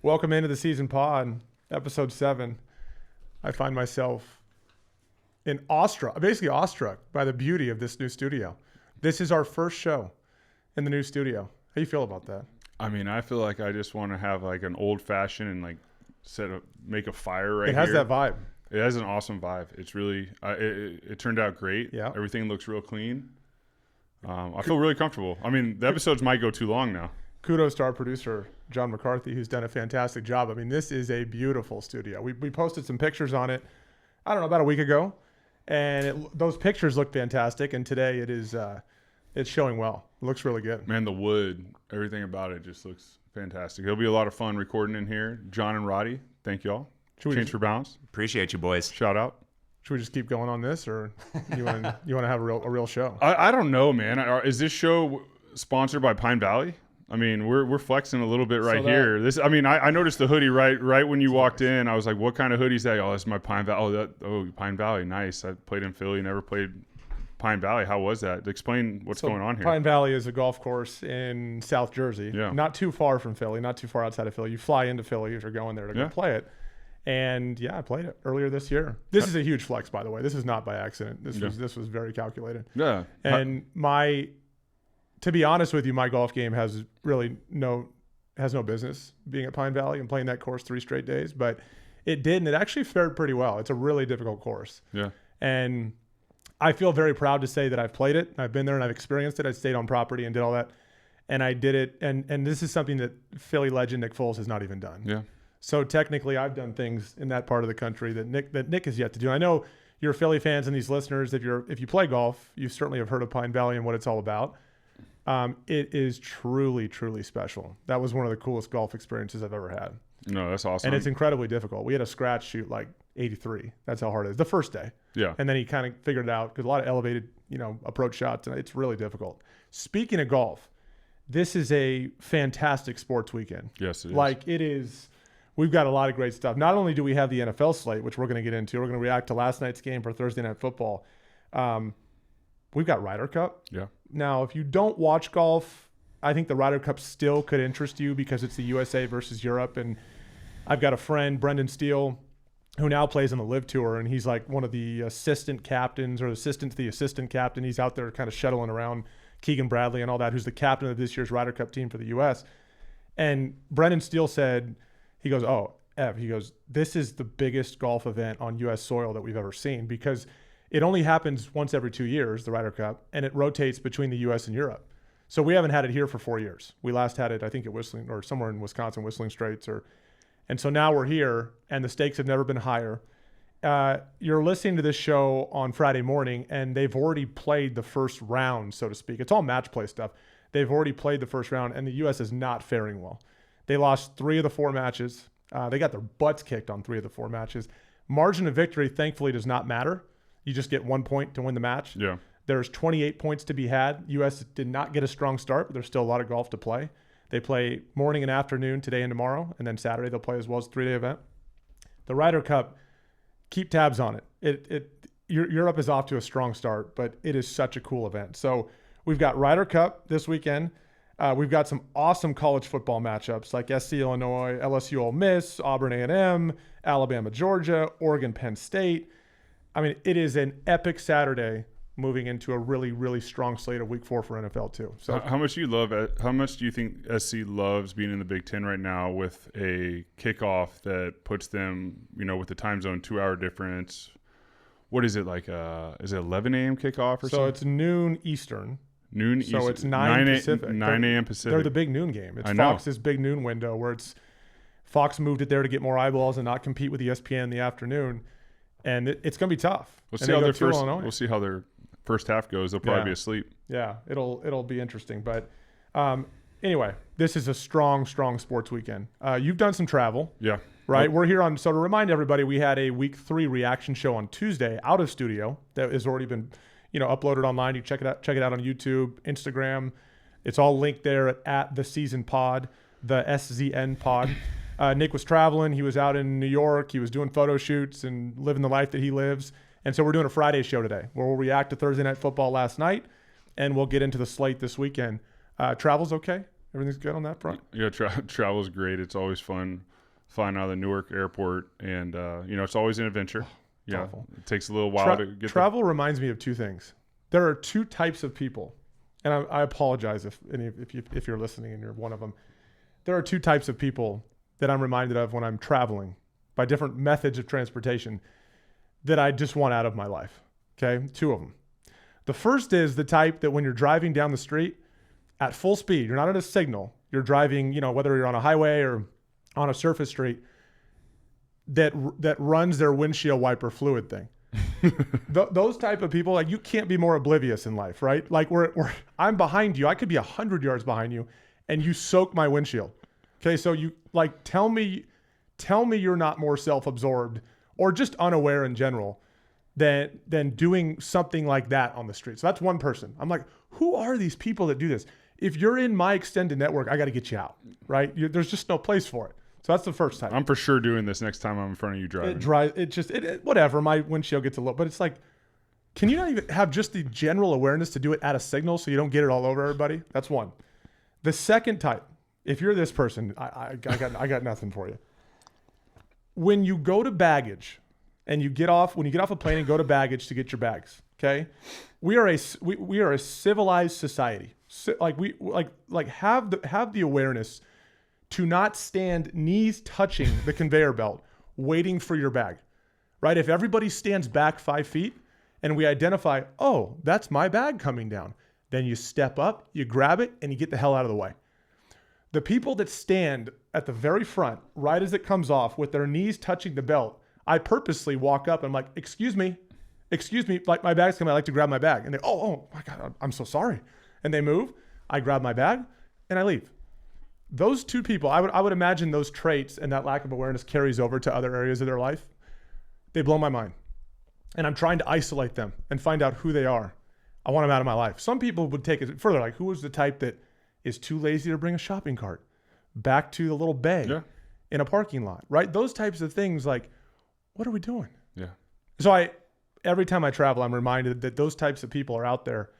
Welcome into the season pod, episode 7. I find myself basically awestruck by the beauty of this new studio. This is our first show in the new studio. How you feel about that? I mean, I feel like I just want to have like an old fashioned and like make a fire right here. It has that vibe. It has an awesome vibe. It's really, it turned out great. Yeah. Everything looks real clean. I feel really comfortable. I mean, the episodes might go too long now. Kudos to our producer, John McCarthy, who's done a fantastic job. I mean, this is a beautiful studio. We posted some pictures on it, I don't know, about a week ago. And those pictures look fantastic. And today it's showing well. It looks really good. Man, the wood, everything about it just looks fantastic. It'll be a lot of fun recording in here. John and Roddy, thank y'all. Change for Balance. Appreciate you, boys. Shout out. Should we just keep going on this, or you want to have a real show? I don't know, man. Is this show sponsored by Pine Valley? I mean, we're flexing a little bit right here. I noticed the hoodie right when you walked in. I was like, what kind of hoodie is that? Oh, that's my Pine Valley. Pine Valley, nice. I played in Philly, never played Pine Valley. How was that? Explain what's going on here. Pine Valley is a golf course in South Jersey, not too far from Philly, not too far outside of Philly. You fly into Philly if you're going there to go play it. And I played it earlier this year. This is a huge flex, by the way. This is not by accident. This was very calculated. Yeah. And to be honest with you, my golf game has no business being at Pine Valley and playing that course 3 straight days, but it did, and it actually fared pretty well. It's a really difficult course. Yeah. And I feel very proud to say that I've played it. I've been there and I've experienced it. I stayed on property and did all that. And I did it. And this is something that Philly legend Nick Foles has not even done. Yeah. So technically I've done things in that part of the country that Nick has yet to do. I know you're Philly fans and these listeners, if you play golf, you certainly have heard of Pine Valley and what it's all about. It is truly, truly special. That was one of the coolest golf experiences I've ever had. No, that's awesome. And it's incredibly difficult. We had a scratch shoot like 83. That's how hard it is. The first day. Yeah. And then he kind of figured it out because a lot of elevated, approach shots, and it's really difficult. Speaking of golf, this is a fantastic sports weekend. Yes, it is. Like it is. We've got a lot of great stuff. Not only do we have the NFL slate, which we're going to get into, we're going to react to last night's game for Thursday Night Football. We've got Ryder Cup. Yeah. Now, if you don't watch golf, I think the Ryder Cup still could interest you because it's the USA versus Europe. And I've got a friend, Brendan Steele, who now plays on the Live Tour, and he's like one of the assistant captains or assistant to the assistant captain. He's out there kind of shuttling around Keegan Bradley and all that, who's the captain of this year's Ryder Cup team for the U.S. And Brendan Steele said, he goes, this is the biggest golf event on U.S. soil that we've ever seen because it only happens once every 2 years, the Ryder Cup, and it rotates between the U.S. and Europe. So we haven't had it here for 4 years. We last had it, I think, at Whistling or somewhere in Wisconsin, Whistling Straits. And so now we're here, and the stakes have never been higher. You're listening to this show on Friday morning, and they've already played the first round, so to speak. It's all match play stuff. They've already played the first round, and the U.S. is not faring well. They lost 3 of the 4 matches. They got their butts kicked on 3 of the 4 matches. Margin of victory, thankfully, does not matter. You just get 1 point to win the match. Yeah. There's 28 points to be had. U.S. did not get a strong start, but there's still a lot of golf to play. They play morning and afternoon today and tomorrow, and then Saturday they'll play as well as a 3-day event. The Ryder Cup, keep tabs on it. Europe is off to a strong start, but it is such a cool event. So we've got Ryder Cup this weekend. We've got some awesome college football matchups like SC Illinois, LSU Ole Miss, Auburn A&M, Alabama Georgia, Oregon Penn State. I mean, it is an epic Saturday moving into a really, really strong slate of Week 4 for NFL too. So, how much do you think SC loves being in the Big Ten right now with a kickoff that puts them, with the time zone 2-hour difference? What is it like? Is it 11 a.m. kickoff or something? So it's noon Eastern. Noon Eastern. So it's 9 Pacific. 9 a.m. Pacific. They're the big noon game. It's Fox's big noon window where Fox moved it there to get more eyeballs and not compete with ESPN in the afternoon. And it's going to be tough. We'll see how their first half goes. They'll probably be asleep. Yeah, it'll be interesting. But anyway, this is a strong sports weekend. You've done some travel. Yeah. Right? We're here so to remind everybody, we had a Week 3 reaction show on Tuesday out of studio that has already been uploaded online. You check it out on YouTube, Instagram. It's all linked there at the season pod, the SZN pod. Nick was traveling. He was out in New York. He was doing photo shoots and living the life that he lives. And so we're doing a Friday show today where we'll react to Thursday Night Football last night, and we'll get into the slate this weekend. Travel's okay? Everything's good on that front? Yeah, travel's great. It's always fun flying out of the Newark airport, and it's always an adventure. Awful. It takes a little while to get travel reminds me of two things. There are two types of people, and I apologize if you're listening and you're one of them. There are two types of people that I'm reminded of when I'm traveling by different methods of transportation that I just want out of my life. Okay, two of them. The first is the type that when you're driving down the street at full speed, you're not at a signal, you're driving, whether you're on a highway or on a surface street, that runs their windshield wiper fluid thing. Those type of people, like, you can't be more oblivious in life, right? Like I'm behind you. I could be 100 yards behind you and you soak my windshield. Okay. So you like, tell me you're not more self-absorbed or just unaware in general than doing something like that on the street. So that's one person. I'm like, who are these people that do this? If you're in my extended network, I got to get you out, right? There's just no place for it. So that's the first type. I'm for sure doing this next time I'm in front of you driving. Whatever. My windshield gets a little, but it's like, can you not even have just the general awareness to do it at a signal so you don't get it all over everybody? That's one. The second type, if you're this person, I got nothing for you. When you go to baggage and when you get off a plane and go to baggage to get your bags, okay? We are a civilized society. Have the awareness to not stand knees touching the conveyor belt waiting for your bag, right? If everybody stands back 5 feet and we identify, oh, that's my bag coming down, then you step up, you grab it, and you get the hell out of the way. The people that stand at the very front, right as it comes off with their knees touching the belt, I purposely walk up and I'm like, excuse me, like my bag's coming, I'd like to grab my bag. And they, oh my God, I'm so sorry. And they move, I grab my bag and I leave. Those two people, I would imagine those traits and that lack of awareness carries over to other areas of their life. They blow my mind. And I'm trying to isolate them and find out who they are. I want them out of my life. Some people would take it further, like who is the type that is too lazy to bring a shopping cart back to the little bay in a parking lot, right? Those types of things, like, what are we doing? Yeah. So every time I travel, I'm reminded that those types of people are out there,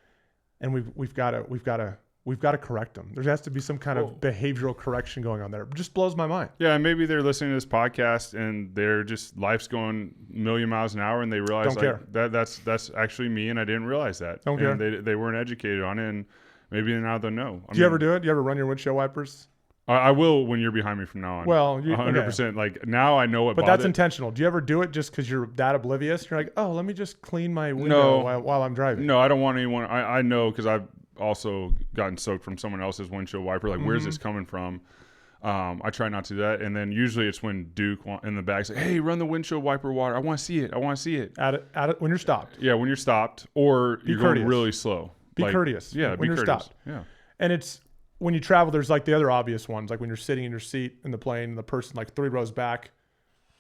and we've got to correct them. There has to be some kind of behavioral correction going on there. It just blows my mind. Yeah, and maybe they're listening to this podcast and they're just, life's going a million miles an hour, and they realize that's actually me, and I didn't realize that. Don't care. They weren't educated on it, and maybe now they'll know. Do you ever do it? Do you ever run your windshield wipers? I will when you're behind me from now on. Well, 100%. Okay. Like, now I know what. But that's intentional. Do you ever do it just because you're that oblivious? You're like, oh, let me just clean my window while I'm driving. No, I don't want anyone. I know, because I've also gotten soaked from someone else's windshield wiper. Like, where's this coming from? I try not to do that. And then usually it's when Duke in the back's like, hey, run the windshield wiper water. I want to see it. Add it when you're stopped. Yeah, when you're stopped, or you're going really slow. Be courteous. Yeah, when you're stopped. Yeah. And it's, when you travel, there's like the other obvious ones, like when you're sitting in your seat in the plane, and the person like 3 rows back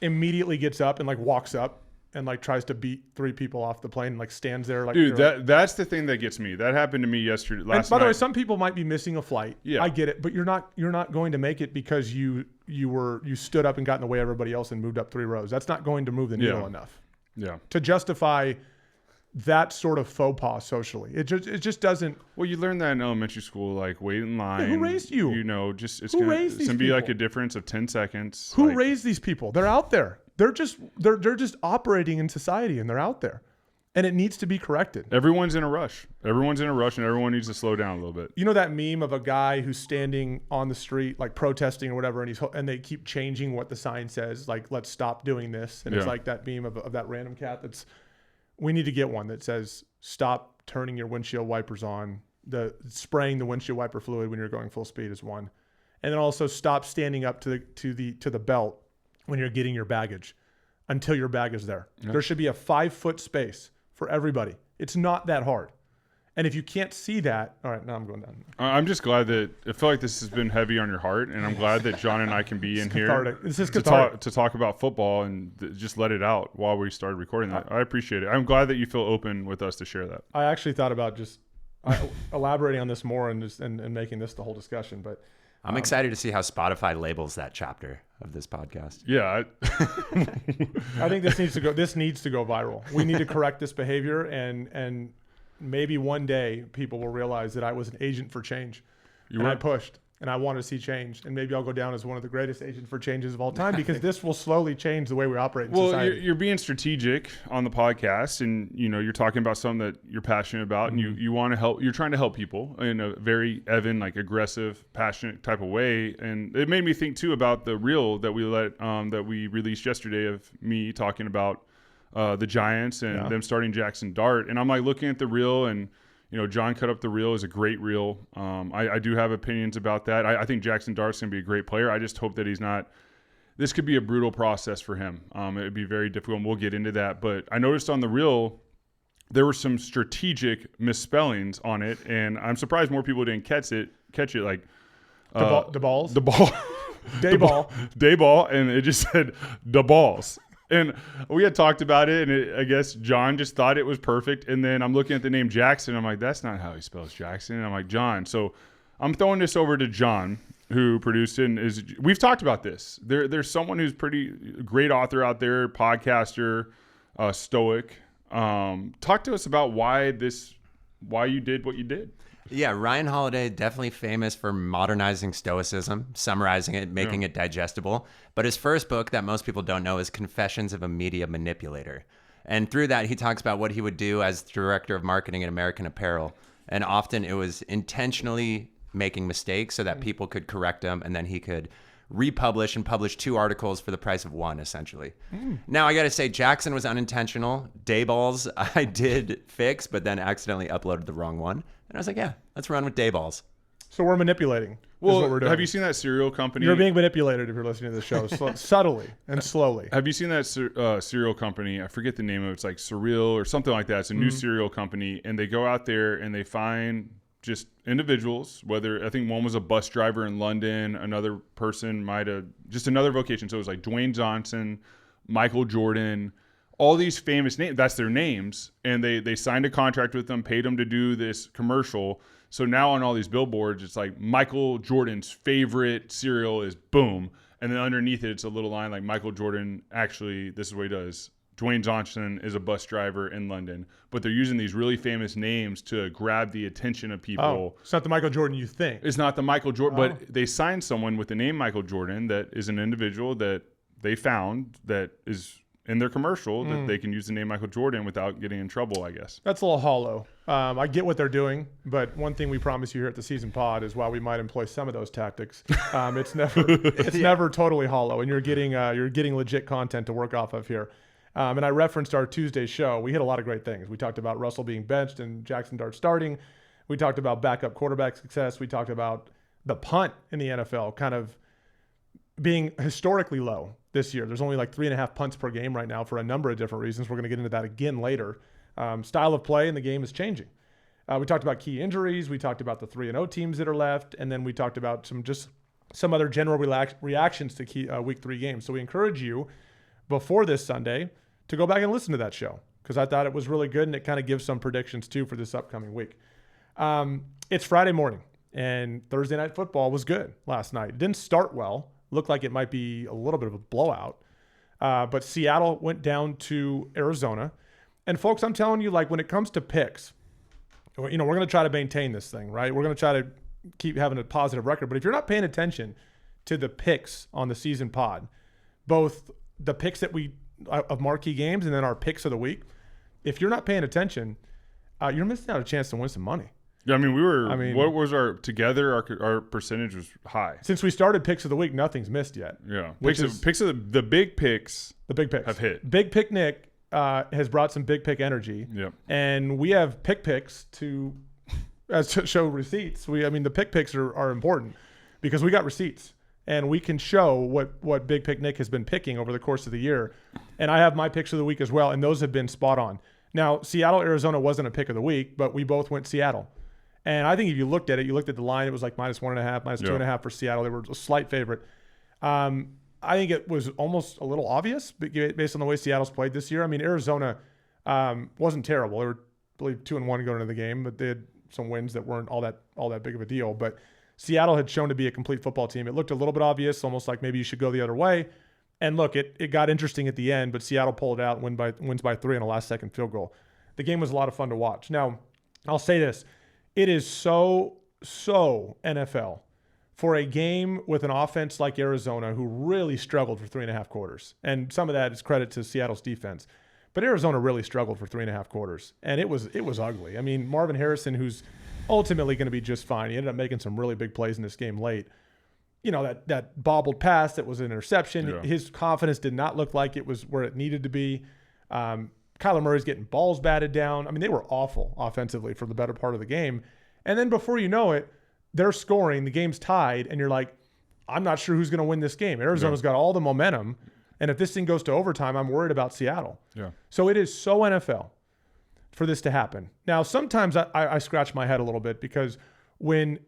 immediately gets up and like walks up and like tries to beat 3 people off the plane and like stands there. Like, dude, that's the thing that gets me. That happened to me yesterday. Last night. By the way, some people might be missing a flight. Yeah, I get it, but you're not going to make it because you stood up and got in the way of everybody else and moved up 3 rows. That's not going to move the needle enough. Yeah. To justify that sort of faux pas socially. It just doesn't. Well, you learn that in elementary school, like wait in line. Yeah, who raised you? It's gonna be like a difference of 10 seconds. Who raised these people? They're out there. They're just operating in society, and they're out there, and it needs to be corrected. Everyone's in a rush, and everyone needs to slow down a little bit. You know that meme of a guy who's standing on the street, like protesting or whatever, and they keep changing what the sign says, like let's stop doing this, and it's like that meme of that random cat that's. We need to get one that says, stop turning your windshield wipers on. Spraying the windshield wiper fluid when you're going full speed is one. And then also stop standing up to the belt when you're getting your baggage until your bag is there. Yeah. There should be a 5-foot space for everybody. It's not that hard. And if you can't see that, all right, now I'm going down. I'm just glad that I feel like this has been heavy on your heart, and I'm glad that John and I can be in here to talk about football and just let it out while we started recording that. I appreciate it. I'm glad that you feel open with us to share that. I actually thought about just elaborating on this more and making this the whole discussion, but I'm excited to see how Spotify labels that chapter of this podcast. Yeah. I think this needs to go viral. We need to correct this behavior, and maybe one day people will realize that I was an agent for change. I pushed. and I want to see change. And maybe I'll go down as one of the greatest agents for changes of all time because this will slowly change the way we operate in society. You're being strategic on the podcast, and you're talking about something that you're passionate about, and you want to help. You're trying to help people in a very aggressive, passionate type of way. And it made me think too about the reel that we released yesterday of me talking about the Giants and them starting Jackson Dart. And I'm like looking at the reel, and John cut up the reel is a great reel. I do have opinions about that. I think Jackson Dart's going to be a great player. I just hope that he's not. This could be a brutal process for him. It would be very difficult, and we'll get into that. But I noticed on the reel there were some strategic misspellings on it, and I'm surprised more people didn't catch it. Like The balls? the ball, day ball, and it just said the balls. And we had talked about it, and I guess John just thought it was perfect. And then I'm looking at the name Jackson. I'm like, that's not how he spells Jackson. And I'm like, John. So I'm throwing this over to John, who produced it. And we've talked about this. There's someone who's pretty great author out there, podcaster, stoic. Talk to us about why you did what you did. Yeah, Ryan Holiday, definitely famous for modernizing Stoicism, summarizing it, making it digestible. But his first book that most people don't know is Confessions of a Media Manipulator. And through that, he talks about what he would do as director of marketing at American Apparel. And often it was intentionally making mistakes so that people could correct them, and then he could republish and publish 2 articles for the price of 1, essentially. Now, I got to say, Jackson was unintentional. Dayballs, I did fix, but then accidentally uploaded the wrong one. And I was like, yeah, let's run with Dayballs. So we're manipulating. Well, is what we're doing. Have you seen that cereal company? You're being manipulated if you're listening to the show, subtly and slowly. Have you seen that cereal company? I forget the name of it. It's like Surreal or something like that. It's a new cereal company, and they go out there and they find just individuals, whether I think one was a bus driver in London, another person might have just another vocation. So it was like Dwayne Johnson, Michael Jordan, all these famous names. That's their names. And they signed a contract with them, paid them to do this commercial. So now on all these billboards, it's like Michael Jordan's favorite cereal is boom. And then underneath it, it's a little line like Michael Jordan, actually, this is what he does. Dwayne Johnson is a bus driver in London, but they're using these really famous names to grab the attention of people. Oh, it's not the Michael Jordan you think. It's not the Michael Jordan, but they signed someone with the name Michael Jordan that is an individual that they found that is in their commercial that they can use the name Michael Jordan without getting in trouble, I guess. That's a little hollow. I get what they're doing, but one thing we promise you here at the Season Pod is while we might employ some of those tactics, it's never totally hollow, and you're getting legit content to work off of here. And I referenced our Tuesday show. We hit a lot of great things. We talked about Russell being benched and Jackson Dart starting. We talked about backup quarterback success. We talked about the punt in the NFL kind of being historically low this year. There's only like 3.5 punts per game right now for a number of different reasons. We're going to get into that again later. Style of play in the game is changing. We talked about key injuries. We talked about the 3-0 teams that are left. And then we talked about some other general reactions to key week 3 games. So we encourage you before this Sunday to go back and listen to that show because I thought it was really good and it kind of gives some predictions too for this upcoming week. It's Friday morning and Thursday Night Football was good last night. It didn't start well. Looked like it might be a little bit of a blowout. But Seattle went down to Arizona. And folks, I'm telling you, like when it comes to picks, we're going to try to maintain this thing, right? We're going to try to keep having a positive record. But if you're not paying attention to the picks on the season pod, both the picks of marquee games and then our picks of the week, if you're not paying attention, you're missing out a chance to win some money. Yeah, I mean, what was our percentage was high. Since we started picks of the week, nothing's missed yet. Yeah. Picks of the big picks. The big picks have hit. Big Pick Nick has brought some big pick energy. Yep. And we have picks to show receipts. The picks are important because we got receipts. And we can show what Big Pick Nick has been picking over the course of the year. And I have my picks of the week as well, and those have been spot on. Now, Seattle, Arizona wasn't a pick of the week, but we both went Seattle. And I think if you looked at the line, it was like -1.5, -2.5 for Seattle. They were a slight favorite. I think it was almost a little obvious based on the way Seattle's played this year. I mean, Arizona wasn't terrible. They were, I believe, 2-1 going into the game, but they had some wins that weren't all that big of a deal. But Seattle had shown to be a complete football team. It looked a little bit obvious, almost like maybe you should go the other way. And look, it got interesting at the end, but Seattle pulled it out and wins by 3 on a last-second field goal. The game was a lot of fun to watch. Now, I'll say this. It is so NFL for a game with an offense like Arizona, who really struggled for 3.5 quarters. And some of that is credit to Seattle's defense. But Arizona really struggled for 3.5 quarters. And it was ugly. I mean, Marvin Harrison, who's ultimately going to be just fine. He ended up making some really big plays in this game late. You know, that bobbled pass that was an interception. Yeah. His confidence did not look like it was where it needed to be. Kyler Murray's getting balls batted down. I mean, they were awful offensively for the better part of the game. And then before you know it, they're scoring, the game's tied, and you're like, I'm not sure who's going to win this game. Arizona's got all the momentum, and if this thing goes to overtime, I'm worried about Seattle. Yeah. So it is so NFL for this to happen. Now, sometimes I scratch my head a little bit because when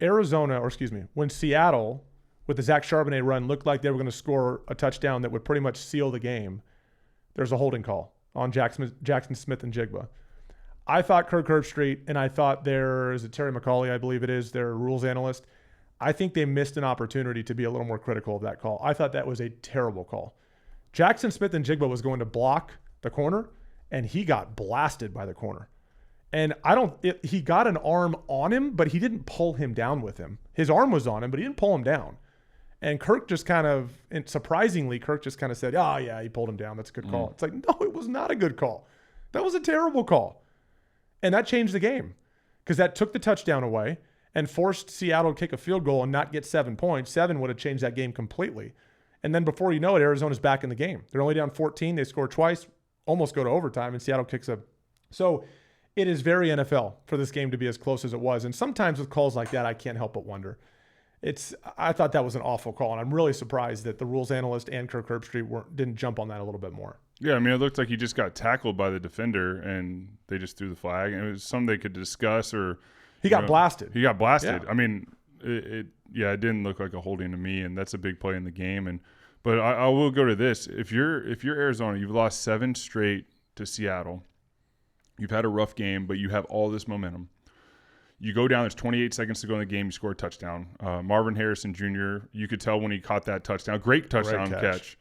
Seattle, with the Zach Charbonnet run, looked like they were going to score a touchdown that would pretty much seal the game, there's a holding call on Jackson Smith and Jigba. I thought Kirk Herbstreit, and I thought is it Terry McCauley, I believe it is, their rules analyst. I think they missed an opportunity to be a little more critical of that call. I thought that was a terrible call. Jackson Smith and Jigba was going to block the corner, and he got blasted by the corner. And he got an arm on him, but he didn't pull him down with him. His arm was on him, but he didn't pull him down. And Kirk just kind of, and surprisingly, said, oh, yeah, he pulled him down. That's a good call. It's like, no, it was not a good call. That was a terrible call. And that changed the game because that took the touchdown away and forced Seattle to kick a field goal and not get 7 points. 7 would have changed that game completely. And then before you know it, Arizona's back in the game. They're only down 14. They score twice, almost go to overtime, and Seattle kicks a. So it is very NFL for this game to be as close as it was. And sometimes with calls like that, I can't help but wonder. I thought that was an awful call, and I'm really surprised that the rules analyst and Kirk Herbstreit didn't jump on that a little bit more. Yeah, I mean, it looked like he just got tackled by the defender, and they just threw the flag. And it was something they could discuss, or he got blasted. He got blasted. Yeah. I mean, it didn't look like a holding to me, and that's a big play in the game. But I will go to this: if you're Arizona, you've lost 7 straight to Seattle. You've had a rough game, but you have all this momentum. You go down, there's 28 seconds to go in the game, you score a touchdown. Marvin Harrison Jr., you could tell when he caught that touchdown, great touchdown catch.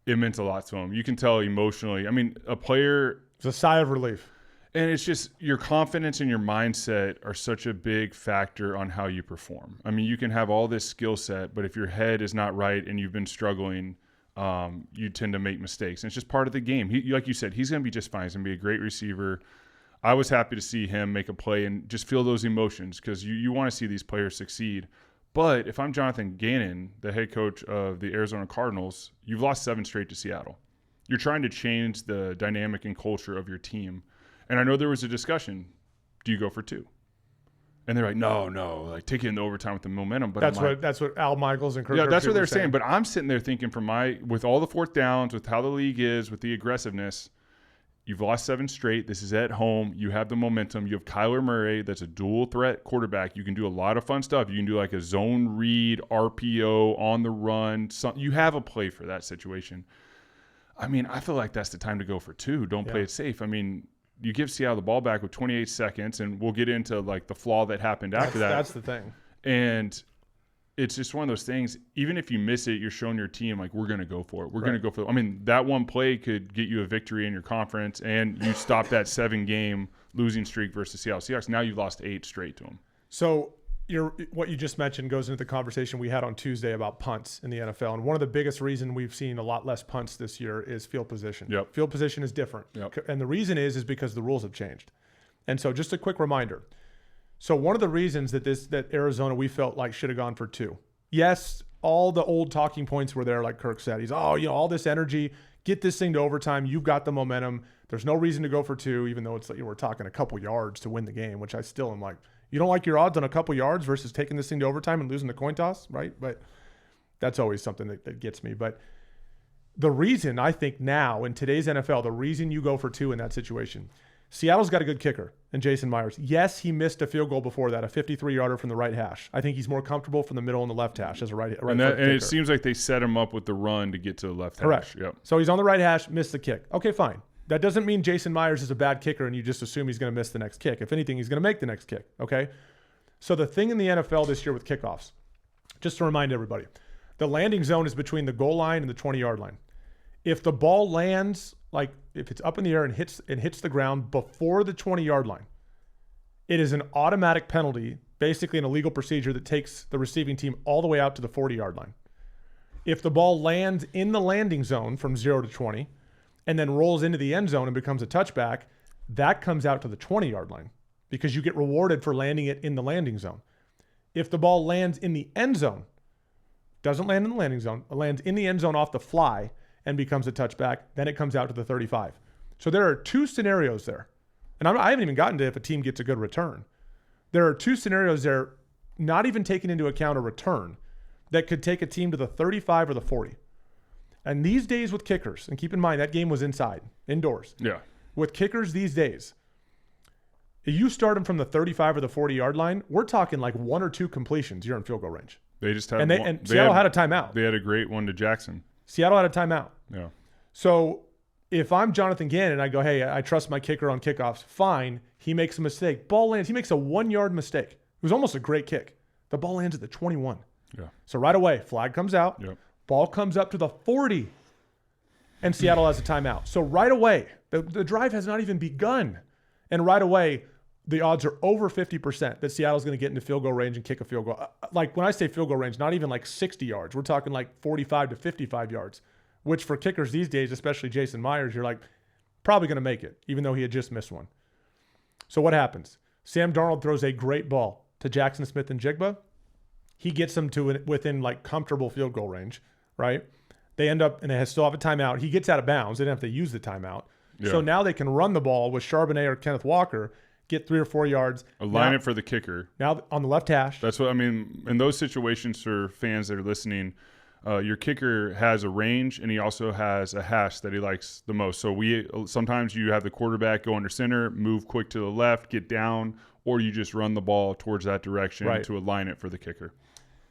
It meant a lot to him. You can tell emotionally. I mean, a player... It's a sigh of relief. And it's just your confidence and your mindset are such a big factor on how you perform. I mean, you can have all this skill set, but if your head is not right and you've been struggling, you tend to make mistakes. And it's just part of the game. Like you said, he's going to be just fine. He's going to be a great receiver. I was happy to see him make a play and just feel those emotions because you want to see these players succeed. But if I'm Jonathan Gannon, the head coach of the Arizona Cardinals, you've lost 7 straight to Seattle. You're trying to change the dynamic and culture of your team. And I know there was a discussion, do you go for 2? And they're like, no, like take it into overtime with the momentum. But that's what Al Michaels and Kirk. Yeah, that's what they're saying. But I'm sitting there thinking with all the 4th downs, with how the league is, with the aggressiveness, you've lost 7 straight. This is at home. You have the momentum. You have Kyler Murray. That's a dual threat quarterback. You can do a lot of fun stuff. You can do like a zone read, RPO, on the run. You have a play for that situation. I mean, I feel like that's the time to go for 2. Don't play it safe. I mean, you give Seattle the ball back with 28 seconds, and we'll get into like the flaw that happened after that. That's the thing. And it's just one of those things. Even if you miss it, you're showing your team like we're going to go for it. We're going to go for it. I mean, that one play could get you a victory in your conference, and you stop that 7-game losing streak versus Seattle Seahawks. Now you've lost 8 straight to them. So what you just mentioned goes into the conversation we had on Tuesday about punts in the NFL. And one of the biggest reasons we've seen a lot less punts this year is field position. Yep. Field position is different. Yep. And the reason is because the rules have changed. And so just a quick reminder. So one of the reasons that Arizona we felt like should have gone for 2. Yes, all the old talking points were there, like Kirk said. He's, all this energy, get this thing to overtime. You've got the momentum. There's no reason to go for 2, even though it's like we're talking a couple yards to win the game, which I still am like, you don't like your odds on a couple yards versus taking this thing to overtime and losing the coin toss, right? But that's always something that gets me. But the reason I think now in today's NFL, the reason you go for 2 in that situation, Seattle's got a good kicker in Jason Myers. Yes, he missed a field goal before that, a 53-yarder from the right hash. I think he's more comfortable from the middle and the left hash as a right and it seems like they set him up with the run to get to the left Correct. hash. Yep. So he's on the right hash, missed the kick. Okay, fine. That doesn't mean Jason Myers is a bad kicker and you just assume he's going to miss the next kick. If anything, he's going to make the next kick, okay? So the thing in the NFL this year with kickoffs, just to remind everybody, the landing zone is between the goal line and the 20-yard line. If the ball lands, like if it's up in the air and hits the ground before the 20-yard line, it is an automatic penalty basically an illegal procedure that takes the receiving team all the way out to the 40-yard line. If the ball lands in the landing zone from 0 to 20 and then rolls into the end zone and becomes a touchback, that comes out to the 20-yard line because you get rewarded for landing it in the landing zone. If the ball lands in the end zone, doesn't land in the landing zone, it lands in the end zone off the fly and becomes a touchback, then it comes out to the 35. So there are two scenarios there. And I haven't even gotten to if a team gets a good return. There are two scenarios there, not even taking into account a return, that could take a team to the 35 or the 40. And these days with kickers, and keep in mind that game was indoors. Yeah. With kickers these days, if you start them from the 35 or the 40-yard line, we're talking like 1 or 2 completions. You're in field goal range. They just had and Seattle had a timeout. They had a great one to Jackson. Seattle had a timeout. Yeah. So if I'm Jonathan Gannon, I go, hey, I trust my kicker on kickoffs. Fine. He makes a mistake. Ball lands. He makes a 1-yard mistake. It was almost a great kick. The ball lands at the 21. Yeah. So right away, flag comes out. Yep. Ball comes up to the 40. And Seattle has a timeout. So right away, the drive has not even begun. And right away, the odds are over 50% that Seattle's going to get into field goal range and kick a field goal. Like when I say field goal range, not even like 60 yards. We're talking like 45 to 55 yards, which for kickers these days, especially Jason Myers, you're like probably going to make it, even though he had just missed one. So what happens? Sam Darnold throws a great ball to Jackson Smith and Jigba. He gets them to within like comfortable field goal range, right? They end up, and they still have a timeout. He gets out of bounds. They didn't have to use the timeout. Yeah. So now they can run the ball with Charbonnet or Kenneth Walker, get 3 or 4 yards. Align it for the kicker. Now on the left hash. That's what I mean. In those situations, for fans that are listening, your kicker has a range and he also has a hash that he likes the most. So sometimes you have the quarterback go under center, move quick to the left, get down, or you just run the ball towards that direction to align it for the kicker.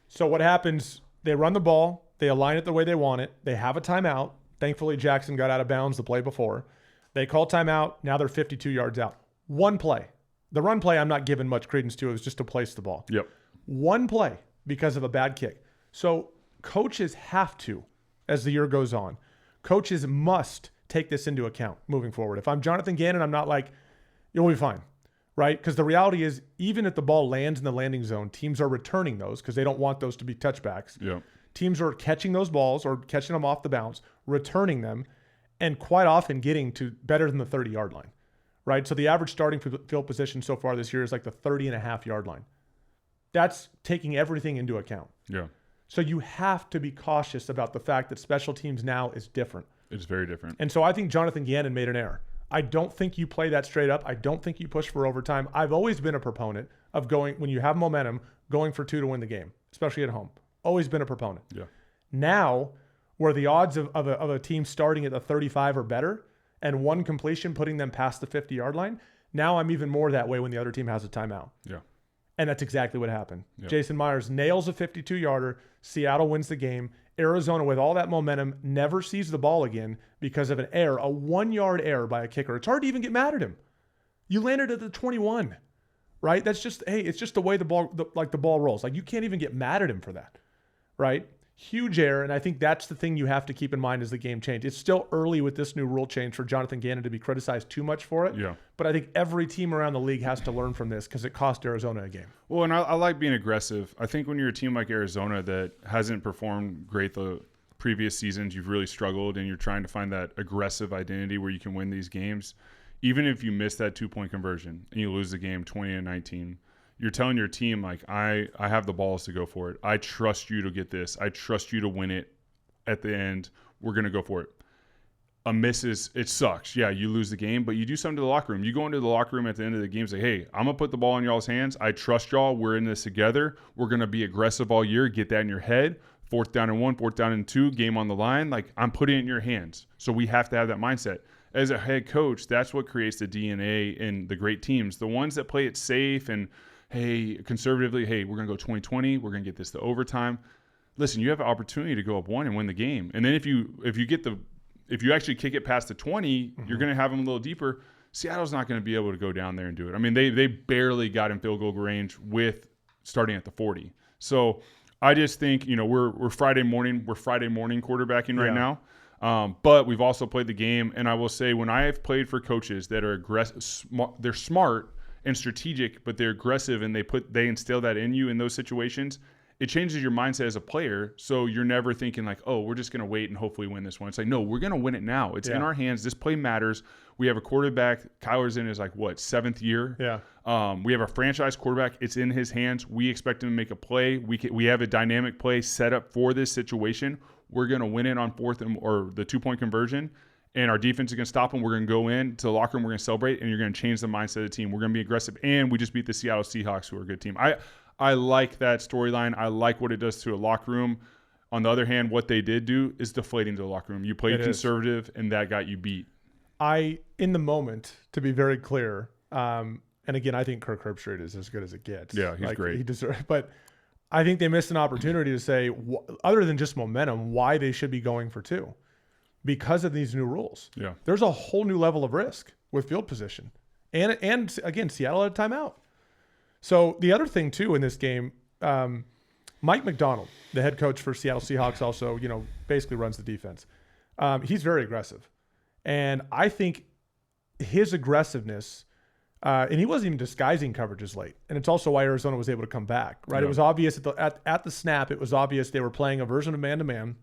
So what happens, they run the ball, they align it the way they want it, they have a timeout. Thankfully, Jackson got out of bounds the play before. They call timeout, now they're 52 yards out. One play. The run play I'm not giving much credence to. It was just to place the ball. Yep. One play because of a bad kick. So coaches have to, as the year goes on, coaches must take this into account moving forward. If I'm Jonathan Gannon, I'm not like, you'll be fine, right? Because the reality is, even if the ball lands in the landing zone, teams are returning those because they don't want those to be touchbacks. Yeah. Teams are catching those balls or catching them off the bounce, returning them, and quite often getting to better than the 30-yard line. Right? So the average starting field position so far this year is like the 30.5-yard line. That's taking everything into account. Yeah. So you have to be cautious about the fact that special teams now is different. It's very different. And so I think Jonathan Gannon made an error. I don't think you play that straight up. I don't think you push for overtime. I've always been a proponent of going, when you have momentum, going for 2 to win the game, especially at home. Always been a proponent. Yeah. Now, where the odds of a team starting at the 35 are better, and one completion putting them past the 50-yard line, now I'm even more that way when the other team has a timeout. Yeah. And that's exactly what happened. Yep. Jason Myers nails a 52-yarder. Seattle wins the game. Arizona, with all that momentum, never sees the ball again because of an error, a 1-yard error by a kicker. It's hard to even get mad at him. You landed at the 21, right? That's just, hey, it's just the way the ball rolls. Like, you can't even get mad at him for that, right? Huge error, and I think that's the thing you have to keep in mind as the game change. It's still early with this new rule change for Jonathan Gannon to be criticized too much for it. Yeah. But I think every team around the league has to learn from this because it cost Arizona a game. Well, and I like being aggressive. I think when you're a team like Arizona that hasn't performed great the previous seasons, you've really struggled, and you're trying to find that aggressive identity where you can win these games. Even if you miss that 2-point conversion and you lose the game 20-19, you're telling your team, like, I have the balls to go for it. I trust you to get this. I trust you to win it at the end. We're going to go for it. A miss it sucks. Yeah, you lose the game, but you do something to the locker room. You go into the locker room at the end of the game and say, hey, I'm going to put the ball in y'all's hands. I trust y'all. We're in this together. We're going to be aggressive all year. Get that in your head. 4th down and 1, 4th down and 2, game on the line. Like, I'm putting it in your hands. So we have to have that mindset. As a head coach, that's what creates the DNA in the great teams. The ones that play it safe and, hey, conservatively, hey, we're going to go 20-20. We're going to get this to overtime. Listen, you have an opportunity to go up 1 and win the game. And then if you actually kick it past the 20, you're going to have them a little deeper. Seattle's not going to be able to go down there and do it. I mean, they barely got in field goal range with starting at the 40. So I just think, we're Friday morning. We're Friday morning quarterbacking right now. But we've also played the game. And I will say, when I have played for coaches that are aggressive, they're smart, and strategic, but they're aggressive and they instill that in you in those situations, it changes your mindset as a player. So you're never thinking like, oh, we're just going to wait and hopefully win this one. It's like, no, we're going to win it now. It's in our hands. This play matters. We have a quarterback. Kyler's in his 7th year. Yeah. We have a franchise quarterback. It's in his hands. We expect him to make a play. We have a dynamic play set up for this situation. We're going to win it on 4th or the 2-point conversion. And our defense is going to stop them. We're going to go in to the locker room. We're going to celebrate, and you're going to change the mindset of the team. We're going to be aggressive, and we just beat the Seattle Seahawks, who are a good team. I like that storyline. I like what it does to a locker room. On the other hand, what they did do is deflating to the locker room. You played conservative, and that got you beat. In the moment, to be very clear, and again, I think Kirk Herbstreit is as good as it gets. Yeah, he's great. He deserves, but I think they missed an opportunity to say, other than just momentum, why they should be going for 2. Because of these new rules. Yeah. There's a whole new level of risk with field position. And again, Seattle had a timeout. So the other thing too in this game, Mike McDonald, the head coach for Seattle Seahawks, also, basically runs the defense. He's very aggressive. And I think his aggressiveness, and he wasn't even disguising coverages late. And it's also why Arizona was able to come back, right? Yeah. It was obvious at the snap, it was obvious they were playing a version of man-to-man,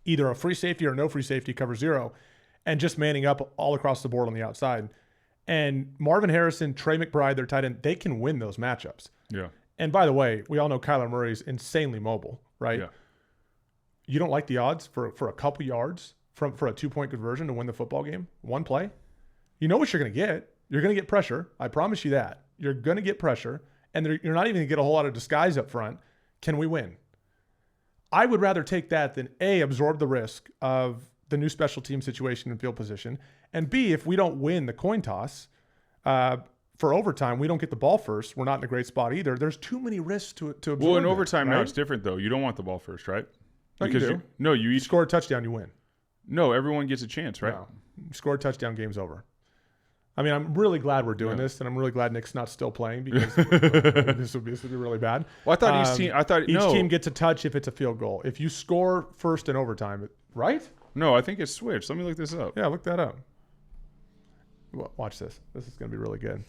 either a free safety or no free safety, cover 0, and just manning up all across the board on the outside. And Marvin Harrison, Trey McBride, their tight end, they can win those matchups. Yeah. And by the way, we all know Kyler Murray's insanely mobile, right? Yeah. You don't like the odds for a couple yards for a 2-point conversion to win the football game? One play? You know what you're going to get. You're going to get pressure. I promise you that. You're going to get pressure, and you're not even going to get a whole lot of disguise up front. Can we win? I would rather take that than A, absorb the risk of the new special team situation and field position, and B, if we don't win the coin toss for overtime, we don't get the ball first. We're not in a great spot either. There's too many risks to absorb. Well, in overtime right? now it's different though. You don't want the ball first, right? No, Because you do. you each score a touchdown, you win. No, everyone gets a chance, right? No. You score a touchdown, game's over. I mean, I'm really glad we're doing this, and I'm really glad Nick's not still playing because this would be really bad. Well, I thought each team gets a touch if it's a field goal. If you score first in overtime, right? No, I think it's switched. Let me look this up. Yeah, look that up. Watch this. This is going to be really good.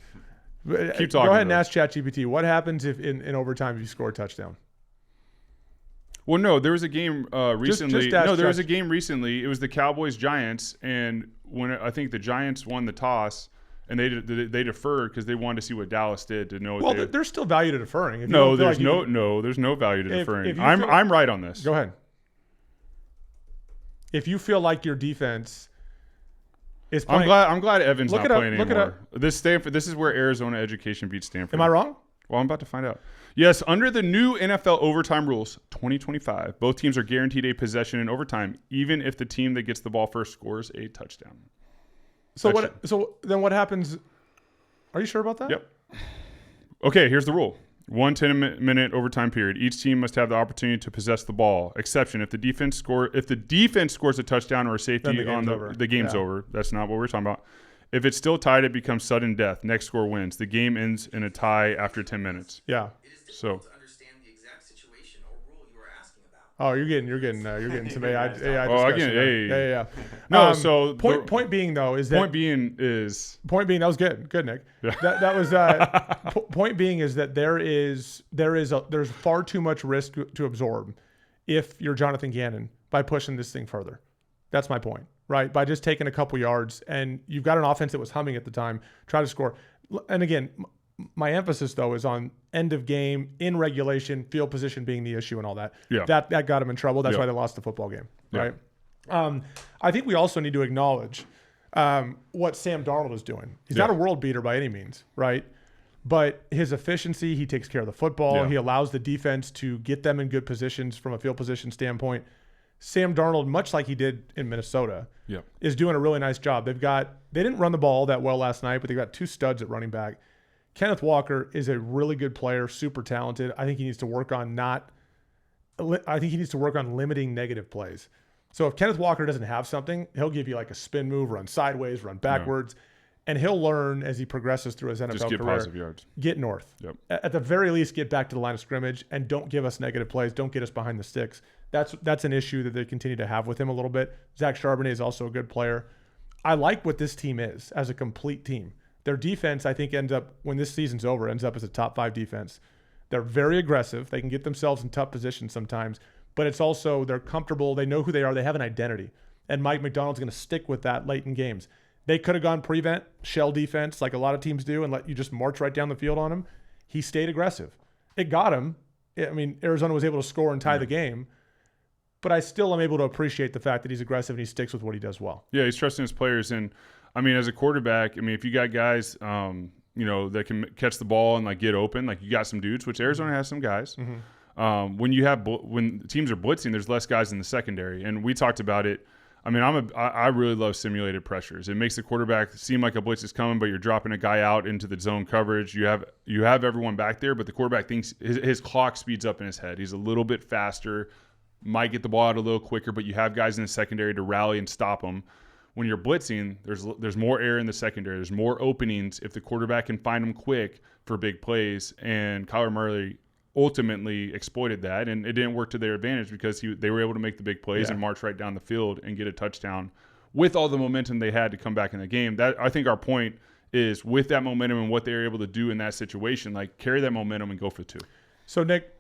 Keep talking. Go ahead and ask ChatGPT. What happens if in overtime you score a touchdown? Well, no, there was a game recently. There was a game recently. It was the Cowboys-Giants, and when I think the Giants won the toss, and they deferred because they wanted to see what Dallas did to know. Well, there's still value to deferring. If there's no value to deferring. I'm right on this. Go ahead. If you feel like your defense is playing, I'm glad Evan's not playing anymore. This is where Arizona education beats Stanford. Am I wrong? Well, I'm about to find out. Yes, under the new NFL overtime rules, 2025, both teams are guaranteed a possession in overtime, even if the team that gets the ball first scores a touchdown. So then what happens? Are you sure about that? Yep. Okay, here's the rule. 1 10-minute overtime period. Each team must have the opportunity to possess the ball. Exception: if the defense scores a touchdown or a safety the game's over. That's not what we're talking about. If it's still tied, it becomes sudden death. Next score wins. The game ends in a tie after 10 minutes. Yeah. It is difficult to understand the exact situation or rule you were asking about. Oh, you're getting some AI discussion. Yeah. No, so point being though is that that was good. Good, Nick. Yeah. That was point being is that there's far too much risk to absorb if you're Jonathan Gannon by pushing this thing further. That's my point, right? By just taking a couple yards, and you've got an offense that was humming at the time, try to score. And again, my emphasis though is on end of game, in regulation, field position being the issue and all that. Yeah. That got them in trouble. That's why they lost the football game, right? I think we also need to acknowledge what Sam Darnold is doing. He's not a world beater by any means, right? But his efficiency, he takes care of the football. Yeah. He allows the defense to get them in good positions from a field position standpoint. Sam Darnold, much like he did in Minnesota, is doing a really nice job. They didn't run the ball that well last night, but they got 2 studs at running back. Kenneth Walker is a really good player, super talented. I think he needs to work on limiting negative plays. So if Kenneth Walker doesn't have something, he'll give you like a spin move, run sideways, run backwards, and he'll learn as he progresses through his NFL just get career. positive yards. Get north. Yep. At the very least, get back to the line of scrimmage and don't give us negative plays. Don't get us behind the sticks. That's an issue that they continue to have with him a little bit. Zach Charbonnet is also a good player. I like what this team is as a complete team. Their defense, I think, ends up, when this season's over, ends up as a top 5 defense. They're very aggressive. They can get themselves in tough positions sometimes, but it's also they're comfortable. They know who they are. They have an identity. And Mike McDonald's going to stick with that late in games. They could have gone prevent, shell defense like a lot of teams do and let you just march right down the field on him. He stayed aggressive. It got him. I mean, Arizona was able to score and tie the game, but I still am able to appreciate the fact that he's aggressive and he sticks with what he does well. Yeah, he's trusting his players. And, I mean, as a quarterback, I mean, if you got guys that can catch the ball and like get open, like you got some dudes, which Arizona has some guys. Mm-hmm. When teams are blitzing, there's less guys in the secondary, and we talked about it. I mean, I really love simulated pressures. It makes the quarterback seem like a blitz is coming, but you're dropping a guy out into the zone coverage. You have everyone back there, but the quarterback thinks his clock speeds up in his head. He's a little bit faster, might get the ball out a little quicker, but you have guys in the secondary to rally and stop them. When you're blitzing, there's more air in the secondary. There's more openings if the quarterback can find them quick for big plays. And Kyler Murray ultimately exploited that, and it didn't work to their advantage because they were able to make the big plays and march right down the field and get a touchdown with all the momentum they had to come back in the game. That I think our point is with that momentum and what they were able to do in that situation, like carry that momentum and go for 2. So Nick,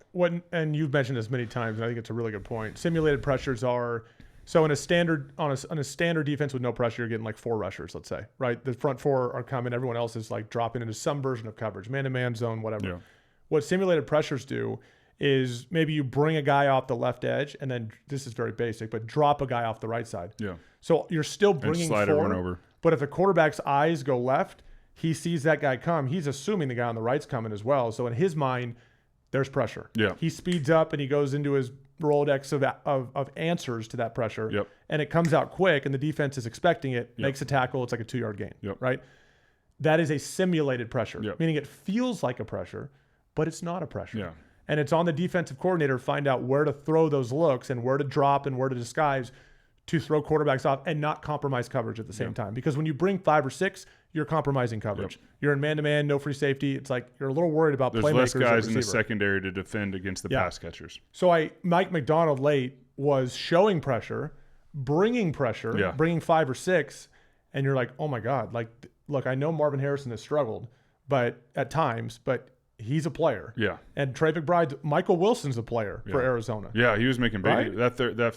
and you've mentioned this many times, and I think it's a really good point. Simulated pressures are so in a standard on a standard defense with no pressure, you're getting like 4 rushers, let's say, right? The front 4 are coming, everyone else is like dropping into some version of coverage, man-to-man zone, whatever. Yeah. What simulated pressures do is maybe you bring a guy off the left edge, and then this is very basic, but drop a guy off the right side. Yeah. So you're still bringing slide forward, everyone over. But if the quarterback's eyes go left, he sees that guy come. He's assuming the guy on the right's coming as well. So in his mind, there's pressure. Yeah. He speeds up and he goes into his Rolodex of answers to that pressure. Yep. And it comes out quick, and the defense is expecting it, makes a tackle. It's like a 2-yard gain. Yep. Right. That is a simulated pressure, meaning it feels like a pressure, but it's not a pressure. Yeah. And it's on the defensive coordinator to find out where to throw those looks and where to drop and where to disguise to throw quarterbacks off and not compromise coverage at the same time. Because when you bring 5 or 6, you're compromising coverage. You're in man-to-man, no free safety. It's like you're a little worried about playmakers. There's less guys in the secondary to defend against the pass catchers. So Mike McDonald late was showing pressure, bringing 5 or 6, and you're like, oh my God. Like, look, I know Marvin Harrison has struggled, but at times, but he's a player. Yeah. And Trey McBride, Michael Wilson's a player for Arizona. Yeah, he was making big. That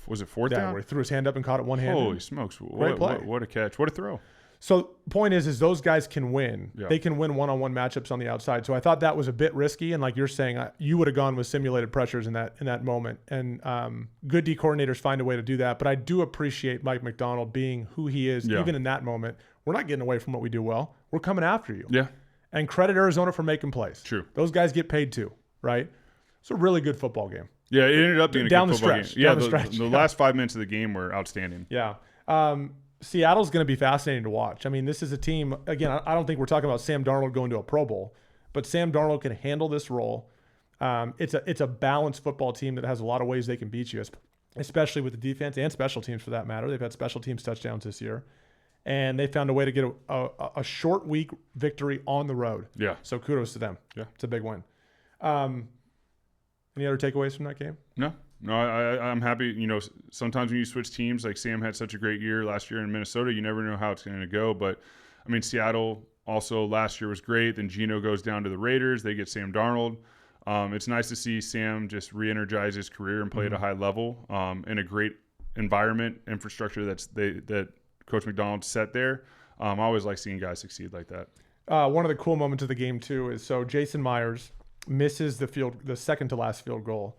was it 4th down? Where he threw his hand up and caught it one-handed. Holy smokes. Great play. What a catch. What a throw. So point is those guys can win. Yeah. They can win one-on-one matchups on the outside. So I thought that was a bit risky. And like you're saying, you would have gone with simulated pressures in that moment. And good D coordinators find a way to do that. But I do appreciate Mike McDonald being who he is, even in that moment. We're not getting away from what we do well. We're coming after you. Yeah. And credit Arizona for making plays. True. Those guys get paid too, right? It's a really good football game. Yeah, it ended up being a good football game. Yeah, down the stretch. The last 5 minutes of the game were outstanding. Yeah. Seattle's going to be fascinating to watch. I mean, this is a team, again, I don't think we're talking about Sam Darnold going to a Pro Bowl, but Sam Darnold can handle this role. It's a balanced football team that has a lot of ways they can beat you, especially with the defense and special teams for that matter. They've had special teams touchdowns this year. And they found a way to get a short week victory on the road. Yeah. So kudos to them. Yeah. It's a big win. Any other takeaways from that game? No, I'm happy. You know, sometimes when you switch teams, like Sam had such a great year last year in Minnesota, you never know how it's going to go. But, I mean, Seattle also last year was great. Then Geno goes down to the Raiders. They get Sam Darnold. It's nice to see Sam just re-energize his career and play at a high level in a great environment, infrastructure that Coach McDonald set there. I always like seeing guys succeed like that. One of the cool moments of the game too is Jason Myers misses the second to last field goal,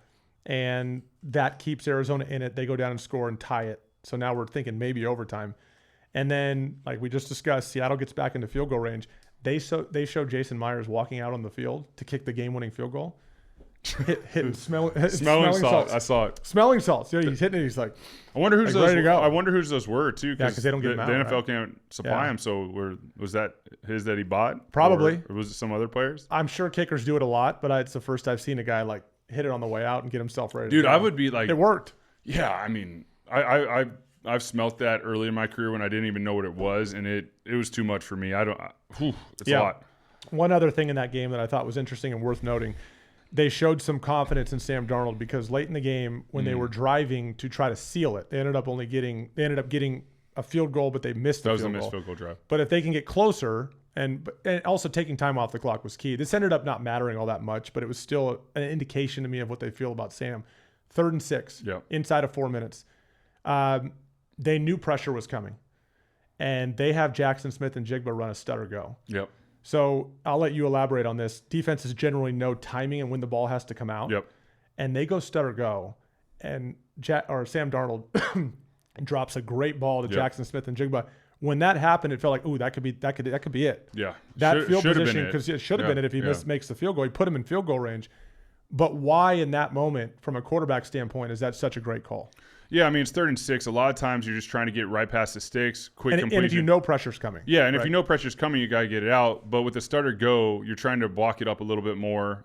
and that keeps Arizona in it. They go down and score and tie it. So now we're thinking maybe overtime. And then, like we just discussed, Seattle gets back into field goal range. They show Jason Myers walking out on the field to kick the game-winning field goal. Smelling salts. I saw it. Smelling salts. Yeah, he's hitting it. He's like, I wonder who's those. I wonder whose those were too. Yeah, because they don't get them out. The NFL can't supply them. So was that his that he bought? Probably. Or was it some other players? I'm sure kickers do it a lot, but it's the first I've seen a guy like hit it on the way out and get himself ready. Dude, I would be like, it worked. Yeah, I mean, I've smelt that early in my career when I didn't even know what it was, and it was too much for me. It's a lot. One other thing in that game that I thought was interesting and worth noting. They showed some confidence in Sam Darnold because late in the game when they were driving to try to seal it, they ended up getting a field goal, but they missed the field goal. That was a missed field goal drive. But if they can get closer And also taking time off the clock was key. This ended up not mattering all that much, but it was still an indication to me of what they feel about Sam. 3rd and 6, inside of 4 minutes. They knew pressure was coming. And they have Jackson Smith and Jigba run a stutter go. Yep. So I'll let you elaborate on this. Defenses generally know timing and when the ball has to come out. Yep. And they go stutter go. And Sam Darnold drops a great ball to Jackson Smith and Jigba. When that happened, it felt like, ooh, that could be it. Yeah. That field position, because it should have been it if he makes the field goal. He put him in field goal range. But why in that moment, from a quarterback standpoint, is that such a great call? Yeah, I mean, it's 3rd and 6. A lot of times you're just trying to get right past the sticks, quick completion. And if you know pressure's coming. Yeah, and if you know pressure's coming, you got to get it out. But with the stutter go, you're trying to block it up a little bit more.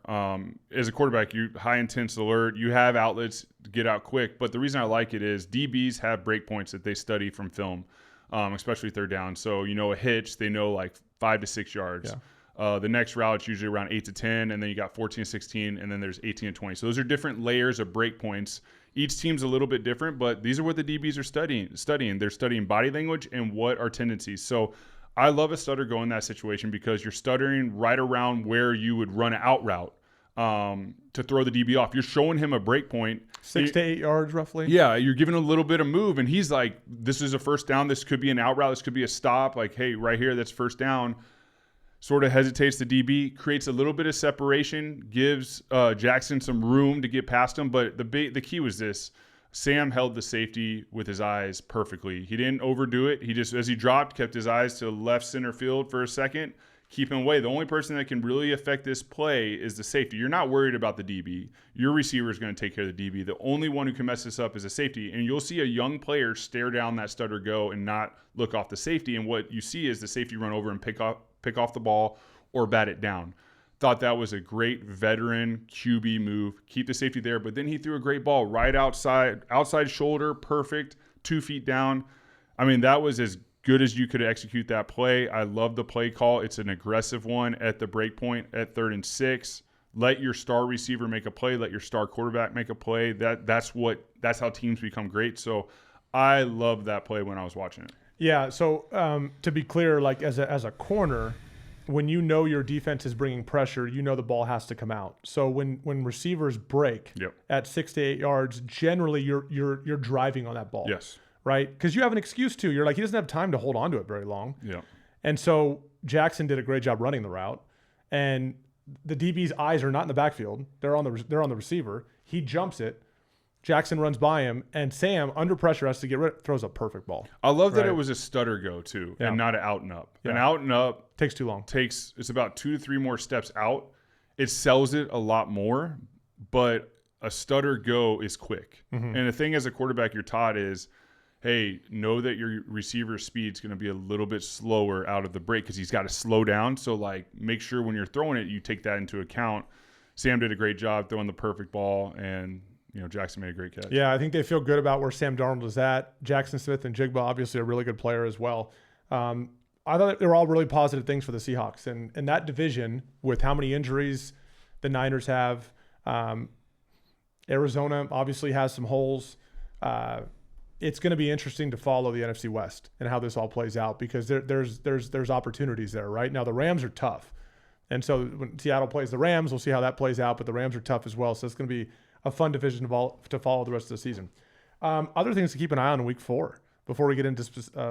As a quarterback, you high intense alert. You have outlets to get out quick. But the reason I like it is DBs have break points that they study from film, especially 3rd down. So, a hitch, they know like 5 to 6 yards. Yeah. The next route's usually around 8 to 10, and then you got 14 to 16, and then there's 18 to 20. So those are different layers of break points. Each team's a little bit different, but these are what the DBs are studying. They're studying body language and what are tendencies. So I love a stutter go in that situation because you're stuttering right around where you would run an out route to throw the DB off. You're showing him a break point. 6 to 8 yards roughly. Yeah, you're giving a little bit of move, and he's like, this is a first down. This could be an out route. This could be a stop. Like, hey, right here, that's first down. Sort of hesitates the DB, creates a little bit of separation, gives Jackson some room to get past him. But the key was this. Sam held the safety with his eyes perfectly. He didn't overdo it. He just, as he dropped, kept his eyes to left center field for a second, keep him away. The only person that can really affect this play is the safety. You're not worried about the DB. Your receiver is going to take care of the DB. The only one who can mess this up is a safety. And you'll see a young player stare down that stutter go and not look off the safety. And what you see is the safety run over and pick off the ball or bat it down. Thought that was a great veteran QB move. Keep the safety there, but then he threw a great ball right outside shoulder, perfect, 2 feet down. I mean, that was as good as you could execute that play. I love the play call. It's an aggressive one at the break point at 3rd and 6. Let your star receiver make a play. Let your star quarterback make a play. That's how teams become great. So I loved that play when I was watching it. Yeah. So to be clear, like as a corner, when you know your defense is bringing pressure, you know the ball has to come out. So when receivers break at 6 to 8 yards, generally you're driving on that ball. Yes. Right? Because you have an excuse to. You're like, he doesn't have time to hold on to it very long. Yeah. And so Jackson did a great job running the route, and the DB's eyes are not in the backfield. They're on the receiver. He jumps it. Jackson runs by him, and Sam, under pressure, has to get rid. Throws a perfect ball. I love that it was a stutter go too, and not an out and up. Yeah. An out and up takes too long. It's about 2 to 3 more steps out. It sells it a lot more, but a stutter go is quick. Mm-hmm. And the thing as a quarterback you're taught is, hey, know that your receiver's speed's going to be a little bit slower out of the break because he's got to slow down. So like, make sure when you're throwing it, you take that into account. Sam did a great job throwing the perfect ball, and Jackson made a great catch. Yeah, I think they feel good about where Sam Darnold is at. Jackson Smith and Jigba, obviously a really good player as well. I thought they were all really positive things for the Seahawks. And that division, with how many injuries the Niners have, Arizona obviously has some holes. It's going to be interesting to follow the NFC West and how this all plays out, because there's opportunities there, right? Now, the Rams are tough. And so when Seattle plays the Rams, we'll see how that plays out. But the Rams are tough as well. So it's going to be a fun division to follow the rest of the season. Other things to keep an eye on in week 4 before we get into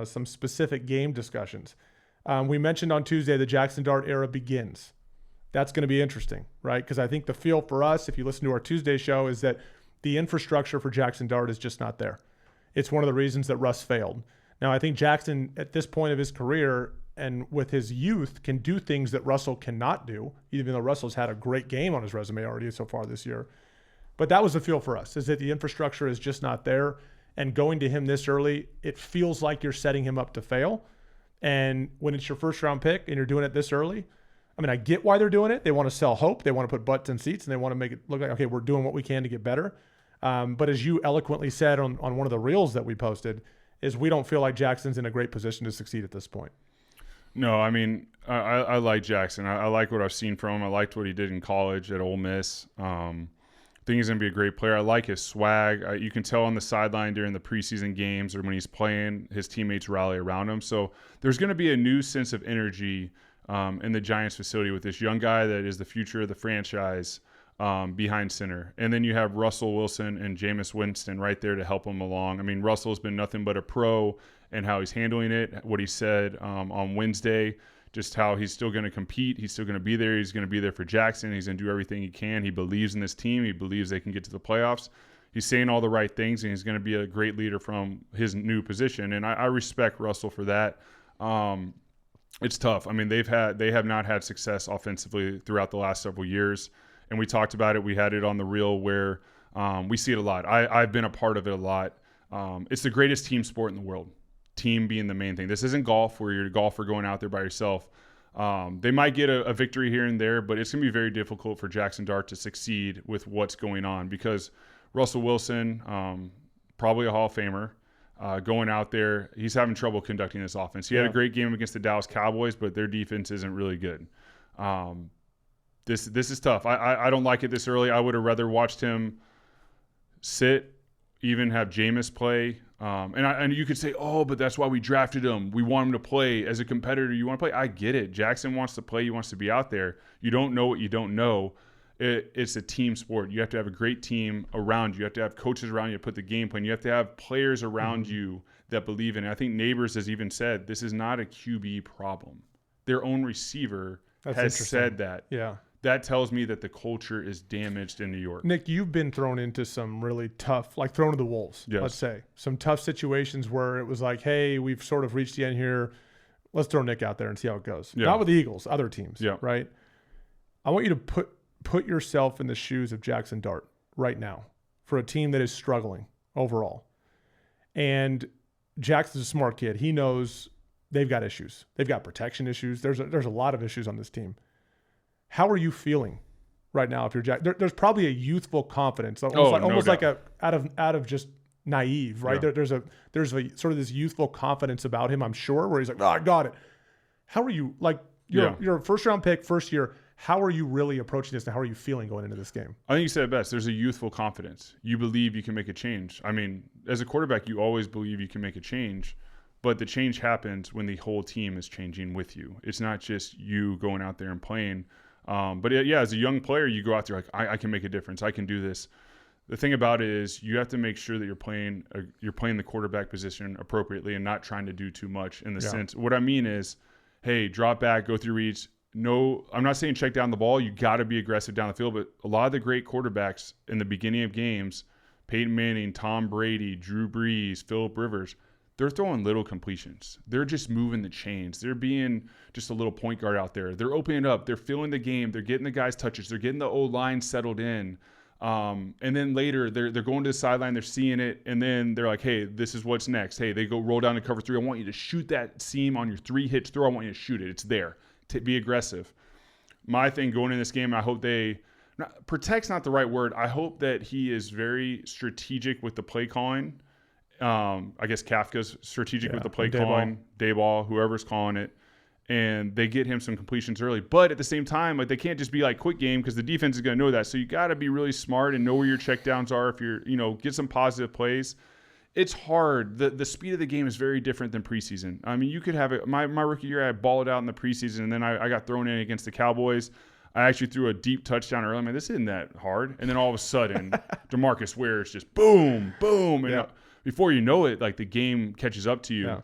some specific game discussions. We mentioned on Tuesday the Jackson Dart era begins. That's going to be interesting, right? Because I think the feel for us, if you listen to our Tuesday show, is that the infrastructure for Jackson Dart is just not there. It's one of the reasons that Russ failed. Now, I think Jackson, at this point of his career and with his youth, can do things that Russell cannot do, even though Russell's had a great game on his resume already so far this year. But that was the feel for us, is that the infrastructure is just not there. And going to him this early, it feels like you're setting him up to fail. And when it's your first round pick and you're doing it this early, I mean, I get why they're doing it. They want to sell hope. They want to put butts in seats, and they want to make it look like, okay, we're doing what we can to get better. But as you eloquently said on one of the reels that we posted, is we don't feel like Jackson's in a great position to succeed at this point. No, I mean, I like Jackson. I like what I've seen from him. I liked what he did in college at Ole Miss. I think he's going to be a great player. I like his swag. You can tell on the sideline during the preseason games or when he's playing, his teammates rally around him. So there's going to be a new sense of energy in the Giants facility with this young guy that is the future of the franchise behind center. And then you have Russell Wilson and Jameis Winston right there to help him along. I mean, Russell's been nothing but a pro in how he's handling it, what he said on Wednesday, just how he's still going to compete. He's still going to be there. He's going to be there for Jackson. He's going to do everything he can. He believes in this team. He believes they can get to the playoffs. He's saying all the right things, and he's going to be a great leader from his new position. And I respect Russell for that. It's tough. I mean, they have not had success offensively throughout the last several years. And we talked about it. We had it on the reel where we see it a lot. I've been a part of it a lot. It's the greatest team sport in the world. Team being the main thing. This isn't golf where you're a golfer going out there by yourself. They might get a victory here and there, but it's going to be very difficult for Jackson Dart to succeed with what's going on because Russell Wilson, probably a Hall of Famer, going out there, he's having trouble conducting this offense. He had a great game against the Dallas Cowboys, but their defense isn't really good. This is tough. I don't like it this early. I would have rather watched him sit, even have Jameis play. And you could say, oh, but that's why we drafted him. We want him to play as a competitor. You want to play? I get it. Jackson wants to play. He wants to be out there. You don't know what you don't know. It's a team sport. You have to have a great team around you. You have to have coaches around you to put the game plan. You have to have players around you that believe in it. I think Neighbors has even said this is not a QB problem. Their own receiver has said that. Yeah. That tells me that the culture is damaged in New York. Nick, you've been thrown into some really tough, like thrown to the wolves, let's say. Some tough situations where it was like, hey, we've sort of reached the end here. Let's throw Nick out there and see how it goes. Yeah. Not with the Eagles, other teams, right? I want you to put yourself in the shoes of Jackson Dart right now for a team that is struggling overall. And Jackson's a smart kid. He knows they've got issues. They've got protection issues. There's a lot of issues on this team. How are you feeling right now? If you're Jack, there's probably a youthful confidence, almost like a out of just naive, right? Yeah. There's a sort of this youthful confidence about him, I'm sure, where he's like, oh, I got it. How are you, like, you're a first round pick, first year. How are you really approaching this, and how are you feeling going into this game? I think you said it best. There's a youthful confidence. You believe you can make a change. I mean, as a quarterback, you always believe you can make a change, but the change happens when the whole team is changing with you. It's not just you going out there and playing. But as a young player, you go out there like, I can make a difference. I can do this. The thing about it is you have to make sure that you're playing the quarterback position appropriately and not trying to do too much in the sense. What I mean is, hey, drop back, go through reads. No, I'm not saying check down the ball. You got to be aggressive down the field. But a lot of the great quarterbacks in the beginning of games, Peyton Manning, Tom Brady, Drew Brees, Phillip Rivers, they're throwing little completions. They're just moving the chains. They're being just a little point guard out there. They're opening up. They're filling the game. They're getting the guys touches. They're getting the O-line settled in. And then later they're going to the sideline. They're seeing it. And then they're like, hey, this is what's next. Hey, they go roll down to cover 3. I want you to shoot that seam on your 3-hitch throw. I want you to shoot it. It's there. Be aggressive. My thing going in this game, I hope protect's not the right word. I hope that he is very strategic with the play calling. I guess Kafka's strategic with the play calling, Dayball, whoever's calling it, and they get him some completions early. But at the same time, like, they can't just be like quick game because the defense is going to know that. So you got to be really smart and know where your checkdowns are. If you're, get some positive plays. It's hard. The speed of the game is very different than preseason. I mean, you could have it. My rookie year, I balled out in the preseason, and then I got thrown in against the Cowboys. I actually threw a deep touchdown early. Man, this isn't that hard. And then all of a sudden, DeMarcus Ware is just boom, boom. And before you know it, like, the game catches up to you. Yeah.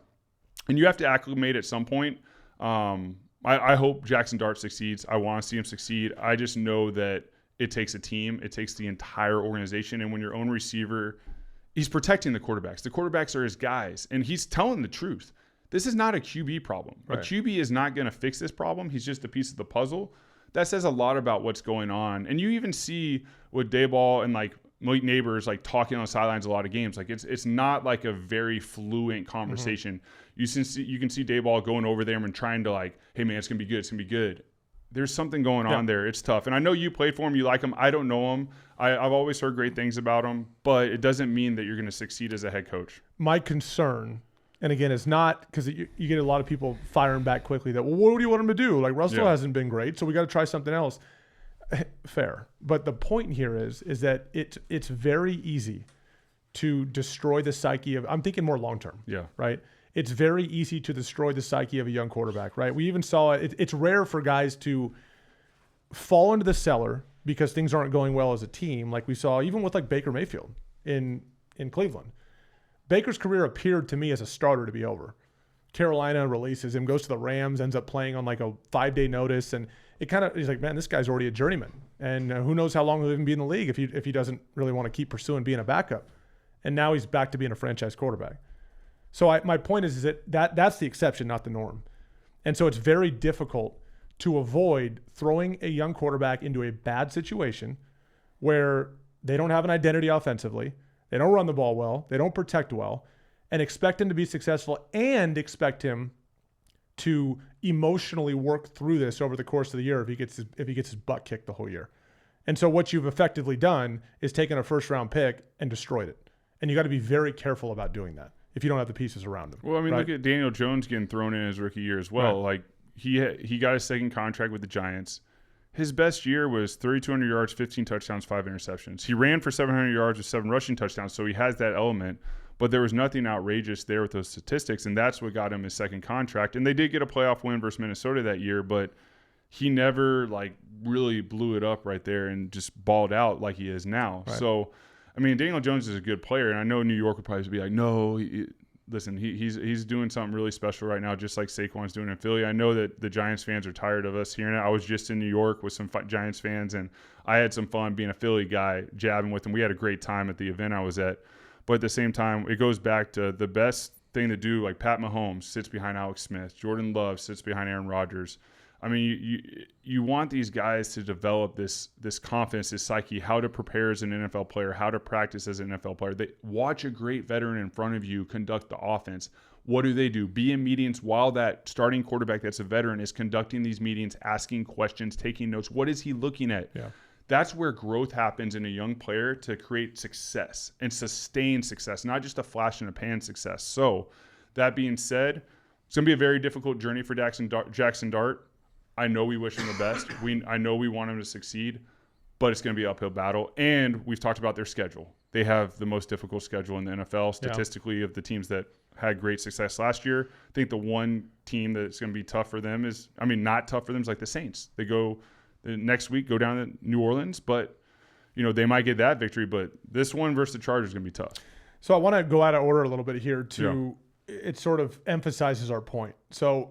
And you have to acclimate at some point. I hope Jackson Dart succeeds. I want to see him succeed. I just know that it takes a team. It takes the entire organization. And when your own receiver – he's protecting the quarterbacks. The quarterbacks are his guys, and he's telling the truth. This is not a QB problem. Right. A QB is not going to fix this problem. He's just a piece of the puzzle. That says a lot about what's going on. And you even see with Dayball and, like, Malik Neighbors, like, talking on the sidelines a lot of games. Like, it's not like a very fluent conversation. Mm-hmm. You can see Dayball going over there and trying to, like, hey, man, it's going to be good. It's going to be good. There's something going on there. It's tough. And I know you played for him. You like him. I don't know him. I've always heard great things about him, but it doesn't mean that you're going to succeed as a head coach. My concern, and again, it's not because you get a lot of people firing back quickly that, well, what do you want him to do? Like, Russell hasn't been great, so we got to try something else. Fair. But the point here is that it's very easy to destroy the psyche of, I'm thinking more long-term. Yeah. Right? it's very easy to destroy the psyche of a young quarterback, right? We even saw it. It's rare for guys to fall into the cellar because things aren't going well as a team, like we saw even with like Baker Mayfield in Cleveland. Baker's career appeared to me as a starter to be over. Carolina releases him, goes to the Rams, ends up playing on like a 5-day notice, and it kind of, he's like, man, this guy's already a journeyman, and who knows how long he'll even be in the league if he doesn't really want to keep pursuing being a backup. And now he's back to being a franchise quarterback. So my point is that's the exception, not the norm. And so it's very difficult to avoid throwing a young quarterback into a bad situation where they don't have an identity offensively, they don't run the ball well, they don't protect well, and expect him to be successful and expect him to emotionally work through this over the course of the year if he gets his butt kicked the whole year. And so what you've effectively done is taken a first-round pick and destroyed it. And you got to be very careful about doing that if you don't have the pieces around him. Well, I mean, right? Look at Daniel Jones getting thrown in his rookie year as well. Right. Like he got a second contract with the Giants. His best year was 3,200 yards, 15 touchdowns, 5 interceptions. He ran for 700 yards with 7 rushing touchdowns, so he has that element. But there was nothing outrageous there with those statistics, and that's what got him his second contract. And they did get a playoff win versus Minnesota that year, but he never like really blew it up right there and just balled out like he is now. Right. So, I mean, Daniel Jones is a good player, and I know New York would probably be like, no, listen, he's doing something really special right now, just like Saquon's doing in Philly. I know that the Giants fans are tired of us hearing it. I was just in New York with some Giants fans, and I had some fun being a Philly guy, jabbing with them. We had a great time at the event I was at. But at the same time, it goes back to the best thing to do, like Pat Mahomes sits behind Alex Smith. Jordan Love sits behind Aaron Rodgers. I mean, you want these guys to develop this confidence, this psyche, how to prepare as an NFL player, how to practice as an NFL player. They watch a great veteran in front of you conduct the offense. What do? Be in meetings while that starting quarterback that's a veteran is conducting these meetings, asking questions, taking notes. What is he looking at? Yeah. That's where growth happens in a young player to create success and sustain success, not just a flash in the pan success. So that being said, it's going to be a very difficult journey for Jackson Dart. I know we wish him the best. I know we want him to succeed, but it's going to be an uphill battle. And we've talked about their schedule. They have the most difficult schedule in the NFL statistically of the teams that had great success last year. I think the one team that's going to be tough for them is, not tough for them is like the Saints. They go next week, go down to New Orleans, but they might get that victory. But this one versus the Chargers is going to be tough. So I want to go out of order a little bit here it sort of emphasizes our point. So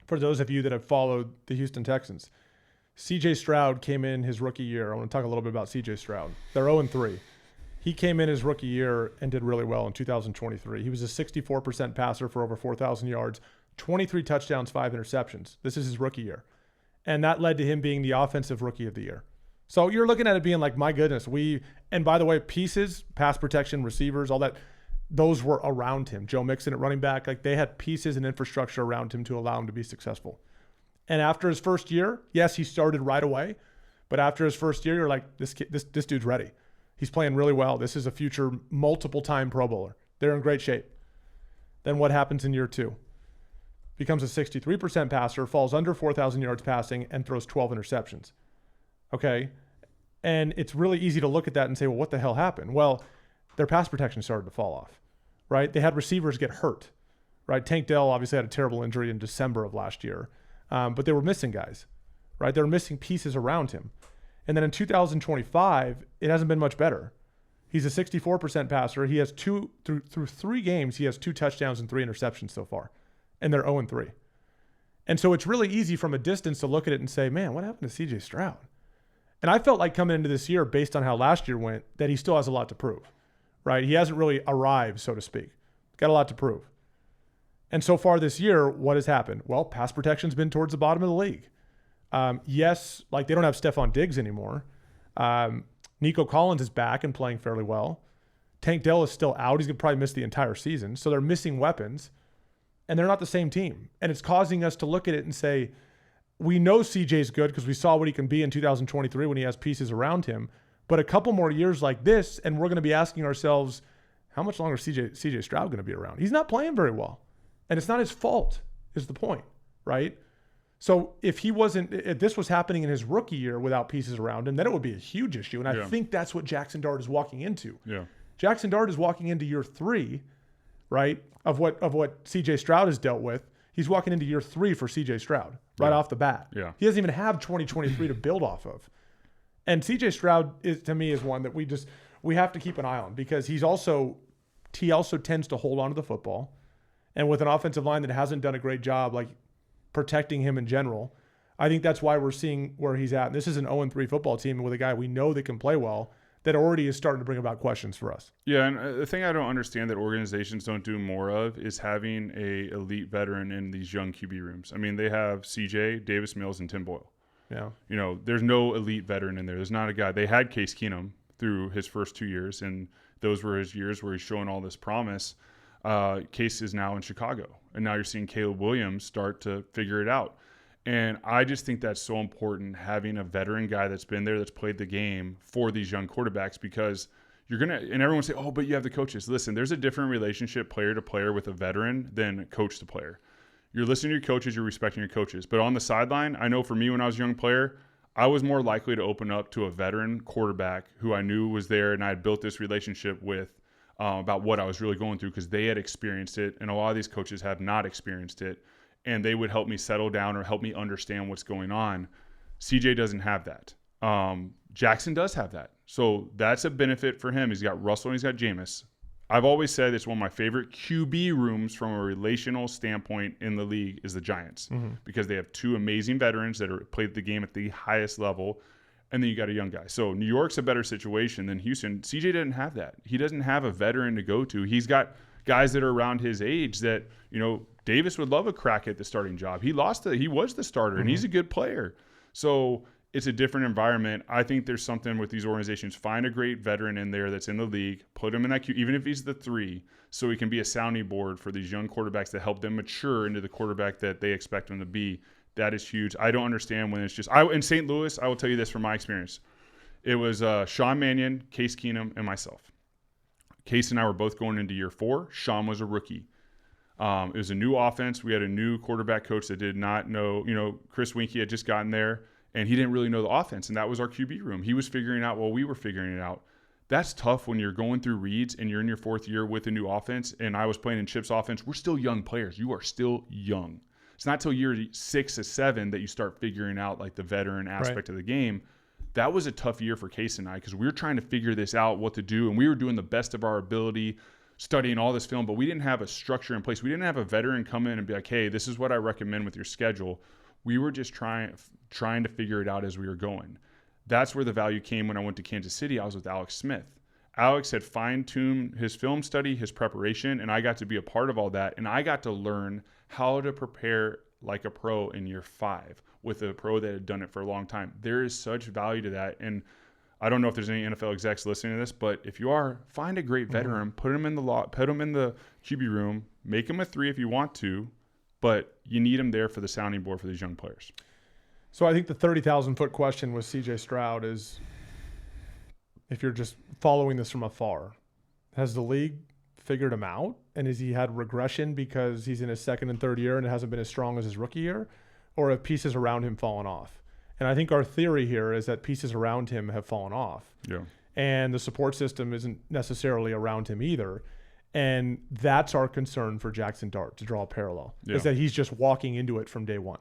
for those of you that have followed the Houston Texans, C.J. Stroud came in his rookie year. I want to talk a little bit about C.J. Stroud. They're 0-3. He came in his rookie year and did really well in 2023. He was a 64% passer for over 4,000 yards, 23 touchdowns, 5 interceptions. This is his rookie year. And that led to him being the offensive rookie of the year. So you're looking at it being like, my goodness, and by the way, pieces, pass protection, receivers, all that, those were around him. Joe Mixon at running back, like they had pieces and infrastructure around him to allow him to be successful. And after his first year, yes, he started right away, but after his first year, you're like, this dude's ready. He's playing really well. This is a future multiple-time Pro Bowler. They're in great shape. Then what happens in year 2? Becomes a 63% passer, falls under 4,000 yards passing, and throws 12 interceptions. Okay? And it's really easy to look at that and say, well, what the hell happened? Well, their pass protection started to fall off, right? They had receivers get hurt, right? Tank Dell obviously had a terrible injury in December of last year, but they were missing guys, right? They were missing pieces around him. And then in 2025, it hasn't been much better. He's a 64% passer. He has through 3 games, he has 2 touchdowns and 3 interceptions so far. And they're 0-3. And so it's really easy from a distance to look at it and say, man, what happened to C.J. Stroud? And I felt like coming into this year, based on how last year went, that he still has a lot to prove, right? He hasn't really arrived, so to speak. Got a lot to prove. And so far this year, what has happened? Well, pass protection's been towards the bottom of the league. Yes, like they don't have Stephon Diggs anymore. Nico Collins is back and playing fairly well. Tank Dell is still out. He's going to probably miss the entire season. So they're missing weapons. And they're not the same team. And it's causing us to look at it and say, we know CJ's good because we saw what he can be in 2023 when he has pieces around him. But a couple more years like this, and we're going to be asking ourselves, how much longer is CJ Stroud going to be around? He's not playing very well. And it's not his fault, is the point, right? So if this was happening in his rookie year without pieces around him, then it would be a huge issue. And I think that's what Jackson Dart is walking into. Yeah. Jackson Dart is walking into year 3 right? Of what CJ Stroud has dealt with. He's walking into year 3 for CJ Stroud right off the bat. Yeah. He doesn't even have 2023 to build off of. And CJ Stroud is one that we have to keep an eye on, because he also tends to hold on to the football. And with an offensive line that hasn't done a great job like protecting him in general, I think that's why we're seeing where he's at. And this is an 0-3 football team with a guy we know that can play well, that already is starting to bring about questions for us. Yeah, and the thing I don't understand that organizations don't do more of is having a elite veteran in these young QB rooms. I mean, they have CJ, Davis Mills, and Tim Boyle. Yeah. You know, there's no elite veteran in there. There's not a guy. They had Case Keenum through his first 2 years, and those were his years where he's showing all this promise. Case is now in Chicago, and now you're seeing Caleb Williams start to figure it out. And I just think that's so important, having a veteran guy that's been there, that's played the game for these young quarterbacks, because you're going to – and everyone say, oh, but you have the coaches. Listen, there's a different relationship player to player with a veteran than coach to player. You're listening to your coaches, you're respecting your coaches. But on the sideline, I know for me when I was a young player, I was more likely to open up to a veteran quarterback who I knew was there and I had built this relationship with about what I was really going through, because they had experienced it, and a lot of these coaches have not experienced it. And they would help me settle down or help me understand what's going on. CJ doesn't have that. Jackson does have that. So that's a benefit for him. He's got Russell and he's got Jameis. I've always said it's one of my favorite QB rooms from a relational standpoint in the league is the Giants, because they have 2 amazing veterans that are played the game at the highest level. And then you got a young guy. So New York's a better situation than Houston. CJ didn't have that. He doesn't have a veteran to go to. He's got guys that are around his age that, you know, Davis would love a crack at the starting job. He was the starter, and he's a good player. So it's a different environment. I think there's something with these organizations. Find a great veteran in there that's in the league, put him in that queue, even if he's the 3, so he can be a sounding board for these young quarterbacks to help them mature into the quarterback that they expect them to be. That is huge. I don't understand when it's just in St. Louis. I will tell you this from my experience. It was Sean Mannion, Case Keenum, and myself. Case and I were both going into year 4. Sean was a rookie. It was a new offense. We had a new quarterback coach that did not know, Chris Winkie had just gotten there, and he didn't really know the offense, and that was our QB room. He was figuring it out while we were figuring it out. That's tough when you're going through reads and you're in your 4th year with a new offense, and I was playing in Chip's offense. We're still young players. You are still young. It's not till year 6 or 7 that you start figuring out like the veteran aspect of the game. That was a tough year for Case and I, because we were trying to figure this out, what to do, and we were doing the best of our ability, studying all this film, but we didn't have a structure in place. We didn't have a veteran come in and be like, hey, this is what I recommend with your schedule. We were just trying to figure it out as we were going. That's where the value came when I went to Kansas City. I was with Alex Smith. Alex had fine-tuned his film study, his preparation, and I got to be a part of all that, and I got to learn how to prepare like a pro in year 5 with a pro that had done it for a long time. There is such value to that, and I don't know if there's any NFL execs listening to this, but if you are, find a great veteran, put him in the QB room, make him a 3 if you want to, but you need him there for the sounding board for these young players. So I think the 30,000-foot question with CJ Stroud is, if you're just following this from afar, has the league figured him out? And has he had regression because he's in his 2nd and 3rd year and it hasn't been as strong as his rookie year? Or have pieces around him fallen off? And I think our theory here is that pieces around him have fallen off. Yeah. And the support system isn't necessarily around him either. And that's our concern for Jackson Dart, to draw a parallel, is that he's just walking into it from day one.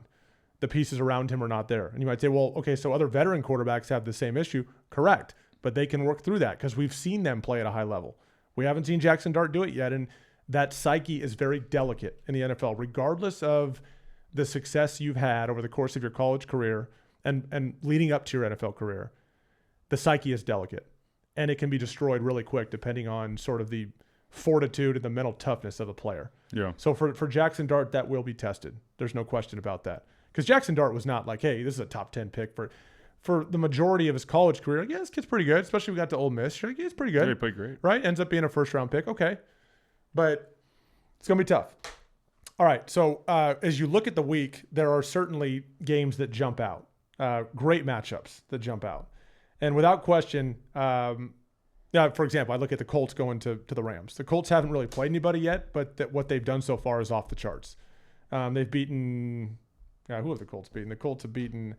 The pieces around him are not there. And you might say, well, okay, so other veteran quarterbacks have the same issue. Correct. But they can work through that because we've seen them play at a high level. We haven't seen Jackson Dart do it yet. And that psyche is very delicate in the NFL, regardless of the success you've had over the course of your college career and leading up to your NFL career. The psyche is delicate, and it can be destroyed really quick depending on sort of the fortitude and the mental toughness of a player. Yeah. So for Jackson Dart, that will be tested. There's no question about that. Because Jackson Dart was not like, hey, this is a top 10 pick for the majority of his college career. Like, yeah, this kid's pretty good, especially we got to Ole Miss. Like, yeah, he's pretty good. Yeah, he played great. Right? Ends up being a first-round pick. Okay. But it's going to be tough. All right, so as you look at the week, there are certainly games that jump out, great matchups that jump out. And without question, for example, I look at the Colts going to the Rams. The Colts haven't really played anybody yet, but what they've done so far is off the charts. They've beaten – who have the Colts beaten? The Colts have beaten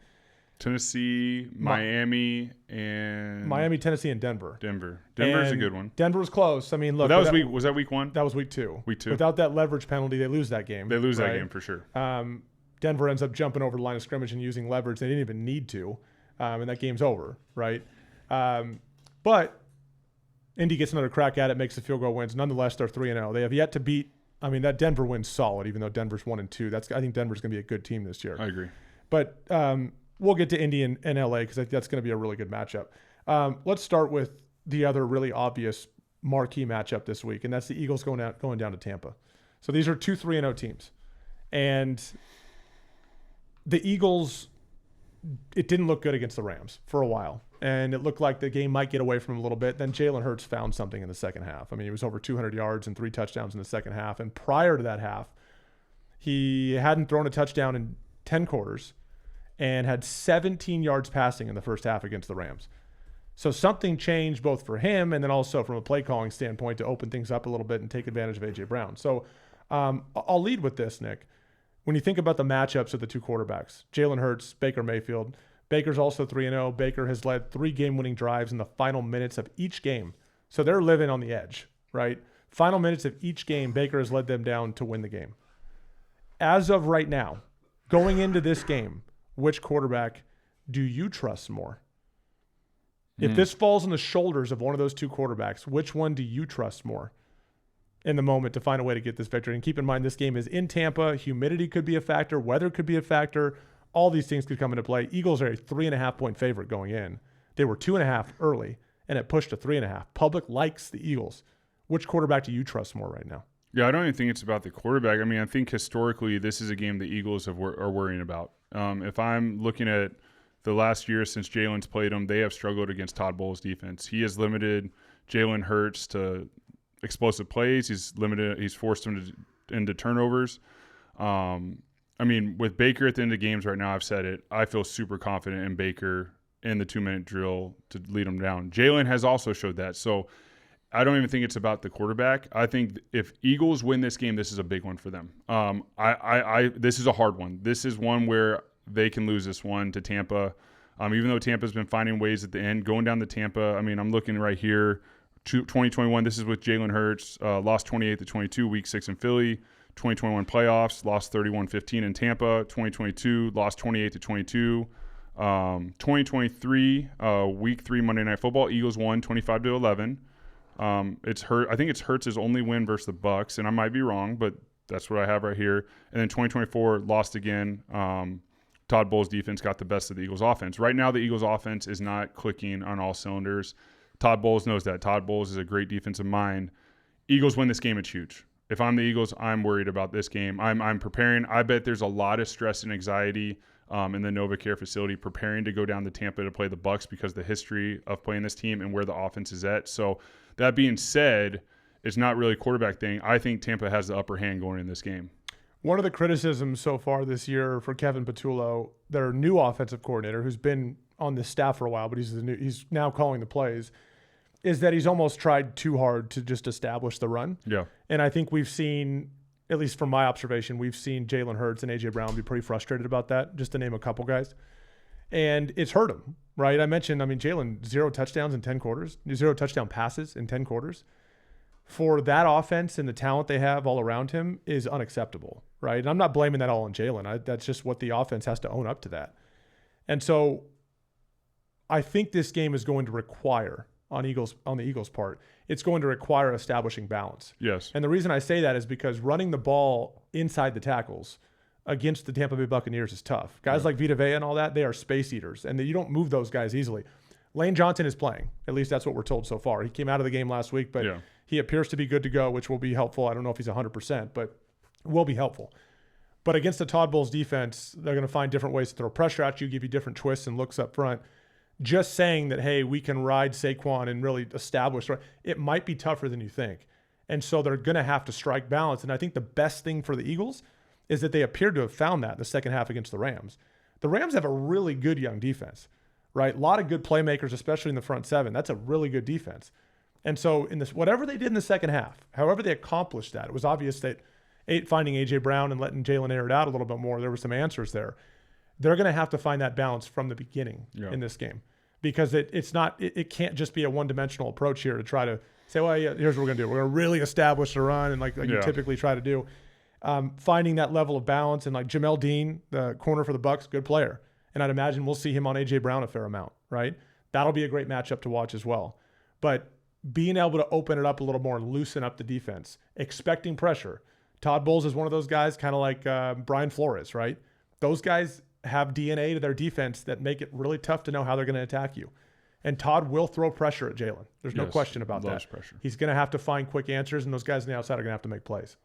Tennessee, Miami, and Miami, Tennessee, and Denver. Denver's a good one. Denver's close. I mean, look. But was that week 1? That was week 2. Week 2. Without that leverage penalty, they lose that game. They lose that game for sure. Denver ends up jumping over the line of scrimmage and using leverage. They didn't even need to. And that game's over, right? But Indy gets another crack at it, makes the field goal wins. Nonetheless, they're 3-0. They have yet to beat. I mean, that Denver win's solid, even though Denver's 1-2. I think Denver's going to be a good team this year. I agree. But we'll get to Indy and LA because that's going to be a really good matchup. Let's start with the other really obvious marquee matchup this week, and that's the Eagles going down to Tampa. So these are 2 3-0 teams. And the Eagles, it didn't look good against the Rams for a while. And it looked like the game might get away from him a little bit. Then Jalen Hurts found something in the second half. I mean, he was over 200 yards and 3 touchdowns in the second half. And prior to that half, he hadn't thrown a touchdown in 10 quarters and had 17 yards passing in the first half against the Rams. So something changed both for him and then also from a play calling standpoint to open things up a little bit and take advantage of A.J. Brown. So I'll lead with this, Nick. When you think about the matchups of the 2 quarterbacks, Jalen Hurts, Baker Mayfield, Baker's also 3-0. Baker has led 3 game-winning drives in the final minutes of each game. So they're living on the edge, right? Final minutes of each game, Baker has led them down to win the game. As of right now, going into this game, which quarterback do you trust more? If this falls on the shoulders of one of those 2 quarterbacks, which one do you trust more in the moment to find a way to get this victory? And keep in mind, this game is in Tampa. Humidity could be a factor. Weather could be a factor. All these things could come into play. Eagles are a 3.5-point favorite going in. They were 2.5 early, and it pushed to 3.5. Public likes the Eagles. Which quarterback do you trust more right now? Yeah, I don't even think it's about the quarterback. I mean, I think historically this is a game the Eagles are worrying about. If I'm looking at the last year since Jalen's played them, they have struggled against Todd Bowles' defense. He has limited Jalen Hurts to explosive plays. He's forced him into turnovers. I mean, with Baker at the end of games right now, I've said it, I feel super confident in Baker in the 2-minute drill to lead him down. Jalen has also showed that. So I don't even think it's about the quarterback. I think if Eagles win this game, this is a big one for them. This is a hard one. This is one where they can lose this one to Tampa. Even though Tampa's been finding ways at the end, going down to Tampa, I mean, I'm looking right here, 2021, this is with Jalen Hurts, lost 28-22, week 6 in Philly. 2021 playoffs, lost 31-15 in Tampa. 2022, lost 28-22. 2023, week 3 Monday Night Football, Eagles won 25-11. I think it's Hurts' only win versus the Bucs, and I might be wrong, but that's what I have right here. And then 2024, lost again. Todd Bowles' defense got the best of the Eagles' offense. Right now, the Eagles' offense is not clicking on all cylinders. Todd Bowles knows that. Todd Bowles is a great defensive mind. Eagles win this game, it's huge. If I'm the Eagles, I'm worried about this game. I'm preparing. I bet there's a lot of stress and anxiety in the NovaCare facility preparing to go down to Tampa to play the Bucs because of the history of playing this team and where the offense is at. So that being said, it's not really a quarterback thing. I think Tampa has the upper hand going in this game. One of the criticisms so far this year for Kevin Patullo, their new offensive coordinator, who's been on the staff for a while, but he's now calling the plays, is that he's almost tried too hard to just establish the run. Yeah. And I think we've seen, at least from my observation, we've seen Jalen Hurts and A.J. Brown be pretty frustrated about that, just to name a couple guys. And it's hurt him, right? Jalen, 0 touchdowns in 10 quarters, 0 touchdown passes in 10 quarters. For that offense and the talent they have all around him is unacceptable, right? And I'm not blaming that all on Jalen. That's just what the offense has to own up to that. And so I think this game is going to require, on the Eagles' part, it's going to require establishing balance. Yes. And the reason I say that is because running the ball inside the tackles against the Tampa Bay Buccaneers is tough. Guys like Vita Vea and all that, they are space eaters, and you don't move those guys easily. Lane Johnson is playing. At least that's what we're told so far. He came out of the game last week, but he appears to be good to go, which will be helpful. I don't know if he's 100%, but will be helpful. But against the Todd Bowles defense, they're going to find different ways to throw pressure at you, give you different twists and looks up front. Just saying that, hey, we can ride Saquon and really establish, it might be tougher than you think. And so they're going to have to strike balance. And I think the best thing for the Eagles is that they appear to have found that in the second half against the Rams. The Rams have a really good young defense, right? A lot of good playmakers, especially in the front seven. That's a really good defense. And so in this, whatever they did in the second half, however they accomplished that, it was obvious that finding A.J. Brown and letting Jalen air it out a little bit more, there were some answers there. They're going to have to find that balance from the beginning in this game, because it can't just be a one-dimensional approach here to try to say, well, yeah, here's what we're going to do. We're going to really establish the run, and like you typically try to do. Finding that level of balance, and like Jamel Dean, the corner for the Bucks, good player. And I'd imagine we'll see him on A.J. Brown a fair amount, right? That'll be a great matchup to watch as well. But being able to open it up a little more and loosen up the defense, expecting pressure. Todd Bowles is one of those guys, kind of like Brian Flores, right? Those guys have DNA to their defense that make it really tough to know how they're going to attack you. And Todd will throw pressure at Jalen. There's no question about that. Pressure. He's going to have to find quick answers, and those guys on the outside are going to have to make plays.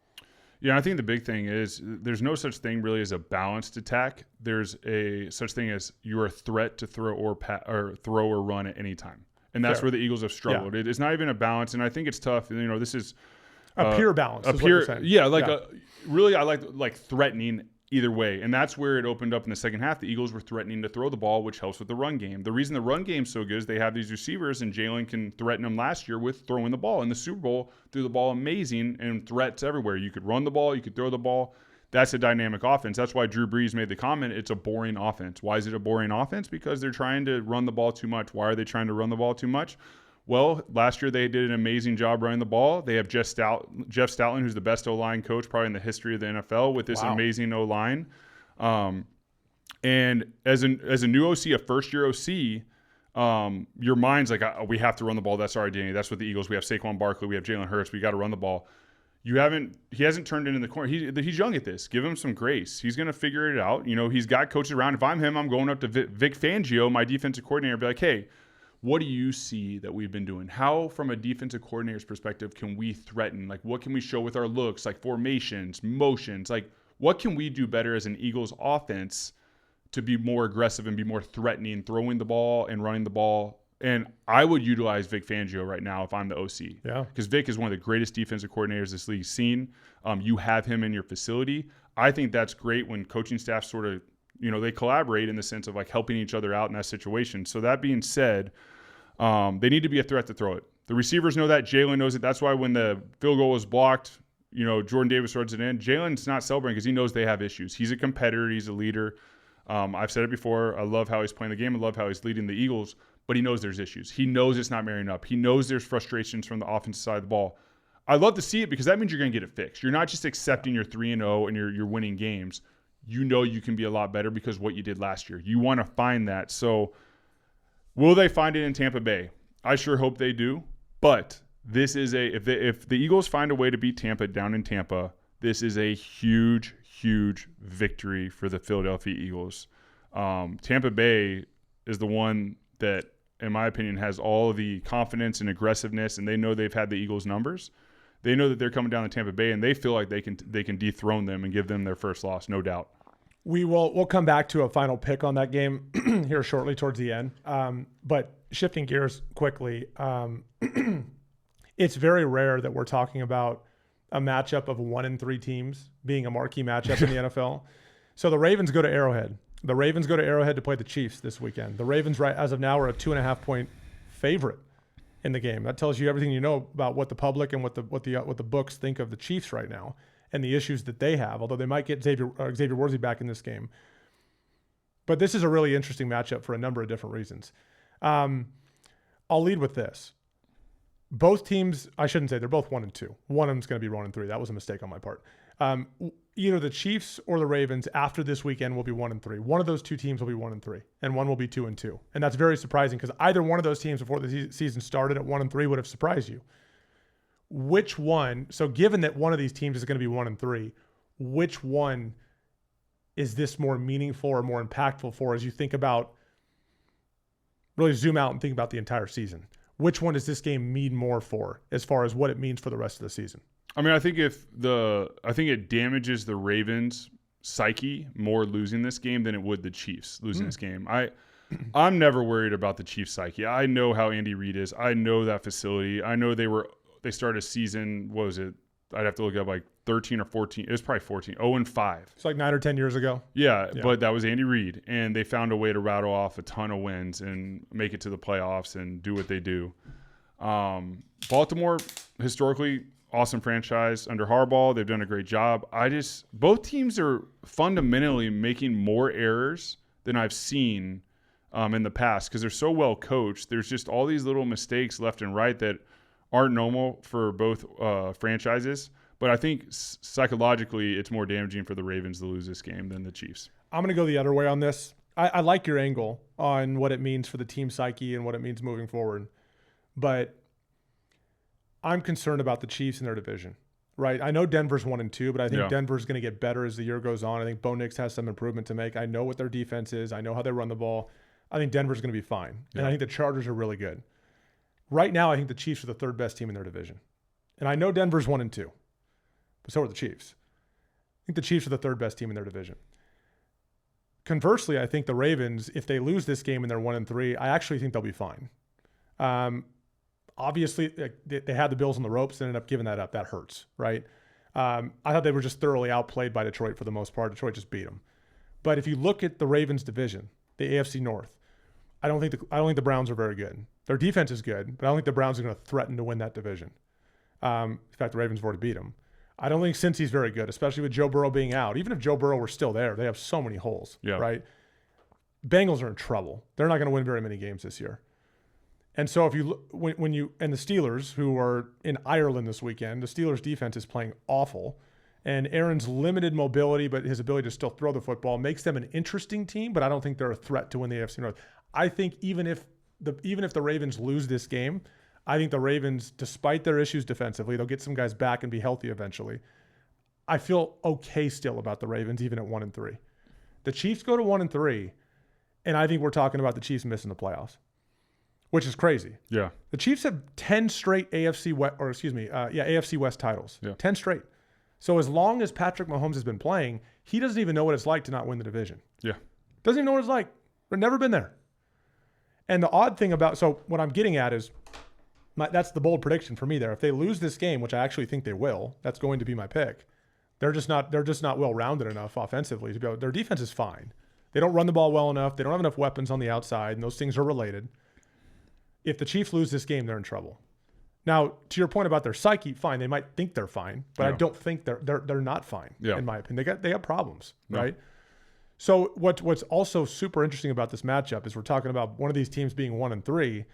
Yeah, I think the big thing is there's no such thing really as a balanced attack. There's a such thing as you're a threat to throw or throw or run at any time, and that's where the Eagles have struggled. It's not even a balance, and I think it's tough. You know, this is a pure balance. Really, I like threatening either way, and that's where it opened up in the second half. The Eagles were threatening to throw the ball, which helps with the run game. The reason the run game's so good is they have these receivers, and Jalen can threaten them last year with throwing the ball. In the Super Bowl, threw the ball amazing, and threats everywhere. You could run the ball, you could throw the ball. That's a dynamic offense. That's why Drew Brees made the comment, it's a boring offense. Why is it a boring offense? Because they're trying to run the ball too much. Why are they trying to run the ball too much? Well, last year they did an amazing job running the ball. They have Jeff Stoutland, who's the best O-line coach probably in the history of the NFL, with this amazing O-line. And as a new OC, a first-year OC, your mind's like, we have to run the ball. That's our identity. That's what the Eagles. We have Saquon Barkley. We have Jalen Hurts. We got to run the ball. He hasn't turned it in the corner. He's young at this. Give him some grace. He's going to figure it out. You know, he's got coaches around. If I'm him, I'm going up to Vic Fangio, my defensive coordinator, and be like, hey, what do you see that we've been doing? How, from a defensive coordinator's perspective, can we threaten? Like, what can we show with our looks, like formations, motions? Like, what can we do better as an Eagles offense to be more aggressive and be more threatening, throwing the ball and running the ball? And I would utilize Vic Fangio right now if I'm the OC. Yeah. Because Vic is one of the greatest defensive coordinators this league's seen. You have him in your facility. I think that's great when coaching staff sort of, you know, they collaborate in the sense of like helping each other out in that situation. So that being said, they need to be a threat to throw it. The receivers know that. Jalen knows it. That's why when the field goal was blocked, you know, Jordan Davis runs it in. Jalen's not celebrating because he knows they have issues. He's a competitor. He's a leader. I've said it before. I love how he's playing the game. I love how he's leading the Eagles, but he knows there's issues. He knows it's not marrying up. He knows there's frustrations from the offensive side of the ball. I love to see it because that means you're going to get it fixed. You're not just accepting your 3-0 and you're winning games. You know you can be a lot better because of what you did last year. You want to find that. So will they find it in Tampa Bay? I sure hope they do. But this is if the Eagles find a way to beat Tampa down in Tampa, this is a huge, huge victory for the Philadelphia Eagles. Tampa Bay is the one that, in my opinion, has all of the confidence and aggressiveness, and they know they've had the Eagles' numbers. They know that they're coming down to Tampa Bay, and they feel like they can dethrone them and give them their first loss, no doubt. We'll come back to a final pick on that game here shortly towards the end. But shifting gears quickly, it's very rare that we're talking about a matchup of 1-3 teams being a marquee matchup in the NFL. So the Ravens go to Arrowhead. The Ravens go to Arrowhead to play the Chiefs this weekend. The Ravens, right as of now, are a 2.5-point favorite in the game. That tells you everything you know about what the public and what the books think of the Chiefs right now and the issues that they have, although they might get Xavier Worthy back in this game. But this is a really interesting matchup for a number of different reasons. I'll lead with this. Both teams, I shouldn't say, they're both 1-2. One of them's going to be 1-3. That was a mistake on my part. Either the Chiefs or the Ravens after this weekend will be 1-3. One of those two teams will be 1-3, and one will be 2-2. And that's very surprising because either one of those teams before the season started at 1-3 would have surprised you. Which one? So given that one of these teams is going to be 1-3, which one is this more meaningful or more impactful for as you think about, really zoom out and think about the entire season? Which one does this game mean more for as far as what it means for the rest of the season? I mean, I think it damages the Ravens' psyche more losing this game than it would the Chiefs losing this game. I'm never worried about the Chiefs' psyche. I know how Andy Reid is. I know that facility. I know they started a season, what was it? I'd have to look up like 13 or 14. It was probably 14. 0-5. It's like 9 or 10 years ago. Yeah, but that was Andy Reid. And they found a way to rattle off a ton of wins and make it to the playoffs and do what they do. Baltimore, historically, awesome franchise. Under Harbaugh, they've done a great job. Both teams are fundamentally making more errors than I've seen in the past because they're so well coached. There's just all these little mistakes left and right that aren't normal for both franchises. But I think psychologically it's more damaging for the Ravens to lose this game than the Chiefs. I'm going to go the other way on this. I like your angle on what it means for the team psyche and what it means moving forward. But I'm concerned about the Chiefs in their division, right? I know Denver's 1-2, but I think Denver's going to get better as the year goes on. I think Bo Nix has some improvement to make. I know what their defense is. I know how they run the ball. I think Denver's going to be fine. And I think the Chargers are really good. Right now, I think the Chiefs are the third best team in their division. And I know Denver's 1-2, but so are the Chiefs. I think the Chiefs are the third best team in their division. Conversely, I think the Ravens, if they lose this game and they're 1-3, I actually think they'll be fine. Obviously, they had the Bills on the ropes and ended up giving that up. That hurts, right? I thought they were just thoroughly outplayed by Detroit for the most part. Detroit just beat them. But if you look at the Ravens division, the AFC North, I don't think the Browns are very good. Their defense is good, but I don't think the Browns are going to threaten to win that division. In fact, the Ravens have already beat them. I don't think Cincy's very good, especially with Joe Burrow being out. Even if Joe Burrow were still there, they have so many holes, right? Bengals are in trouble. They're not going to win very many games this year. And so if you look, when you and the Steelers, who are in Ireland this weekend, the Steelers defense is playing awful. And Aaron's limited mobility, but his ability to still throw the football makes them an interesting team, but I don't think they're a threat to win the AFC North. I think even if the Ravens lose this game, I think the Ravens, despite their issues defensively, they'll get some guys back and be healthy eventually. I feel okay still about the Ravens, even at 1-3. The Chiefs go to 1-3, and I think we're talking about the Chiefs missing the playoffs, which is crazy. Yeah. The Chiefs have 10 straight AFC West titles. 10 straight. So as long as Patrick Mahomes has been playing, he doesn't even know what it's like to not win the division. Yeah. Doesn't even know what it's like. They've never been there. And the odd thing about, so what I'm getting at is, that's the bold prediction for me there. If they lose this game, which I actually think they will, that's going to be my pick. They're just not well-rounded enough offensively to be able, their defense is fine. They don't run the ball well enough. They don't have enough weapons on the outside, and those things are related. If the Chiefs lose this game, they're in trouble. Now, to your point about their psyche, fine, they might think they're fine, but I don't think they're not fine, in my opinion. They got problems, right? So what's also super interesting about this matchup is we're talking about one of these teams being 1-3,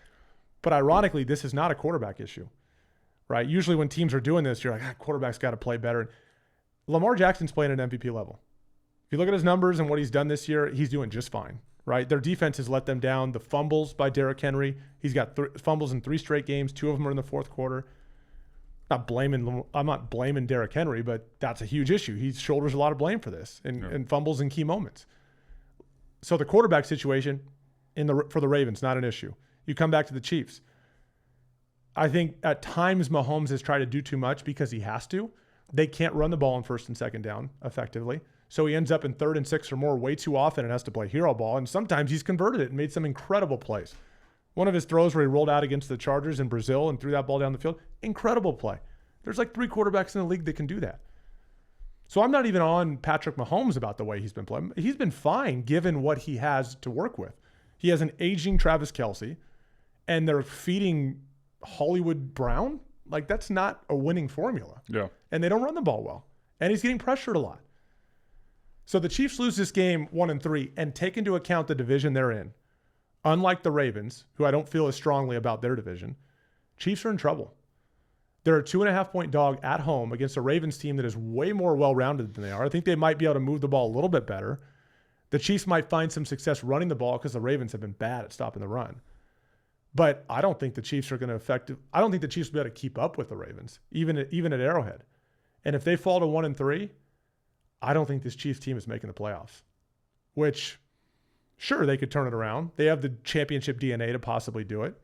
but ironically, this is not a quarterback issue, right? Usually when teams are doing this, you're like, quarterback's got to play better. Lamar Jackson's playing at an MVP level. If you look at his numbers and what he's done this year, he's doing just fine, right? Their defense has let them down. The fumbles by Derrick Henry, he's got fumbles in 3 straight games. 2 of them are in the fourth quarter. I'm not blaming Derrick Henry, but that's a huge issue. He shoulders a lot of blame for this and fumbles in key moments. So the quarterback situation for the Ravens, not an issue. You come back to the Chiefs. I think at times Mahomes has tried to do too much because he has to. They can't run the ball on first and second down effectively. So he ends up in 3rd and 6 or more way too often and has to play hero ball. And sometimes he's converted it and made some incredible plays. One of his throws where he rolled out against the Chargers in Brazil and threw that ball down the field, incredible play. There's like 3 quarterbacks in the league that can do that. So I'm not even on Patrick Mahomes about the way he's been playing. He's been fine given what he has to work with. He has an aging Travis Kelce, and they're feeding Hollywood Brown. Like, that's not a winning formula. Yeah. And they don't run the ball well. And he's getting pressured a lot. So the Chiefs lose this game 1-3 and take into account the division they're in. Unlike the Ravens, who I don't feel as strongly about their division, Chiefs are in trouble. They're a 2.5-point dog at home against a Ravens team that is way more well-rounded than they are. I think they might be able to move the ball a little bit better. The Chiefs might find some success running the ball because the Ravens have been bad at stopping the run. But I don't think the Chiefs are going to I don't think the Chiefs will be able to keep up with the Ravens, even at Arrowhead. And if they fall to 1-3, I don't think this Chiefs team is making the playoffs. Which, sure, they could turn it around. They have the championship DNA to possibly do it.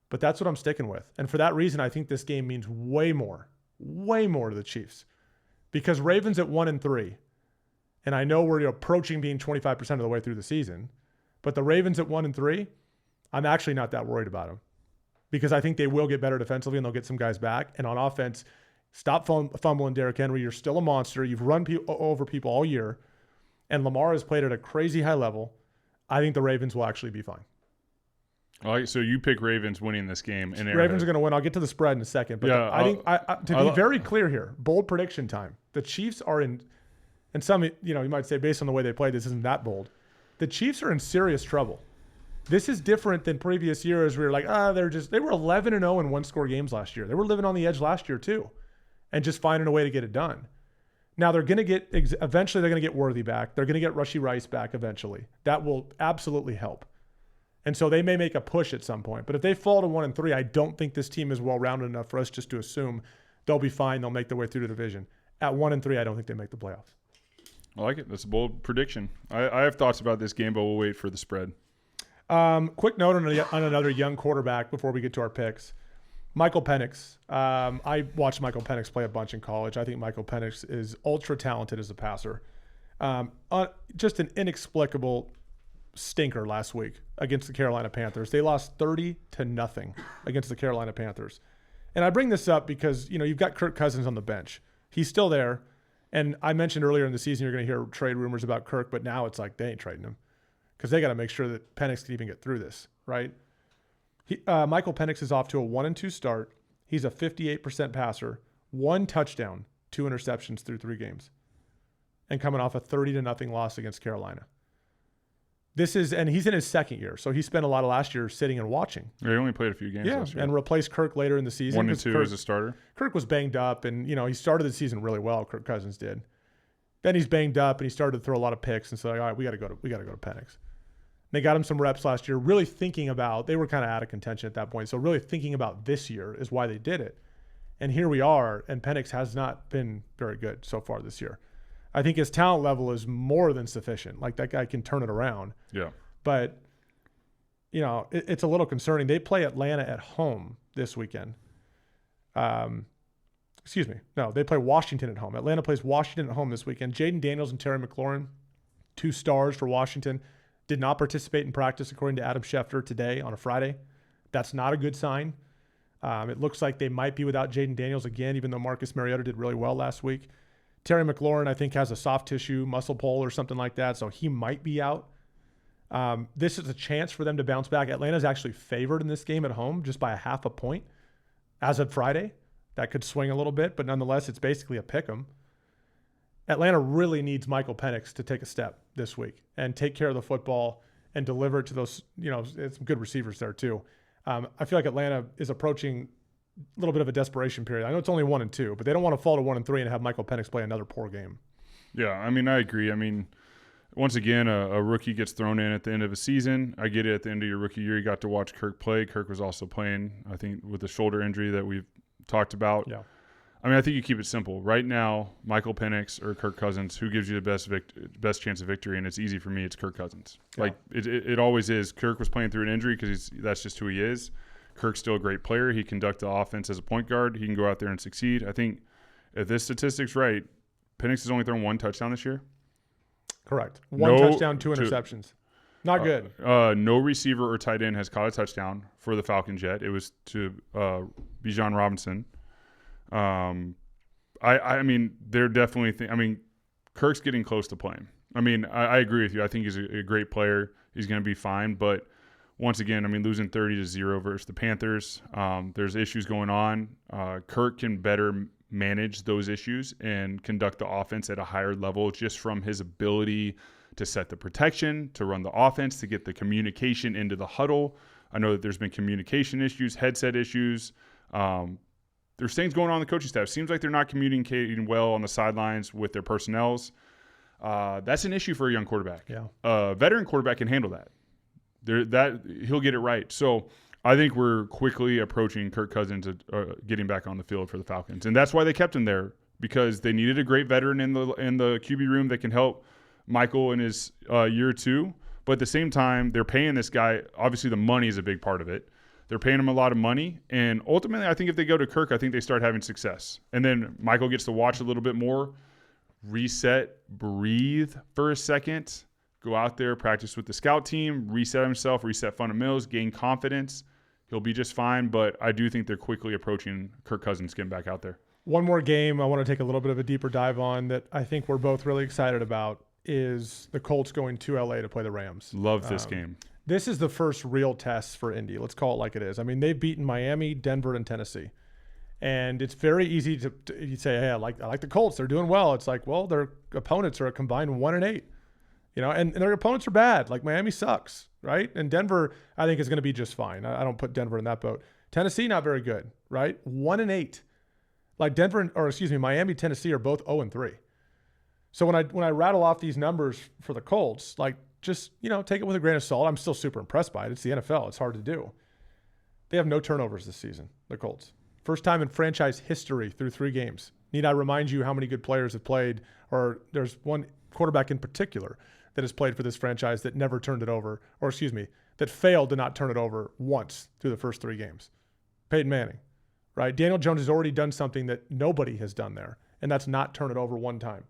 But that's what I'm sticking with. And for that reason, I think this game means way more to the Chiefs. Because Ravens at 1-3, and I know we're approaching being 25% of the way through the season, but the Ravens at 1-3, I'm actually not that worried about them. Because I think they will get better defensively and they'll get some guys back. And on offense, stop fumbling Derrick Henry. You're still a monster. You've run over people all year. And Lamar has played at a crazy high level. I think the Ravens will actually be fine. All right, so you pick Ravens winning this game. Ravens are going to win. I'll get to the spread in a second. But I think to be very clear here, bold prediction time. The Chiefs are in, and some, you might say based on the way they play, this isn't that bold. the Chiefs are in serious trouble. This is different than previous years where you're like, they were 11-0 in one-score games last year. They were living on the edge last year too and just finding a way to get it done. Now eventually they're going to get Worthy back. They're going to get Rashee Rice back eventually. That will absolutely help. And so they may make a push at some point. But if they fall to 1-3, I don't think this team is well-rounded enough for us just to assume they'll be fine. They'll make their way through the division. At 1-3, I don't think they make the playoffs. I like it. That's a bold prediction. I have thoughts about this game, but we'll wait for the spread. Quick note on another young quarterback before we get to our picks. Michael Penix. I watched Michael Penix play a bunch in college. I think Michael Penix is ultra talented as a passer. Just an inexplicable stinker last week against the Carolina Panthers. They lost 30-0 against the Carolina Panthers. And I bring this up because, you've got Kirk Cousins on the bench. He's still there. And I mentioned earlier in the season, you're going to hear trade rumors about Kirk, but now it's like they ain't trading him because they got to make sure that Penix can even get through this, right? Michael Penix is off to a 1-2 start. He's a 58% passer, 1 touchdown, 2 interceptions through 3 games, and coming off a 30-0 loss against Carolina. And he's in his second year, so he spent a lot of last year sitting and watching. Yeah, he only played a few games last year. And replaced Kirk later in the season. 1-2 as a starter. Kirk was banged up, and he started the season really well. Kirk Cousins did. Then he's banged up, and he started to throw a lot of picks. And so, all right, we got to go to Penix. They got him some reps last year. Really thinking about, they were kind of out of contention at that point. So really thinking about this year is why they did it. And here we are, and Penix has not been very good so far this year. I think his talent level is more than sufficient. Like, that guy can turn it around. Yeah. But, it's a little concerning. They play Atlanta at home this weekend. They play Washington at home. Atlanta plays Washington at home this weekend. Jaden Daniels and Terry McLaurin, 2 stars for Washington, did not participate in practice, according to Adam Schefter, today on a Friday. That's not a good sign. It looks like they might be without Jaden Daniels again, even though Marcus Mariota did really well last week. Terry McLaurin, I think, has a soft tissue muscle pull or something like that, so he might be out. This is a chance for them to bounce back. Atlanta's actually favored in this game at home just by a 0.5 point as of Friday. That could swing a little bit, but nonetheless, it's basically a pick 'em. Atlanta really needs Michael Penix to take a step this week and take care of the football and deliver it to those, it's some good receivers there too. I feel like Atlanta is approaching a little bit of a desperation period. I know it's only 1-2, but they don't want to fall to 1-3 and have Michael Penix play another poor game. Yeah, I agree. Once again, a rookie gets thrown in at the end of a season. I get it. At the end of your rookie year, you got to watch Kirk play. Kirk was also playing, I think, with the shoulder injury that we've talked about. Yeah. I think you keep it simple. Right now, Michael Penix or Kirk Cousins, who gives you the best chance of victory? And it's easy for me. It's Kirk Cousins. Yeah. It always is. Kirk was playing through an injury because that's just who he is. Kirk's still a great player. He conducts the offense as a point guard. He can go out there and succeed. I think if this statistic's right, Penix has only thrown 1 touchdown this year. Correct. 1 touchdown, 2 interceptions. Not good. No receiver or tight end has caught a touchdown for the Falcons yet. It was to Bijan Robinson. They're definitely Kirk's getting close to playing. I agree with you. I think he's a great player. He's going to be fine. But once again, losing 30-0 versus the Panthers, there's issues going on. Kirk can better manage those issues and conduct the offense at a higher level just from his ability to set the protection, to run the offense, to get the communication into the huddle. I know that there's been communication issues, headset issues. There's things going on the coaching staff. Seems like they're not communicating well on the sidelines with their personnels. That's an issue for a young quarterback. Yeah. A veteran quarterback can handle that. He'll get it right. So I think we're quickly approaching Kirk Cousins getting back on the field for the Falcons, and that's why they kept him there, because they needed a great veteran in the QB room that can help Michael in his year 2. But at the same time, they're paying this guy. Obviously, the money is a big part of it. They're paying him a lot of money, and ultimately, I think if they go to Kirk, I think they start having success. And then Michael gets to watch a little bit more, reset, breathe for a second, go out there, practice with the scout team, reset himself, reset fundamentals, gain confidence. He'll be just fine, but I do think they're quickly approaching Kirk Cousins getting back out there. One more game I want to take a little bit of a deeper dive on that I think we're both really excited about is the Colts going to LA to play the Rams. Love this game. This is the first real test for Indy. Let's call it like it is. They've beaten Miami, Denver, and Tennessee. And it's very easy to you say, hey, I like the Colts. They're doing well. It's like, well, their opponents are a combined 1-8. and their opponents are bad. Like Miami sucks, right? And Denver, I think, is going to be just fine. I don't put Denver in that boat. Tennessee, not very good, right? 1-8. Like Miami, Tennessee are both 0-3. So when I rattle off these numbers for the Colts, like just, take it with a grain of salt. I'm still super impressed by it. It's the NFL. It's hard to do. They have no turnovers this season, the Colts. First time in franchise history through 3 games. Need I remind you how many good players have played, or there's one quarterback in particular that has played for this franchise that never turned it over, that failed to not turn it over once through the first 3 games. Peyton Manning, right? Daniel Jones has already done something that nobody has done there, and that's not turn it over one time.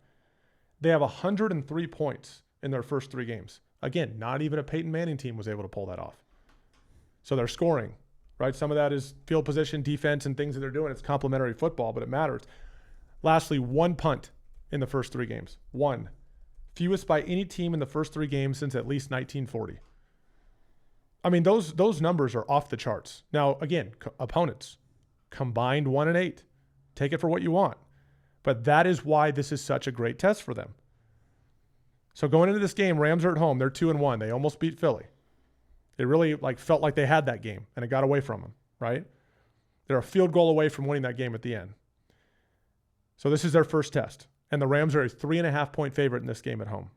They have 103 points in their first 3 games. Again, not even a Peyton Manning team was able to pull that off. So they're scoring, right? Some of that is field position, defense, and things that they're doing. It's complementary football, but it matters. Lastly, 1 punt in the first 3 games. 1. Fewest by any team in the first 3 games since at least 1940. I mean, those numbers are off the charts. Now, again, opponents, combined 1-8. Take it for what you want. But that is why this is such a great test for them. So going into this game, Rams are at home. They're 2-1. They almost beat Philly. It really felt like they had that game, and it got away from them, right? They're a field goal away from winning that game at the end. So this is their first test, and the Rams are a 3.5-point favorite in this game at home.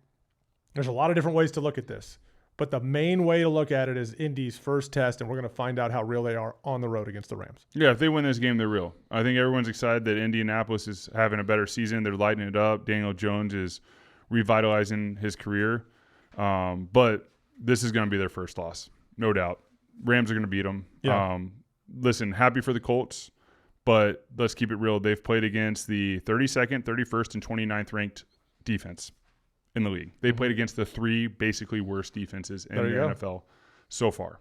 There's a lot of different ways to look at this, but the main way to look at it is Indy's first test, and we're going to find out how real they are on the road against the Rams. Yeah, if they win this game, they're real. I think everyone's excited that Indianapolis is having a better season. They're lighting it up. Daniel Jones is revitalizing his career. But this is going to be their first loss, no doubt. Rams are going to beat them. Yeah. Listen, happy for the Colts, but let's keep it real. They've played against the 32nd, 31st, and 29th ranked defense in the league. They played against the 3 basically worst defenses in the NFL so far.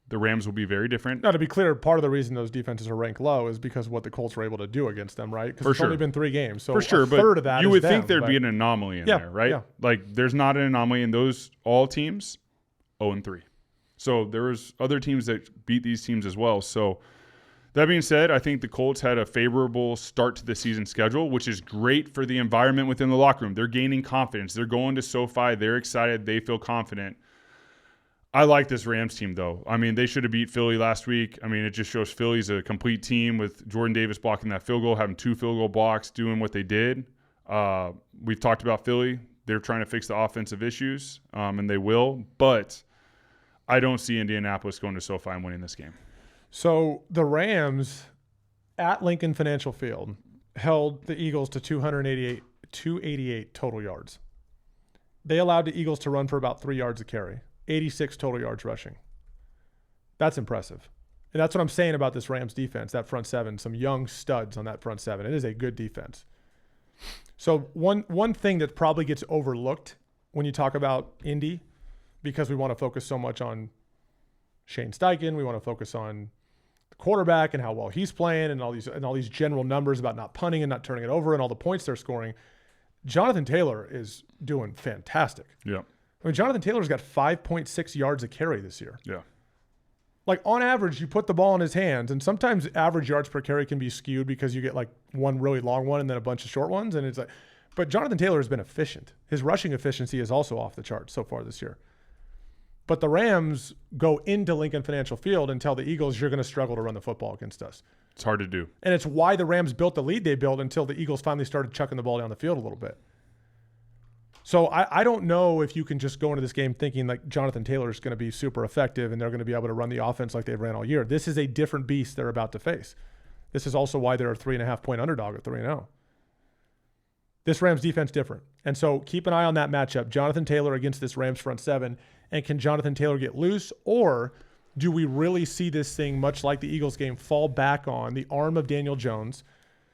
The Rams will be very different. Now, to be clear, part of the reason those defenses are ranked low is because of what the Colts were able to do against them, right? Because it's only been 3 games. So for sure, a third of that you is would them, think there'd be an anomaly in there, right? Yeah. Like there's not an anomaly in those all teams, 0-3. So there was other teams that beat these teams as well. So that being said, I think the Colts had a favorable start to the season schedule, which is great for the environment within the locker room. They're gaining confidence. They're going to SoFi. They're excited. They feel confident. I like this Rams team, though. I mean, they should have beat Philly last week. I mean, it just shows Philly's a complete team with Jordan Davis blocking that field goal, having 2 field goal blocks, doing what they did. We've talked about Philly. They're trying to fix the offensive issues, and they will. But I don't see Indianapolis going to SoFi and winning this game. So the Rams at Lincoln Financial Field held the Eagles to 288 total yards. They allowed the Eagles to run for about 3 yards a carry. 86 total yards rushing. That's impressive. And that's what I'm saying about this Rams defense, that front 7, some young studs on that front 7. It is a good defense. So one thing that probably gets overlooked when you talk about Indy, because we want to focus so much on Shane Steichen, we want to focus on the quarterback and how well he's playing and all these general numbers about not punting and not turning it over and all the points they're scoring. Jonathan Taylor is doing fantastic. Yeah. I mean, Jonathan Taylor's got 5.6 yards a carry this year. Yeah. Like on average, you put the ball in his hands, and sometimes average yards per carry can be skewed because you get like one really long one and then a bunch of short ones. And it's like, but Jonathan Taylor has been efficient. His rushing efficiency is also off the charts so far this year. But the Rams go into Lincoln Financial Field and tell the Eagles, you're going to struggle to run the football against us. It's hard to do. And it's why the Rams built the lead they built until the Eagles finally started chucking the ball down the field a little bit. So I don't know if you can just go into this game thinking like Jonathan Taylor is going to be super effective and they're going to be able to run the offense like they've ran all year. This is a different beast they're about to face. This is also why they're a 3.5-point underdog at 3-0. This Rams defense different. And so keep an eye on that matchup. Jonathan Taylor against this Rams front 7. And can Jonathan Taylor get loose, or do we really see this thing, much like the Eagles game, fall back on the arm of Daniel Jones?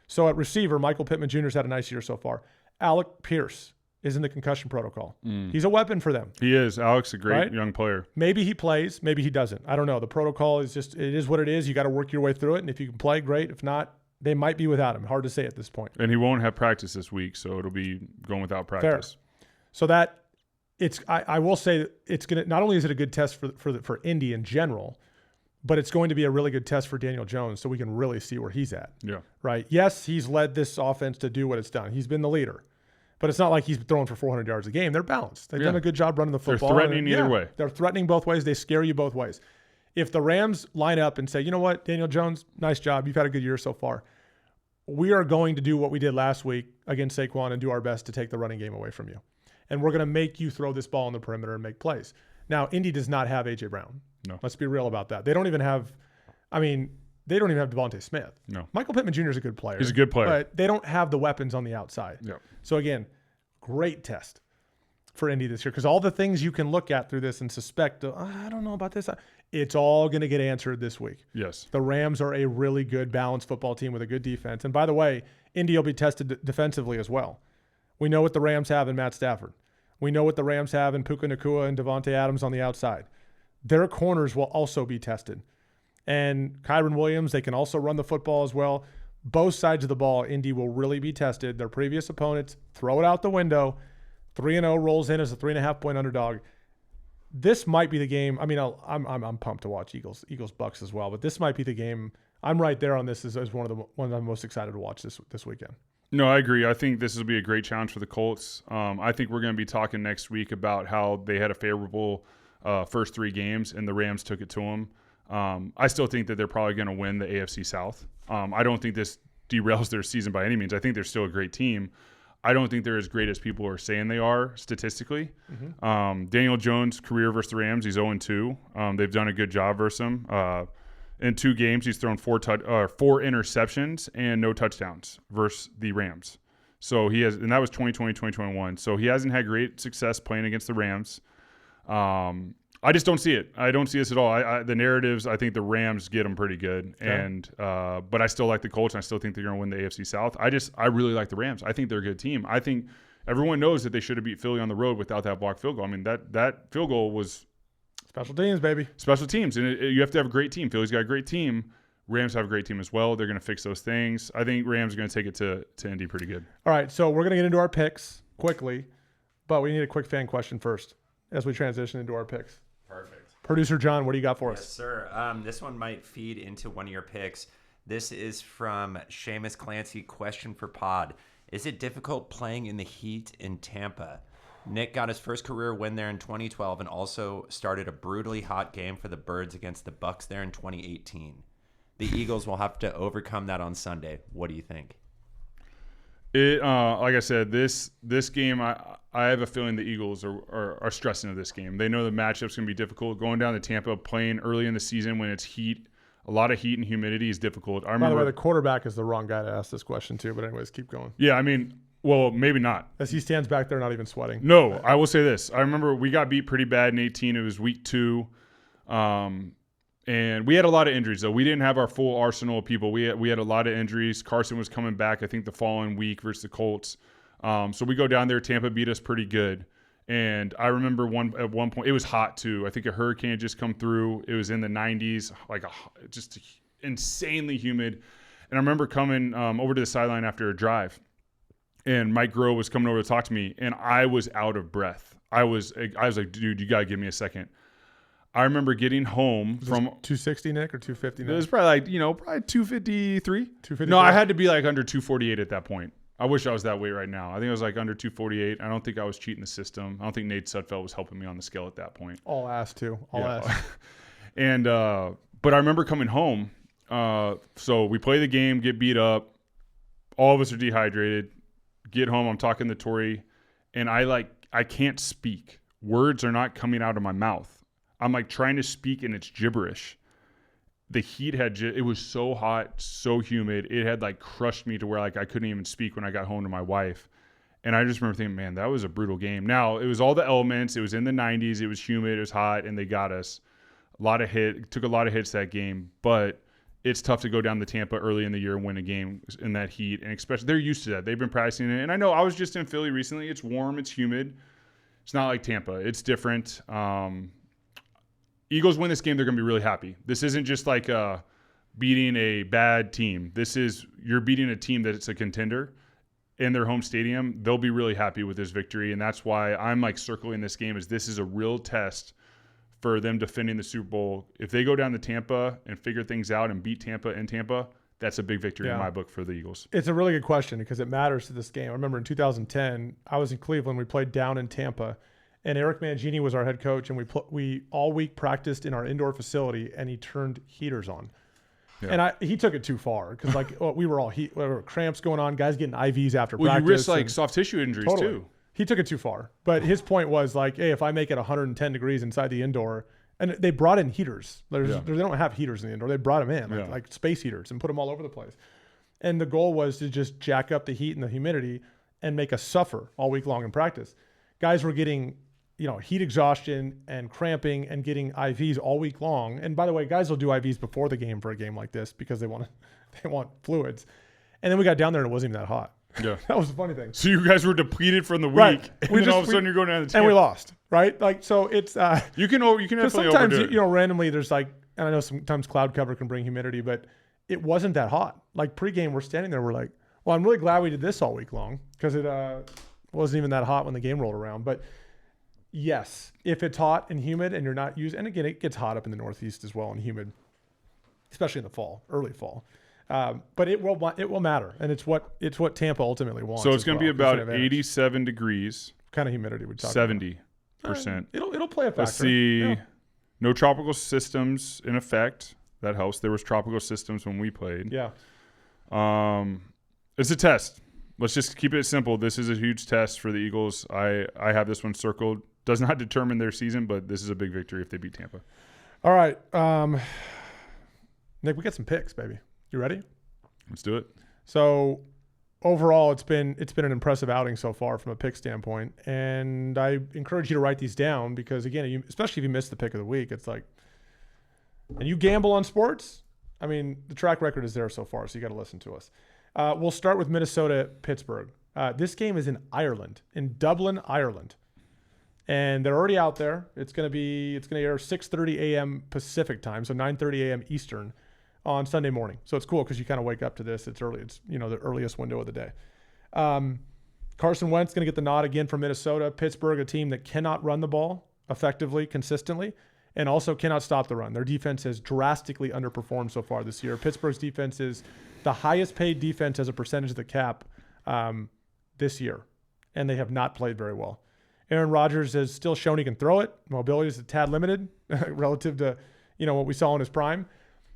So at receiver, Michael Pittman Jr. has had a nice year so far. Alec Pierce is in the concussion protocol. He's a weapon for them. He is. Alex, a great young player. Maybe he plays. Maybe he doesn't. I don't know. The protocol is just, it is what it is. You got to work your way through it. And if you can play, great. If not, they might be without him. Hard to say at this point. And he won't have practice this week, so it'll be going without practice. Fair. So that, I will say that it's going to, not only is it a good test for Indy in general, but it's going to be a really good test for Daniel Jones so we can really see where he's at. Yeah. Right? Yes, he's led this offense to do what it's done. He's been the leader. But it's not like he's throwing for 400 yards a game. They're balanced. They've Yeah. done a good job running the football. They're threatening either way. They're threatening both ways. They scare you both ways. If the Rams line up and say, you know what, Daniel Jones, nice job. You've had a good year so far. We are going to do what we did last week against Saquon and do our best to take the running game away from you. And we're going to make you throw this ball on the perimeter and make plays. Now, Indy does not have A.J. Brown. No. Let's be real about that. They don't even have Devontae Smith. No. Michael Pittman Jr. is a good player. He's a good player. But they don't have the weapons on the outside. Yep. So, again, great test for Indy this year because all the things you can look at through this and suspect, I don't know about this. It's all going to get answered this week. Yes. The Rams are a really good, balanced football team with a good defense. And by the way, Indy will be tested defensively as well. We know what the Rams have in Matt Stafford. We know what the Rams have in Puka Nacua and Devontae Adams on the outside. Their corners will also be tested. And Kyron Williams, they can also run the football as well. Both sides of the ball, Indy will really be tested. Their previous opponents, throw it out the window. 3-0 rolls in as a 3.5-point underdog. This might be the game. I mean, I'm pumped to watch Eagles Bucks as well, but this might be the game. I'm right there on this as one of the ones I'm most excited to watch this weekend. No, I agree. I think this will be a great challenge for the Colts. I think we're going to be talking next week about how they had a favorable first 3 games and the Rams took it to them. I still think that they're probably going to win the AFC South. I don't think this derails their season by any means. I think they're still a great team. I don't think they're as great as people are saying they are statistically. Mm-hmm. Daniel Jones' career versus the Rams, he's 0-2. They've done a good job versus him. In 2 games, he's thrown 4 interceptions and no touchdowns versus the Rams. So he has, and that was 2020, 2021. So he hasn't had great success playing against the Rams. I just don't see it. I don't see this at all. The narratives, I think the Rams get them pretty good, and but I still like the Colts, and I still think they're going to win the AFC South. I really like the Rams. I think they're a good team. I think everyone knows that they should have beat Philly on the road without that blocked field goal. I mean, that field goal was special teams, baby. Special teams, and you have to have a great team. Philly's got a great team. Rams have a great team as well. They're going to fix those things. I think Rams are going to take it to Indy pretty good. All right, so we're going to get into our picks quickly, but we need a quick fan question first as we transition into our picks. Perfect. Producer John, what do you got for us? Yes, sir. This one might feed into one of your picks. This is from Seamus Clancy. Question for Pod. Is it difficult playing in the heat in Tampa? Nick got his first career win there in 2012 and also started a brutally hot game for the Birds against the Bucks there in 2018. The Eagles will have to overcome that on Sunday. What do you think? Like I said, this game, I have a feeling the Eagles are stressing of this game. They know the matchup's going to be difficult. Going down to Tampa, playing early in the season when it's heat, a lot of heat and humidity is difficult. By the way, the quarterback is the wrong guy to ask this question too. But anyways, keep going. Yeah, I mean, well, maybe not. As he stands back there, not even sweating. No, I will say this. I remember we got beat pretty bad in 18. It was week 2. And we had a lot of injuries, though. We didn't have our full arsenal of people. We had a lot of injuries. Carson was coming back, I think, the following week versus the Colts. So we go down there. Tampa beat us pretty good. And I remember at one point, it was hot, too. I think a hurricane had just come through. It was in the 90s, just insanely humid. And I remember coming over to the sideline after a drive. And Mike Groh was coming over to talk to me. And I was out of breath. I was like, dude, you got to give me a second. I remember getting home from 260, Nick, or 250. It was probably probably 253. 253. No, I had to be like under 248 at that point. I wish I was that weight right now. I think I was like under 248. I don't think I was cheating the system. I don't think Nate Sudfeld was helping me on the scale at that point. All ass too. All ass. And but I remember coming home. So we play the game, get beat up. All of us are dehydrated. Get home. I'm talking to Tori, and I can't speak. Words are not coming out of my mouth. I'm like trying to speak and it's gibberish. The heat it was so hot, so humid. It had like crushed me to where like I couldn't even speak when I got home to my wife. And I just remember thinking, man, that was a brutal game. Now, it was all the elements. It was in the 90s. It was humid. It was hot, and they got us. Took a lot of hits that game. But it's tough to go down to Tampa early in the year and win a game in that heat. And especially, they're used to that. They've been practicing it. And I know I was just in Philly recently. It's warm. It's humid. It's not like Tampa. It's different. Eagles win this game, they're going to be really happy. This isn't just like beating a bad team. You're beating a team that it's a contender in their home stadium. They'll be really happy with this victory, and that's why I'm like circling this game as this is a real test for them defending the Super Bowl. If they go down to Tampa and figure things out and beat Tampa in Tampa, that's a big victory in my book for the Eagles. It's a really good question because it matters to this game. I remember in 2010, I was in Cleveland. We played down in Tampa, and Eric Mangini was our head coach, and we all week practiced in our indoor facility, and he turned heaters on. Yeah. And he took it too far because we were all cramps going on, guys getting IVs after practice. You risk like soft tissue injuries too. He took it too far. But his point was like, hey, if I make it 110 degrees inside the indoor, and they brought in heaters. They don't have heaters in the indoor. They brought them in, like space heaters, and put them all over the place. And the goal was to just jack up the heat and the humidity and make us suffer all week long in practice. Guys were getting heat exhaustion and cramping and getting IVs all week long. And by the way, guys will do IVs before the game for a game like this because they want fluids. And then we got down there and it wasn't even that hot. Yeah. That was the funny thing. So you guys were depleted from the week. Right. And then all of a sudden you're going down the team. And we lost, right? Like, so it's you can definitely sometimes overdo it. Randomly there's like, and I know sometimes cloud cover can bring humidity, but it wasn't that hot. Like pregame, we're standing there, we're like, well, I'm really glad we did this all week long because it wasn't even that hot when the game rolled around. But yes, if it's hot and humid and you're not using, and again, it gets hot up in the Northeast as well and humid, especially in the fall, early fall. But it will matter, and it's what Tampa ultimately wants. So it's going to be about 87 degrees. What kind of humidity we talking 70%. It'll play a factor. Let's see. No tropical systems in effect. That helps. There was tropical systems when we played. Yeah. It's a test. Let's just keep it simple. This is a huge test for the Eagles. I have this one circled. Does not determine their season, but this is a big victory if they beat Tampa. All right. Nick, we got some picks, baby. You ready? Let's do it. So overall, it's been an impressive outing so far from a pick standpoint, and I encourage you to write these down because again, especially if you missed the pick of the week, it's like, and you gamble on sports. I mean, the track record is there so far, so you got to listen to us. We'll start with Minnesota-Pittsburgh. This game is in Ireland, in Dublin, Ireland, and they're already out there. It's going to air 6:30 a.m. Pacific time, so 9:30 a.m. Eastern on Sunday morning. So it's cool because you kind of wake up to this. It's early. It's the earliest window of the day. Carson Wentz going to get the nod again from Minnesota. Pittsburgh, a team that cannot run the ball effectively, consistently, and also cannot stop the run. Their defense has drastically underperformed so far this year. Pittsburgh's defense is the highest paid defense as a percentage of the cap this year, and they have not played very well. Aaron Rodgers has still shown he can throw it. Mobility is a tad limited relative to what we saw in his prime.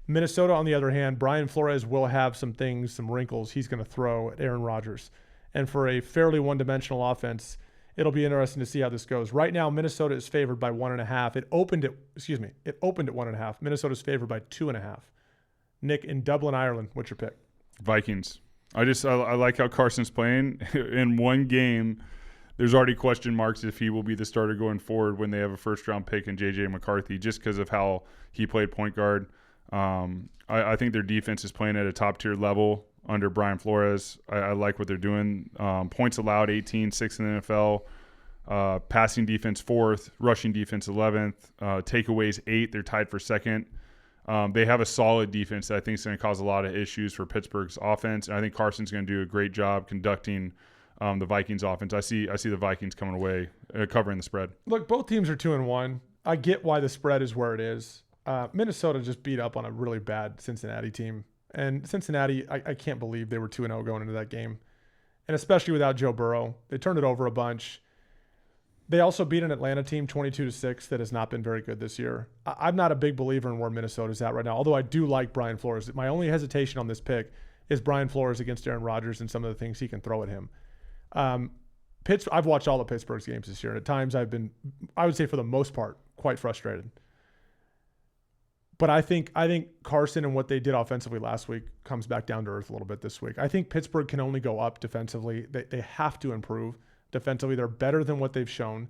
Minnesota, on the other hand, Brian Flores will have some wrinkles he's going to throw at Aaron Rodgers. And for a fairly one-dimensional offense, it'll be interesting to see how this goes. Right now, Minnesota is favored by 1.5. It opened at 1.5. Minnesota's favored by 2.5. Nick, in Dublin, Ireland, what's your pick? Vikings. I like how Carson's playing. In one game, there's already question marks if he will be the starter going forward when they have a first-round pick in J.J. McCarthy, just because of how he played point guard. I think their defense is playing at a top-tier level under Brian Flores. I like what they're doing. Points allowed, 18, 6th in the NFL. Passing defense, 4th. Rushing defense, 11th. Takeaways, 8th. They're tied for 2nd. They have a solid defense that I think is going to cause a lot of issues for Pittsburgh's offense. And I think Carson's going to do a great job conducting the Vikings offense. I see the Vikings coming away, covering the spread. Look, both teams are 2-1. I get why the spread is where it is. Minnesota just beat up on a really bad Cincinnati team. And Cincinnati, I can't believe they were 2-0 going into that game. And especially without Joe Burrow. They turned it over a bunch. They also beat an Atlanta team 22-6 that has not been very good this year. I'm not a big believer in where Minnesota's at right now, although I do like Brian Flores. My only hesitation on this pick is Brian Flores against Aaron Rodgers and some of the things he can throw at him. I've watched all of Pittsburgh's games this year, and at times I've been, I would say for the most part, quite frustrated. But I think Carson and what they did offensively last week comes back down to earth a little bit this week. I think Pittsburgh can only go up defensively. They have to improve defensively. They're better than what they've shown.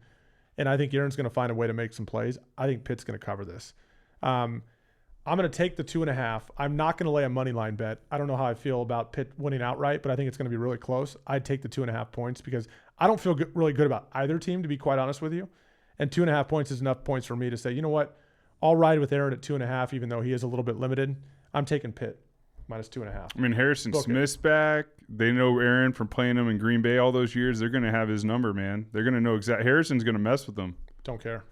And I think Aaron's going to find a way to make some plays. I think Pitt's going to cover this. I'm going to take the 2.5. I'm not going to lay a money line bet. I don't know how I feel about Pitt winning outright, but I think it's going to be really close. I'd take the 2.5 points because I don't feel really good about either team, to be quite honest with you. And 2.5 points is enough points for me to say, you know what? I'll ride with Aaron at 2.5, even though he is a little bit limited. I'm taking Pitt minus 2.5. I mean, Harrison Smith's back. They know Aaron from playing him in Green Bay all those years. They're going to have his number, man. They're going to know exactly. Harrison's going to mess with them. Don't care.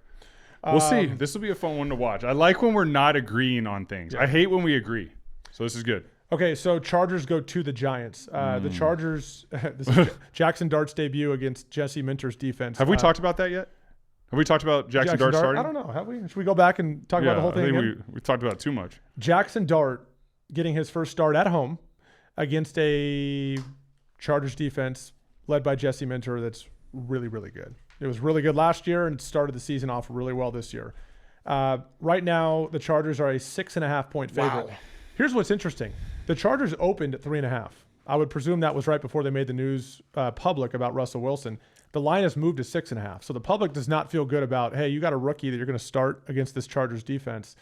We'll see. This will be a fun one to watch. I like when we're not agreeing on things. Yeah. I hate when we agree. So this is good. Okay, so Chargers go to the Giants. The Chargers, this is Jackson Dart's debut against Jesse Minter's defense. Have we talked about that yet? Have we talked about Jackson Dart starting? I don't know. Have we? Should we go back and talk about the whole thing again? We talked about it too much. Jackson Dart getting his first start at home against a Chargers defense led by Jesse Minter that's really, really good. It was really good last year and started the season off really well this year. Right now, the Chargers are a 6.5 point favorite. Wow. Here's what's interesting. The Chargers opened at 3.5. I would presume that was right before they made the news public about Russell Wilson. The line has moved to 6.5. So the public does not feel good about, hey, you got a rookie that you're going to start against this Chargers defense.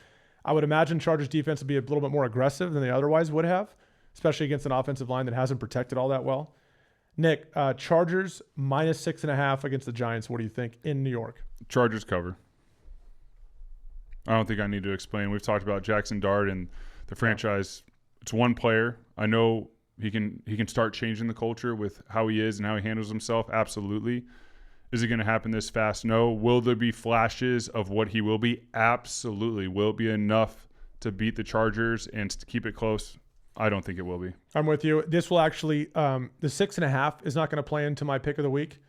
I would imagine Chargers defense would be a little bit more aggressive than they otherwise would have, especially against an offensive line that hasn't protected all that well. Nick, Chargers minus 6.5 against the Giants. What do you think in New York? Chargers cover. I don't think I need to explain. We've talked about Jackson Dart and the franchise. It's one player. I know he can start changing the culture with how he is and how he handles himself. Absolutely. Is it going to happen this fast? No. Will there be flashes of what he will be? Absolutely. Will it be enough to beat the Chargers and to keep it close? I don't think it will be. I'm with you. This will actually, the 6.5 is not going to play into my pick of the week,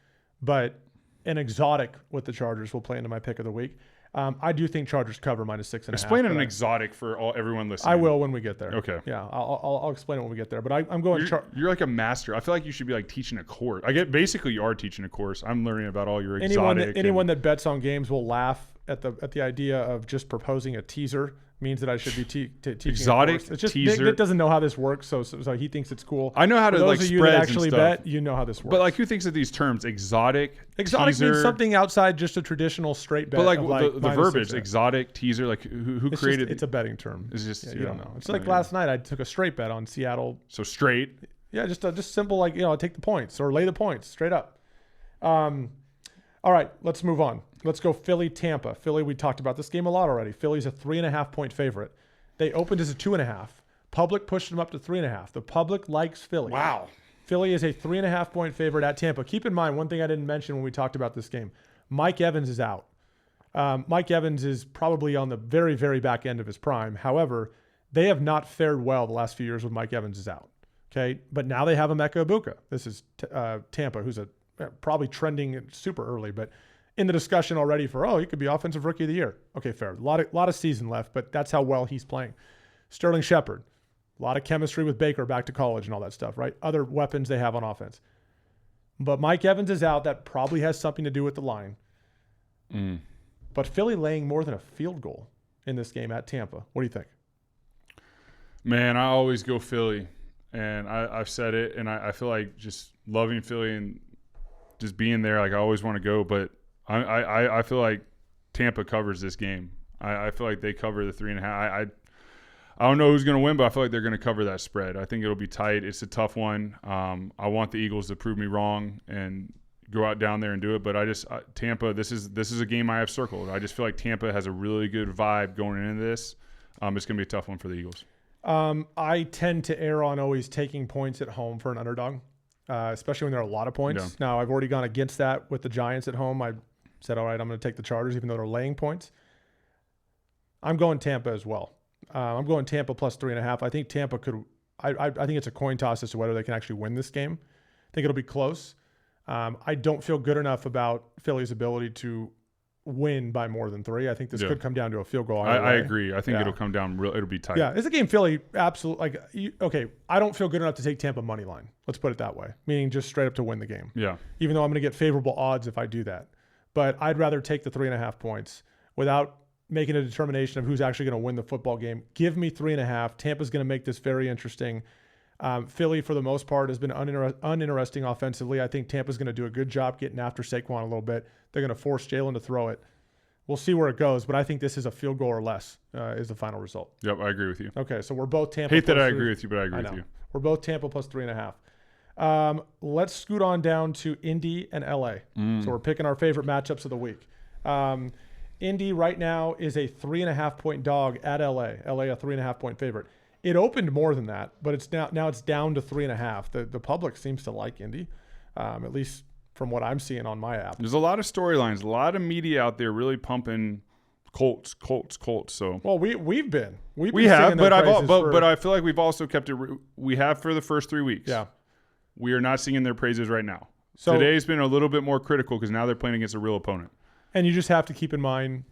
but an exotic with the Chargers will play into my pick of the week. I do think Chargers cover minus 6.5. Explain an exotic for everyone listening. I will when we get there. Okay. Yeah, I'll explain it when we get there. But I'm going. You're like a master. I feel like you should be like teaching a course. Basically you are teaching a course. I'm learning about all your exotic. Anyone that bets on games will laugh at the idea of just proposing a teaser. Means that I should be teaching exotic it's just teaser. Nick doesn't know how this works, so he thinks it's cool. I know how to those like of you spreads that actually and stuff. bet, you know how this works. But like, who thinks of these terms? Exotic teaser means something outside just a traditional straight bet. But like, of the verbiage, exotic teaser, like who created? It's a betting term. It's just you don't know. It's like last night I took a straight bet on Seattle. So straight. Yeah, just simple, like, take the points or lay the points straight up. All right, let's move on. Let's go Philly, Tampa. Philly, we talked about this game a lot already. Philly's a 3.5 point favorite. They opened as a 2.5. Public pushed them up to 3.5. The public likes Philly. Wow. Philly is a 3.5 point favorite at Tampa. Keep in mind, one thing I didn't mention when we talked about this game, Mike Evans is out. Mike Evans is probably on the very, very back end of his prime. However, they have not fared well the last few years when Mike Evans is out. Okay, but now they have Emeka Egbuka. This is Tampa, who's probably trending super early, but in the discussion already for, he could be offensive rookie of the year. Okay, fair. A lot of season left, but that's how well he's playing. Sterling Shepard, a lot of chemistry with Baker back to college and all that stuff, right? Other weapons they have on offense. But Mike Evans is out. That probably has something to do with the line. But Philly laying more than a field goal in this game at Tampa. What do you think? Man, I always go Philly. And I've said it, and I feel like just loving Philly and just being there, like I always want to go, but I feel like Tampa covers this game. I feel like they cover the 3.5. I don't know who's going to win, but I feel like they're going to cover that spread. I think it'll be tight. It's a tough one. I want the Eagles to prove me wrong and go out down there and do it. But Tampa, this is a game I have circled. I just feel like Tampa has a really good vibe going into this. It's going to be a tough one for the Eagles. I tend to err on always taking points at home for an underdog, especially when there are a lot of points. Yeah. Now, I've already gone against that with the Giants at home. I said, all right, I'm going to take the Chargers, even though they're laying points. I'm going Tampa as well. I'm going Tampa plus 3.5. I think Tampa could – I think it's a coin toss as to whether they can actually win this game. I think it'll be close. I don't feel good enough about Philly's ability to win by more than 3. I think this could come down to a field goal. I agree. I think it'll come down it'll be tight. Yeah, it's a game Philly absolutely I don't feel good enough to take Tampa money line. Let's put it that way. Meaning just straight up to win the game. Yeah. Even though I'm going to get favorable odds if I do that. But I'd rather take the 3.5 points without making a determination of who's actually going to win the football game. Give me 3.5. Tampa's going to make this very interesting. Philly, for the most part, has been uninteresting offensively. I think Tampa's going to do a good job getting after Saquon a little bit. They're going to force Jalen to throw it. We'll see where it goes, but I think this is a field goal or less is the final result. Yep, I agree with you. Okay, so we're both Tampa. Hate that I agree with you, but I agree with you. We're both Tampa plus 3.5. Let's scoot on down to Indy and LA. So we're picking our favorite matchups of the week. Indy right now is a 3.5 point dog at LA. LA a 3.5 point favorite. It opened more than that, but it's now it's down to 3.5. The public seems to like Indy, at least from what I'm seeing on my app. There's a lot of storylines, a lot of media out there really pumping Colts. So Well, we've been we have, singing their praises but I feel like we've also kept it. We have for the first 3 weeks. Yeah. We are not singing their praises right now. So today's been a little bit more critical because now they're playing against a real opponent. And you just have to keep in mind,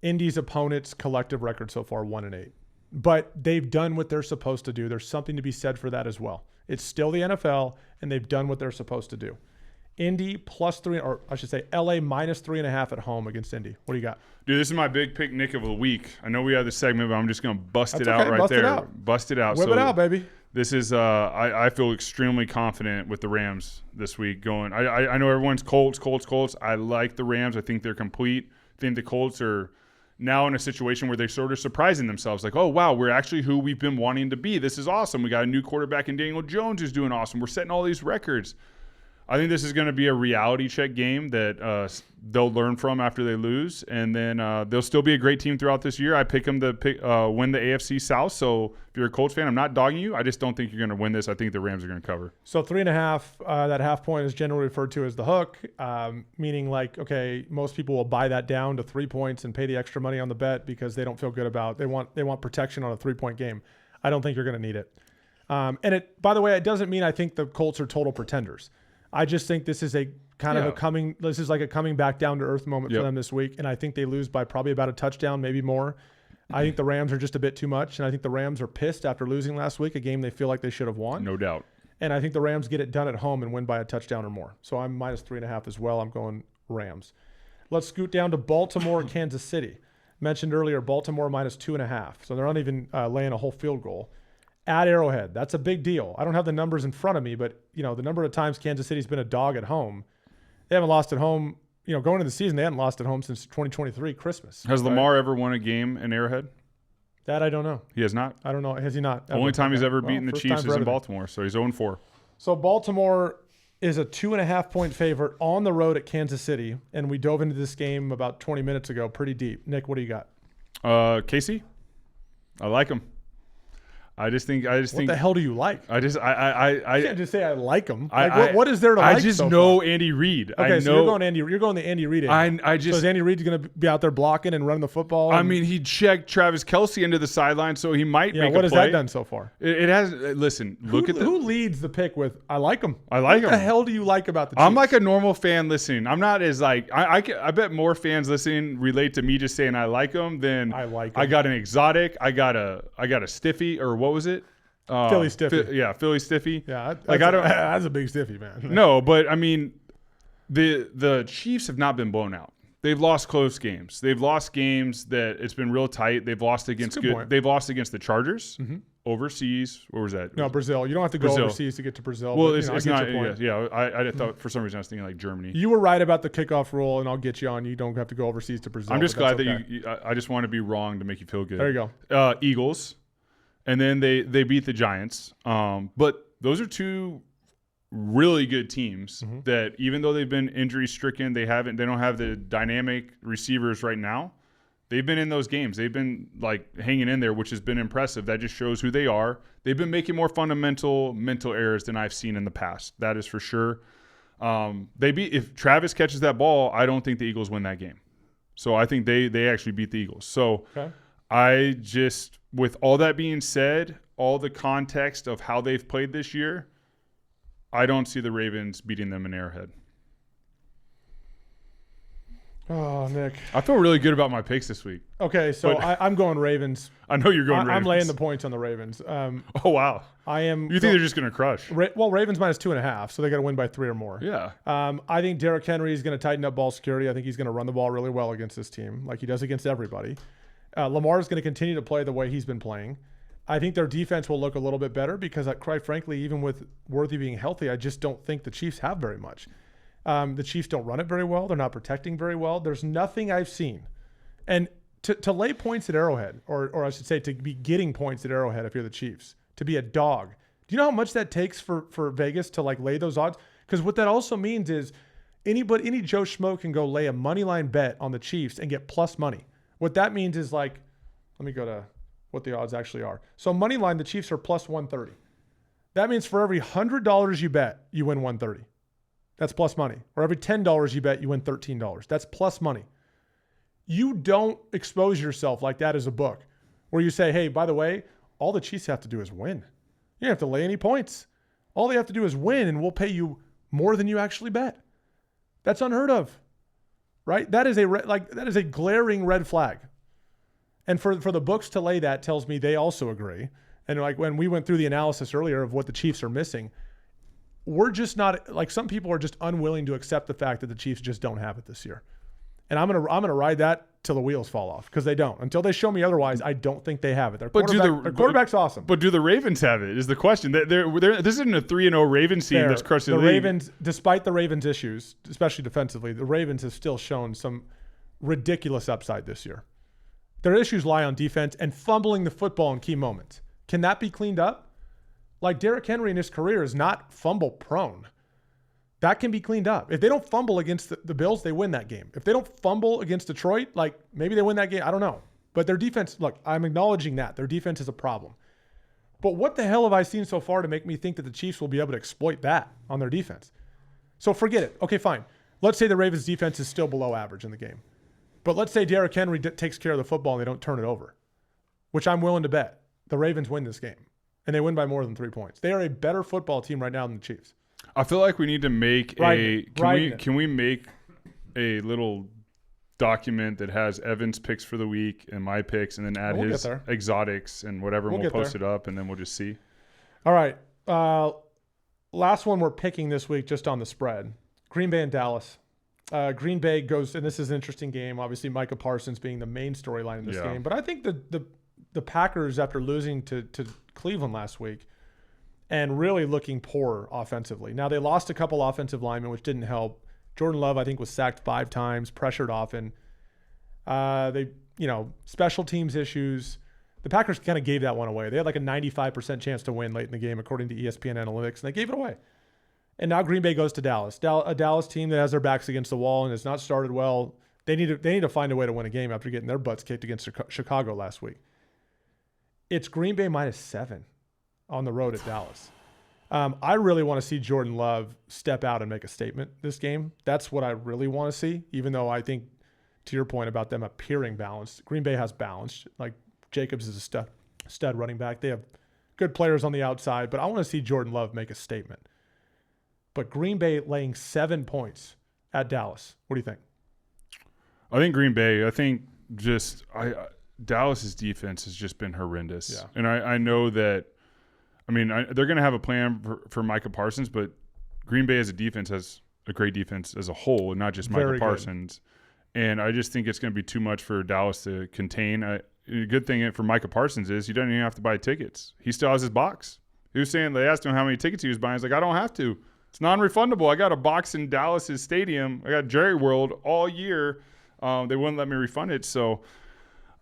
Indy's opponents' collective record so far 1-8, but they've done what they're supposed to do. There's something to be said for that as well. It's still the NFL, and they've done what they're supposed to do. Indy +3, or I should say LA -3.5 at home against Indy. What do you got? Dude, this is my big pick Nick of the week. I know we have this segment, but I'm just going to bust That's it out okay. right Bust it there. out. Bust it out. Whip it out, baby. This is I feel extremely confident with the Rams this week going. I know everyone's Colts. I like the Rams. I think they're complete. I think the Colts are now in a situation where they're sort of surprising themselves. Like, oh, wow, we're actually who we've been wanting to be. This is awesome. We got a new quarterback in Daniel Jones who's doing awesome. We're setting all these records. I think this is going to be a reality check game that they'll learn from after they lose, and then they'll still be a great team throughout this year. I pick them to win the AFC South. So if you're a Colts fan, I'm not dogging you. I just don't think you're going to win this. I think the Rams are going to cover. So 3.5, that half point is generally referred to as the hook, meaning like, okay, most people will buy that down to 3 points and pay the extra money on the bet because they don't feel good about they want protection on a 3-point game. I don't think you're going to need it. And it, by the way, it doesn't mean I think the Colts are total pretenders. I just think this is a kind of this is like a coming back down to earth moment for them this week. And I think they lose by probably about a touchdown, maybe more. I think the Rams are just a bit too much. And I think the Rams are pissed after losing last week, a game they feel like they should have won. No doubt. And I think the Rams get it done at home and win by a touchdown or more. So I'm -3.5 as well. I'm going Rams. Let's scoot down to Baltimore, Kansas City. Mentioned earlier, Baltimore -2.5. So they're not even laying a whole field goal. At Arrowhead, that's a big deal. I don't have the numbers in front of me, but the number of times Kansas City's been a dog at home, they haven't lost at home. Going into the season, they hadn't lost at home since 2023 Christmas. Has Lamar ever won a game in Arrowhead? That I don't know. He has not. I don't know. Has he not? Only time he's ever beaten the Chiefs is in Baltimore, so he's 0-4. So Baltimore is a 2.5-point favorite on the road at Kansas City, and we dove into this game about 20 minutes ago, pretty deep. Nick, what do you got? Casey, I like him. I just think. What the hell do you like? I can't just say I like him. What is there to like? I just know Andy Reid. Okay, so you're going the Andy Reid. So is Andy Reid going to be out there blocking and running the football? I mean, he checked Travis Kelce into the sideline, so he might make a play. What has that done so far? It has. Listen, who leads the pick with I like him. I like him. What the hell do you like about the Chiefs? I'm like a normal fan listening. I'm not as like I bet more fans listening relate to me just saying I like him than I like him. I got an exotic. I got a stiffy, or what was it? Philly stiffy. Philly stiffy. Yeah, that's a big stiffy, man. No, but I mean, the Chiefs have not been blown out. They've lost close games. They've lost games that it's been real tight. They've lost against They've lost against the Chargers overseas. Where was that? No, Brazil. You don't have to go overseas to get to Brazil. Well, it's not. Yeah. I thought for some reason I was thinking like Germany. You were right about the kickoff rule, and I'll get you on. You don't have to go overseas to Brazil. I'm just glad that I just want to be wrong to make you feel good. There you go. Eagles. And then they beat the Giants. But those are two really good teams that even though they've been injury stricken, they don't have the dynamic receivers right now. They've been in those games. They've been like hanging in there, which has been impressive. That just shows who they are. They've been making more fundamental mental errors than I've seen in the past. That is for sure. If Travis catches that ball, I don't think the Eagles win that game. So I think they actually beat the Eagles. So I just, with all that being said, all the context of how they've played this year, I don't see the Ravens beating them in Arrowhead. Oh, Nick. I feel really good about my picks this week. Okay, so I'm going Ravens. I know you're going Ravens. I'm laying the points on the Ravens. Oh, wow. I am. You think they're just going to crush? Ravens -2.5, so they got to win by 3 or more. Yeah. I think Derrick Henry is going to tighten up ball security. I think he's going to run the ball really well against this team, like he does against everybody. Lamar is going to continue to play the way he's been playing. I think their defense will look a little bit better because, quite frankly, even with Worthy being healthy, I just don't think the Chiefs have very much. The Chiefs don't run it very well. They're not protecting very well. There's nothing I've seen. And to lay points at Arrowhead, or I should say to be getting points at Arrowhead if you're the Chiefs, to be a dog. Do you know how much that takes for Vegas to like lay those odds? Because what that also means is any Joe Schmo can go lay a money line bet on the Chiefs and get plus money. What that means is like, let me go to what the odds actually are. So money line, the Chiefs are plus 130. That means for every $100 you bet, you win 130. That's plus money. Or every $10 you bet, you win $13. That's plus money. You don't expose yourself like that as a book where you say, hey, by the way, all the Chiefs have to do is win. You don't have to lay any points. All they have to do is win, and we'll pay you more than you actually bet. That's unheard of, right? That is a glaring red flag. And for the books to lay that tells me they also agree. And like when we went through the analysis earlier of what the Chiefs are missing, we're just not, like, some people are just unwilling to accept the fact that the Chiefs just don't have it this year. And I'm gonna ride that till the wheels fall off, because they don't. Until they show me otherwise, I don't think they have it. Their quarterback's awesome. But do the Ravens have it? Is the question. This isn't a 3-0 Ravens team that's crushing the league. Ravens, despite the Ravens' issues, especially defensively, the Ravens have still shown some ridiculous upside this year. Their issues lie on defense and fumbling the football in key moments. Can that be cleaned up? Like, Derrick Henry in his career is not fumble prone. That can be cleaned up. If they don't fumble against the Bills, they win that game. If they don't fumble against Detroit, like, maybe they win that game. I don't know. But their defense, look, I'm acknowledging that. Their defense is a problem. But what the hell have I seen so far to make me think that the Chiefs will be able to exploit that on their defense? So forget it. Okay, fine. Let's say the Ravens' defense is still below average in the game. But let's say Derrick Henry takes care of the football and they don't turn it over, which I'm willing to bet. The Ravens win this game, and they win by more than 3 points. They are a better football team right now than the Chiefs. I feel like we need to make can we make a little document that has Evan's picks for the week and my picks, and then add his exotics and whatever, and we'll post it up, and then we'll just see. All right. Last one we're picking this week, just on the spread. Green Bay and Dallas. Green Bay goes, and this is an interesting game. Obviously, Micah Parsons being the main storyline in this game. But I think the Packers, after losing to Cleveland last week, and really looking poor offensively. Now, they lost a couple offensive linemen, which didn't help. Jordan Love, I think, was sacked 5 times, pressured often. Special teams issues. The Packers kind of gave that one away. They had like a 95% chance to win late in the game, according to ESPN Analytics, and they gave it away. And now Green Bay goes to Dallas. A Dallas team that has their backs against the wall and has not started well. They need to find a way to win a game after getting their butts kicked against Chicago last week. It's Green Bay -7 on the road at Dallas. I really want to see Jordan Love step out and make a statement this game. That's what I really want to see, even though I think, to your point about them appearing balanced, Green Bay has balance. Like, Jacobs is a stud running back. They have good players on the outside, but I want to see Jordan Love make a statement. But Green Bay laying 7 points at Dallas. What do you think? I think Green Bay, Dallas's defense has just been horrendous. Yeah. And I know that, they're going to have a plan for Micah Parsons, but Green Bay as a defense has a great defense as a whole, and not just Micah Parsons. And I just think it's going to be too much for Dallas to contain. A good thing for Micah Parsons is he doesn't even have to buy tickets. He still has his box. He was saying, they asked him how many tickets he was buying. He's like, I don't have to. It's non-refundable. I got a box in Dallas's stadium. I got Jerry World all year. They wouldn't let me refund it. So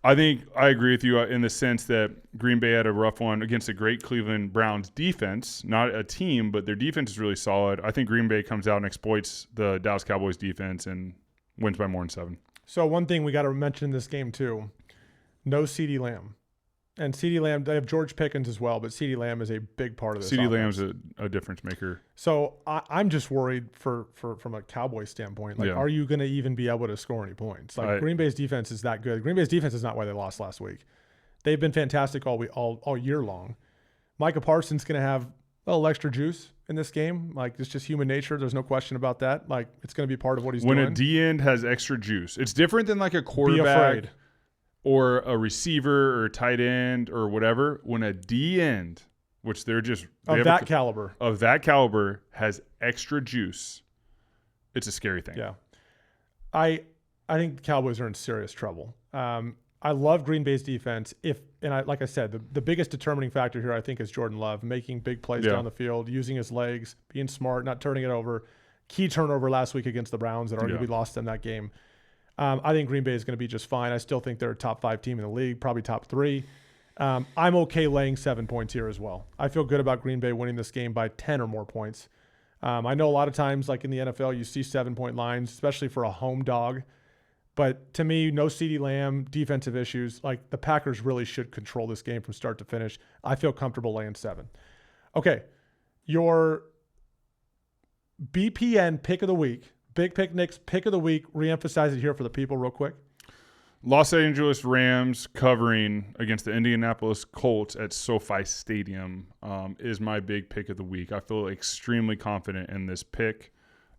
I think I agree with you in the sense that Green Bay had a rough one against a great Cleveland Browns defense, not a team, but their defense is really solid. I think Green Bay comes out and exploits the Dallas Cowboys defense and wins by more than 7. So one thing we got to mention in this game too, no CeeDee Lamb. And CeeDee Lamb, they have George Pickens as well, but CeeDee Lamb is a big part of this. CeeDee Lamb's a difference maker. So I'm just worried from a Cowboys standpoint. Like, are you going to even be able to score any points? Like, Green Bay's defense is that good. Green Bay's defense is not why they lost last week. They've been fantastic all year long. Micah Parsons going to have a little extra juice in this game. Like, it's just human nature. There's no question about that. Like, it's going to be part of what he's doing. When a D-end has extra juice, it's different than like a quarterback or a receiver or tight end or whatever. When a D-end, which they're just of that caliber has extra juice, it's a scary thing. Yeah, I think the Cowboys are in serious trouble. I love Green Bay's defense. Like I said, the biggest determining factor here, I think, is Jordan Love making big plays down the field, using his legs, being smart, not turning it over. Key turnover last week against the Browns that arguably lost them that game. I think Green Bay is going to be just fine. I still think they're a top 5 team in the league, probably top 3. I'm okay laying 7 points here as well. I feel good about Green Bay winning this game by 10 or more points. I know a lot of times, like in the NFL, you see 7-point lines, especially for a home dog. But to me, no CeeDee Lamb, defensive issues. Like, the Packers really should control this game from start to finish. I feel comfortable laying 7. Okay, your BPN pick of the week. Big Pick Nick's pick of the week. Reemphasize it here for the people real quick. Los Angeles Rams covering against the Indianapolis Colts at SoFi Stadium is my big pick of the week. I feel extremely confident in this pick,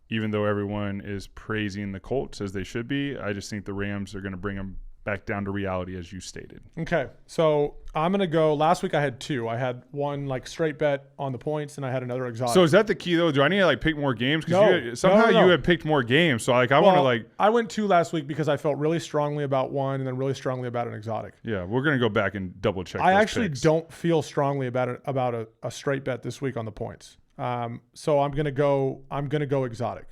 even though everyone is praising the Colts as they should be. I just think the Rams are going to bring them back down to reality, as you stated. Okay, so I'm going to go. Last week I had two. I had one like straight bet on the points, and I had another exotic. So is that the key, though? Do I need to like pick more games? Because No. you had picked more games. So like I want to like. I went two last week because I felt really strongly about one and then really strongly about an exotic. Yeah, we're going to go back and double check. I actually don't feel strongly about a straight bet this week on the points. So I'm going to go exotic.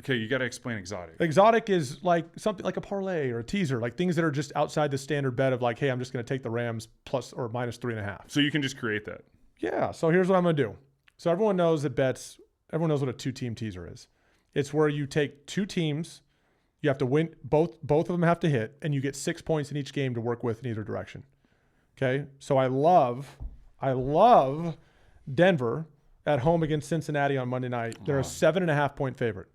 Okay, you got to explain exotic. Exotic is like something like a parlay or a teaser, like things that are just outside the standard bet of like, hey, I'm just going to take the Rams plus or minus 3.5. So you can just create that. Yeah. So here's what I'm going to do. So everyone knows what a two-team teaser is. It's where you take two teams, you have to win, both of them have to hit, and you get 6 points in each game to work with in either direction. Okay. So I love Denver at home against Cincinnati on Monday night. They're a 7.5 point favorite.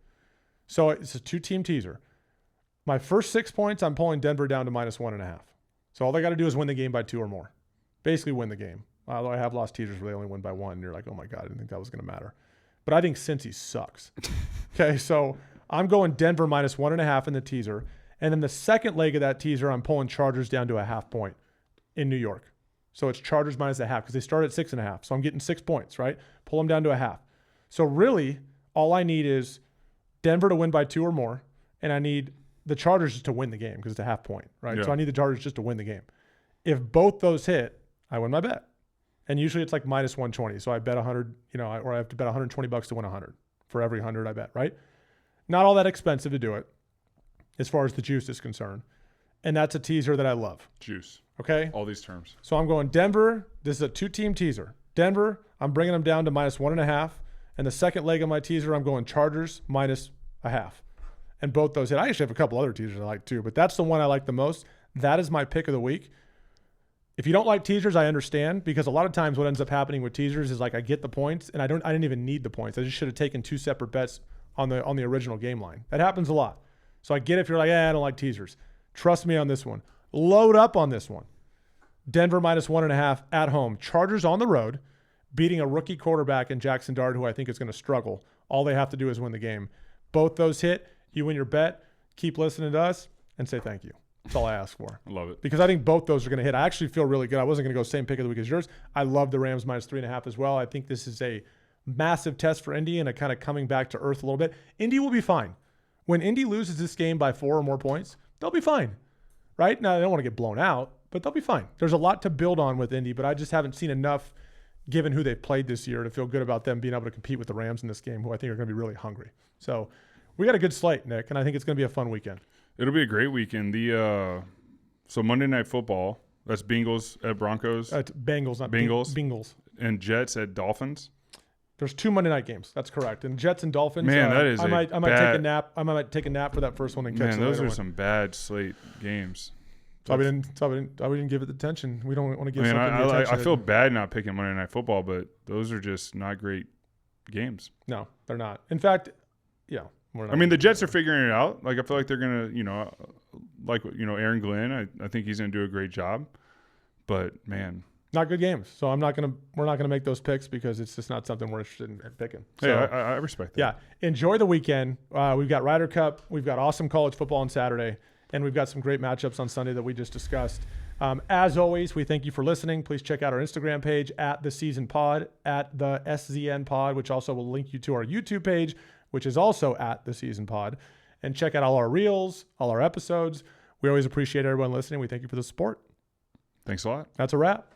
So it's a two-team teaser. My first 6 points, I'm pulling Denver down to minus 1.5. So all they got to do is win the game by 2 or more. Basically win the game. Although I have lost teasers where they only win by 1. And you're like, oh my God, I didn't think that was going to matter. But I think Cincy sucks. Okay, so I'm going Denver minus 1.5 in the teaser. And then the second leg of that teaser, I'm pulling Chargers down to a 0.5 point in New York. So it's Chargers minus 0.5 because they start at 6.5. So I'm getting 6 points, right? Pull them down to a 0.5. So really, all I need is Denver to win by 2 or more, and I need the Chargers just to win the game because it's a 0.5 point, right? Yeah. So I need the Chargers just to win the game. If both those hit, I win my bet. And usually it's like minus 120. So I bet 100, or I have to bet $120 to win 100 for every 100 I bet, right? Not all that expensive to do it as far as the juice is concerned. And that's a teaser that I love. Juice. Okay? All these terms. So I'm going Denver. This is a two-team teaser. Denver, I'm bringing them down to minus 1.5. And the second leg of my teaser, I'm going Chargers minus 0.5. And both those hit. I actually have a couple other teasers I like too, but that's the one I like the most. That is my pick of the week. If you don't like teasers, I understand, because a lot of times what ends up happening with teasers is like I get the points and I didn't even need the points. I just should have taken 2 separate bets on the original game line. That happens a lot. So I get if you're like, I don't like teasers. Trust me on this one. Load up on this one. Denver minus 1.5 at home. Chargers on the road, beating a rookie quarterback in Jackson Dart, who I think is going to struggle. All they have to do is win the game. Both those hit, you win your bet. Keep listening to us and say thank you. That's all I ask for. I love it. Because I think both those are going to hit. I actually feel really good. I wasn't going to go same pick of the week as yours. I love the Rams minus 3.5 as well. I think this is a massive test for Indy and a kind of coming back to earth a little bit. Indy will be fine. When Indy loses this game by 4 or more points, they'll be fine. Right? Now, they don't want to get blown out, but they'll be fine. There's a lot to build on with Indy, but I just haven't seen enough given who they've played this year to feel good about them being able to compete with the Rams in this game, who I think are going to be really hungry. So we got a good slate, Nick, and I think it's going to be a fun weekend. It'll be a great weekend. So Monday Night Football, that's Bengals at Broncos. It's Bengals, not Bengals. Bengals. And Jets at Dolphins. There's 2 Monday night games. That's correct. And Jets and Dolphins. Man, that is I might take a nap. I might take a nap for that first one and catch the those later are one. some bad slate games. So we didn't give it the attention. We don't want to give something the attention. I feel bad not picking Monday Night Football, but those are just not great games. No, they're not. In fact, yeah. I mean, the Jets are figuring it out. Like, I feel like they're going to, Aaron Glenn, I think he's going to do a great job. But, man. Not good games. So we're not going to make those picks because it's just not something we're interested in picking. So, hey, I respect that. Yeah. Enjoy the weekend. We've got Ryder Cup. We've got awesome college football on Saturday. And we've got some great matchups on Sunday that we just discussed. As always, we thank you for listening. Please check out our Instagram page at The Season Pod, at the SZN Pod, which also will link you to our YouTube page, which is also at The Season Pod. And check out all our reels, all our episodes. We always appreciate everyone listening. We thank you for the support. Thanks a lot. That's a wrap.